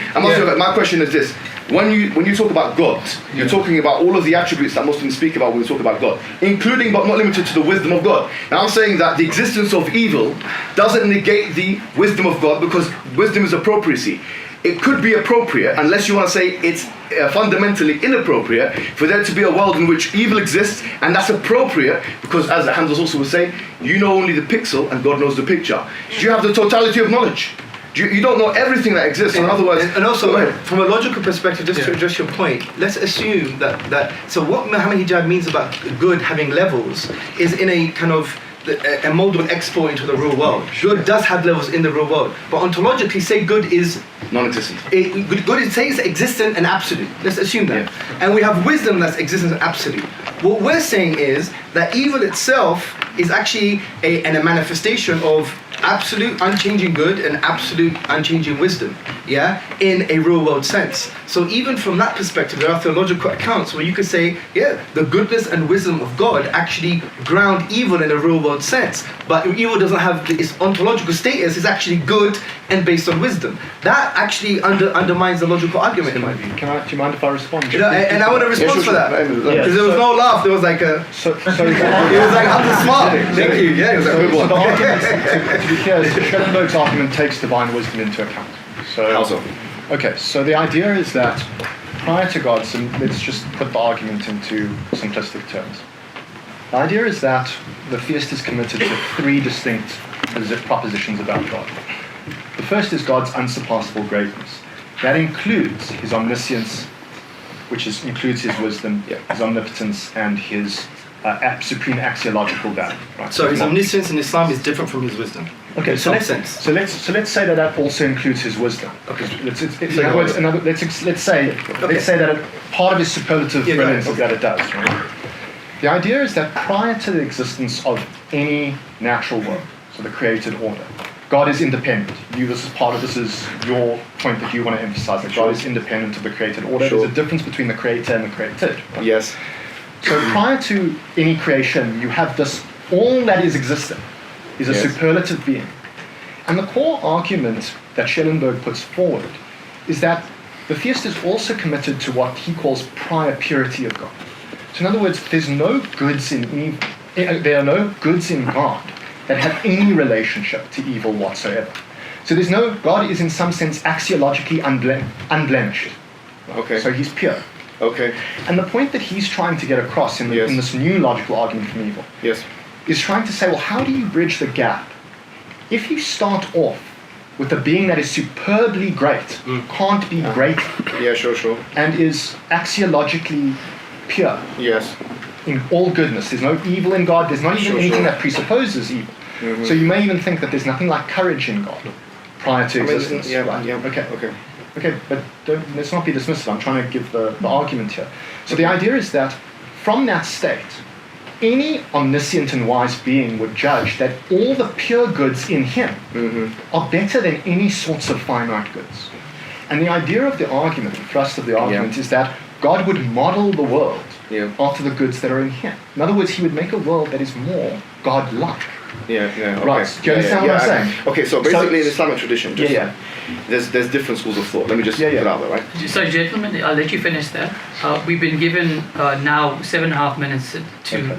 My question is this. When you talk about God, you're talking about all of the attributes that Muslims speak about when we talk about God, including but not limited to the wisdom of God. Now I'm saying that the existence of evil doesn't negate the wisdom of God, because wisdom is appropriacy. It could be appropriate, unless you want to say it's fundamentally inappropriate, for there to be a world in which evil exists, and that's appropriate because, as Hamza also was saying, you know only the pixel and God knows the picture. Do you have the totality of knowledge? You don't know everything that exists. In other words, and also from a logical perspective, just to address your point, let's assume that so what Muhammad Hijab means about good having levels is in a kind of a mode of export into the real world. Good does have levels in the real world, but ontologically, say good is non-existent. Good is say it's existent and absolute. Let's assume that, and we have wisdom that's existent and absolute. What we're saying is that evil itself is actually a manifestation of absolute unchanging good and absolute unchanging wisdom, in a real world sense. So even from that perspective, there are theological accounts where you could say, the goodness and wisdom of God actually ground evil in a real world sense, but evil doesn't have its ontological status, is actually good and based on wisdom. That actually undermines the logical argument in my view. Do you mind if I respond? And I want a response for that, because there was no laugh, there was like a... So it was like, I'm smart. Thank you. Yeah, it was a good one. So the argument, to be clear, Schellenberg's argument takes divine wisdom into account. How so? Okay, so the idea is that prior to God, so let's just put the argument into simplistic terms. The idea is that the theist is committed to three distinct propositions about God. The first is God's unsurpassable greatness. That includes his omniscience, which includes his wisdom, his omnipotence, and his supreme axiological value. Right? So his omniscience in Islam is different from his wisdom. Okay, so let's say that also includes his wisdom. Okay. Let's say that part of his superlative brilliance is that it does. Right? The idea is that prior to the existence of any natural world, so the created order, God is independent. This is your point that you want to emphasize, that God is independent of the created order. There's a difference between the creator and the created. Right? Yes. So prior to any creation, you have all that is existent is a superlative being. And the core argument that Schellenberg puts forward is that the theist is also committed to what he calls prior purity of God. So in other words, there are no goods in God that have any relationship to evil whatsoever. So God is in some sense axiologically unblemished. Okay. So he's pure. Okay. And the point that he's trying to get across in this new logical argument from evil is trying to say, well, how do you bridge the gap? If you start off with a being that is superbly great, can't be great, and is axiologically pure, in all goodness, there's no evil in God, there's not even anything that presupposes evil. Mm-hmm. So you may even think that there's nothing like courage in God prior to existence. Okay, but let's not be dismissive. I'm trying to give the argument here. So the idea is that from that state, any omniscient and wise being would judge that all the pure goods in him are better than any sorts of finite goods. And the idea of the argument, the thrust of the argument, is that God would model the world after the goods that are in him. In other words, he would make a world that is more God-like. Yeah, okay. Right. Do you understand what I'm saying? Okay, so basically in Islamic tradition, there's different schools of thought. Let me just put it out there, right? So, gentlemen, I'll let you finish that. We've been given now 7.5 minutes to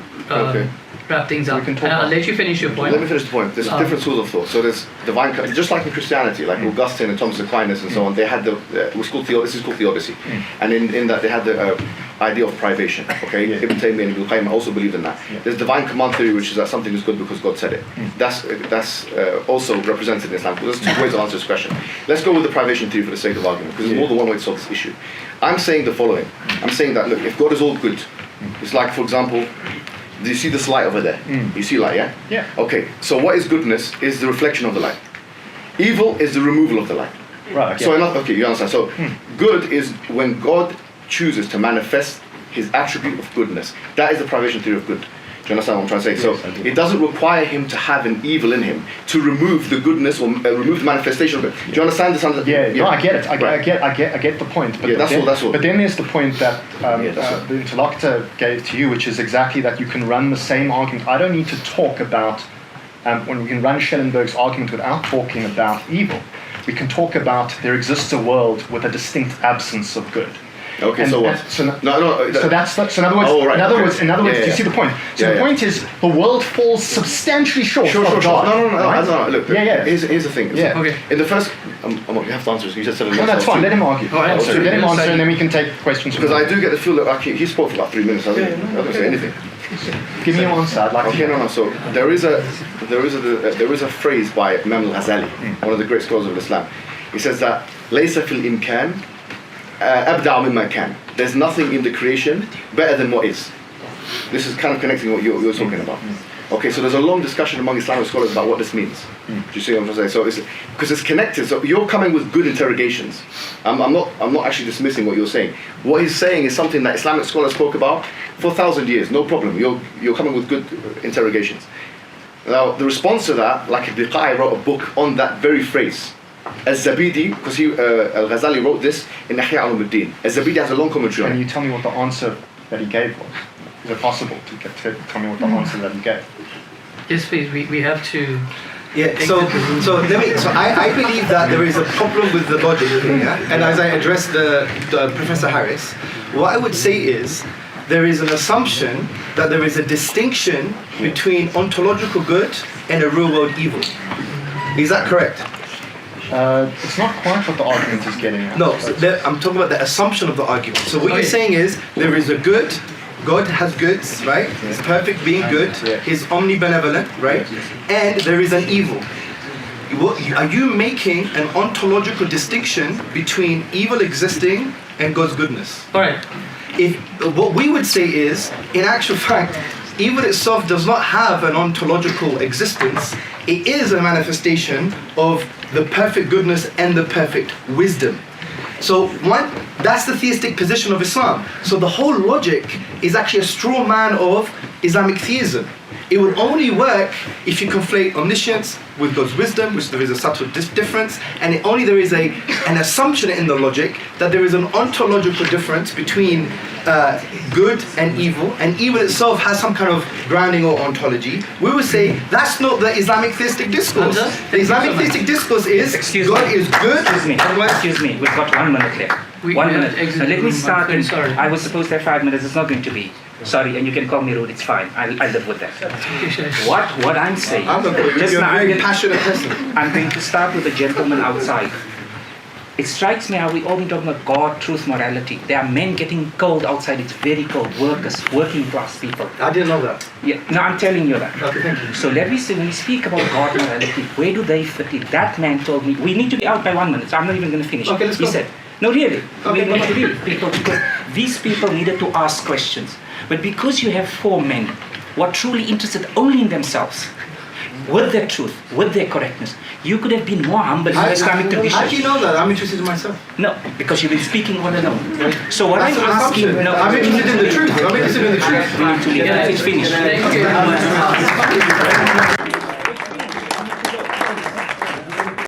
wrap things up. I'll let you finish your point. Let me finish the point. There's different schools of thought. So there's divine, just like in Christianity, like Augustine and Thomas Aquinas and so on. They had this is called theodicy, and in that they had the idea of privation. Okay, Ibn Taymiyyah and Ibn Qayyim also believed in that. There's divine command theory, which is that something is good because God said it. That's also represented in Islam. There's two ways to answer this question. Let's go with the privation theory for the sake of argument, because there's more than one way to solve this issue. I'm saying the following. I'm saying that, look, if God is all good, it's like, for example, do you see this light over there? You see light, yeah? Yeah. Okay, so what is goodness is the reflection of the light. Evil is the removal of the light. Right, okay. So, you understand. So, good is when God chooses to manifest his attribute of goodness. That is the privation theory of good. Do you understand what I'm trying to say? Yes, so, it doesn't require him to have an evil in him to remove the goodness or remove the manifestation of it. Do you understand this? No, I get it. I get the point. But that's all. But then there's the point that the interlocutor gave to you, which is exactly that you can run the same argument. I don't need to talk about when we can run Schellenberg's argument without talking about evil. We can talk about there exists a world with a distinct absence of good. Okay, and so what? So in other words, do you see the point? So the point is the world falls substantially short of God. No. Look, here's the thing. Okay. In the first, you have to answer. You just said it. No, that's fine. Let him argue. Let him answer, and then we can take questions. Because I do get the feel that he spoke for about 3 minutes. I don't say anything. Give me your answer. I'd like to. No. So there is a phrase by Imam al-Ghazali, one of the great scholars of Islam. He says that ليس في الإمكان أبدع مما كان. There's nothing in the creation better than what is. This is kind of connecting what you're talking about. Okay, so there's a long discussion among Islamic scholars about what this means. Do you see what I'm trying to say? So because it's connected. So you're coming with good interrogations. I'm not actually dismissing what you're saying. What he's saying is something that Islamic scholars spoke about for 1,000 years. No problem. You're coming with good interrogations. Now the response to that, like Ibn Qayyim wrote a book on that very phrase. Al-Zabidi, because Al-Ghazali wrote this in Ihya Ulumuddin. Al-Zabidi has a long commentary on it. Can you tell me what the answer that he gave was? Is it possible to tell me what the answer that he gave? Yes, please. We have to. Yeah. So I believe that there is a problem with the logic here, and as I addressed the Professor Harris, what I would say is there is an assumption that there is a distinction between ontological good and a real world evil. Is that correct? It's not quite what the argument is getting at. No, I'm talking about the assumption of the argument. So what you're saying is there is a good, God has goods, right? He's perfect being good, He's omnibenevolent, right? And there is an evil. Are you making an ontological distinction between evil existing and God's goodness? All right. What we would say is, in actual fact, evil itself does not have an ontological existence. It is a manifestation of the perfect goodness and the perfect wisdom. So that's the theistic position of Islam. So the whole logic is actually a straw man of Islamic theism. It would only work if you conflate omniscience with God's wisdom, which there is a subtle difference, and there is an assumption in the logic that there is an ontological difference between good and evil itself has some kind of grounding or ontology. We would say that's not the Islamic theistic discourse. The Islamic theistic discourse is God is good. Excuse me, we've got 1 minute left. 1 minute. Now let me start. I was supposed to have 5 minutes. It's not going to be. Sorry, and you can call me rude. It's fine. I live with that. What I'm saying. I'm a very passionate person. I'm going to start with the gentleman outside. It strikes me how we all been talking about God, truth, morality. There are men getting cold outside. It's very cold. Workers, working class people. I didn't know that. Yeah, no, I'm telling you that. Okay, thank you. So let me see, when we speak about God, morality, where do they fit in? That man told me, we need to be out by 1 minute, so I'm not even going to finish. Okay, let's go. He said, no, really. Okay, we need to leave people, because these people needed to ask questions. But because you have 4 men who are truly interested only in themselves, with their truth, with their correctness, you could have been more humble in the Islamic tradition. How do you know that? I'm interested in myself. No, because you've been speaking all alone. So what I'm asking... No, I'm interested in the truth. I'm interested in the truth. We need to leave. It's finished.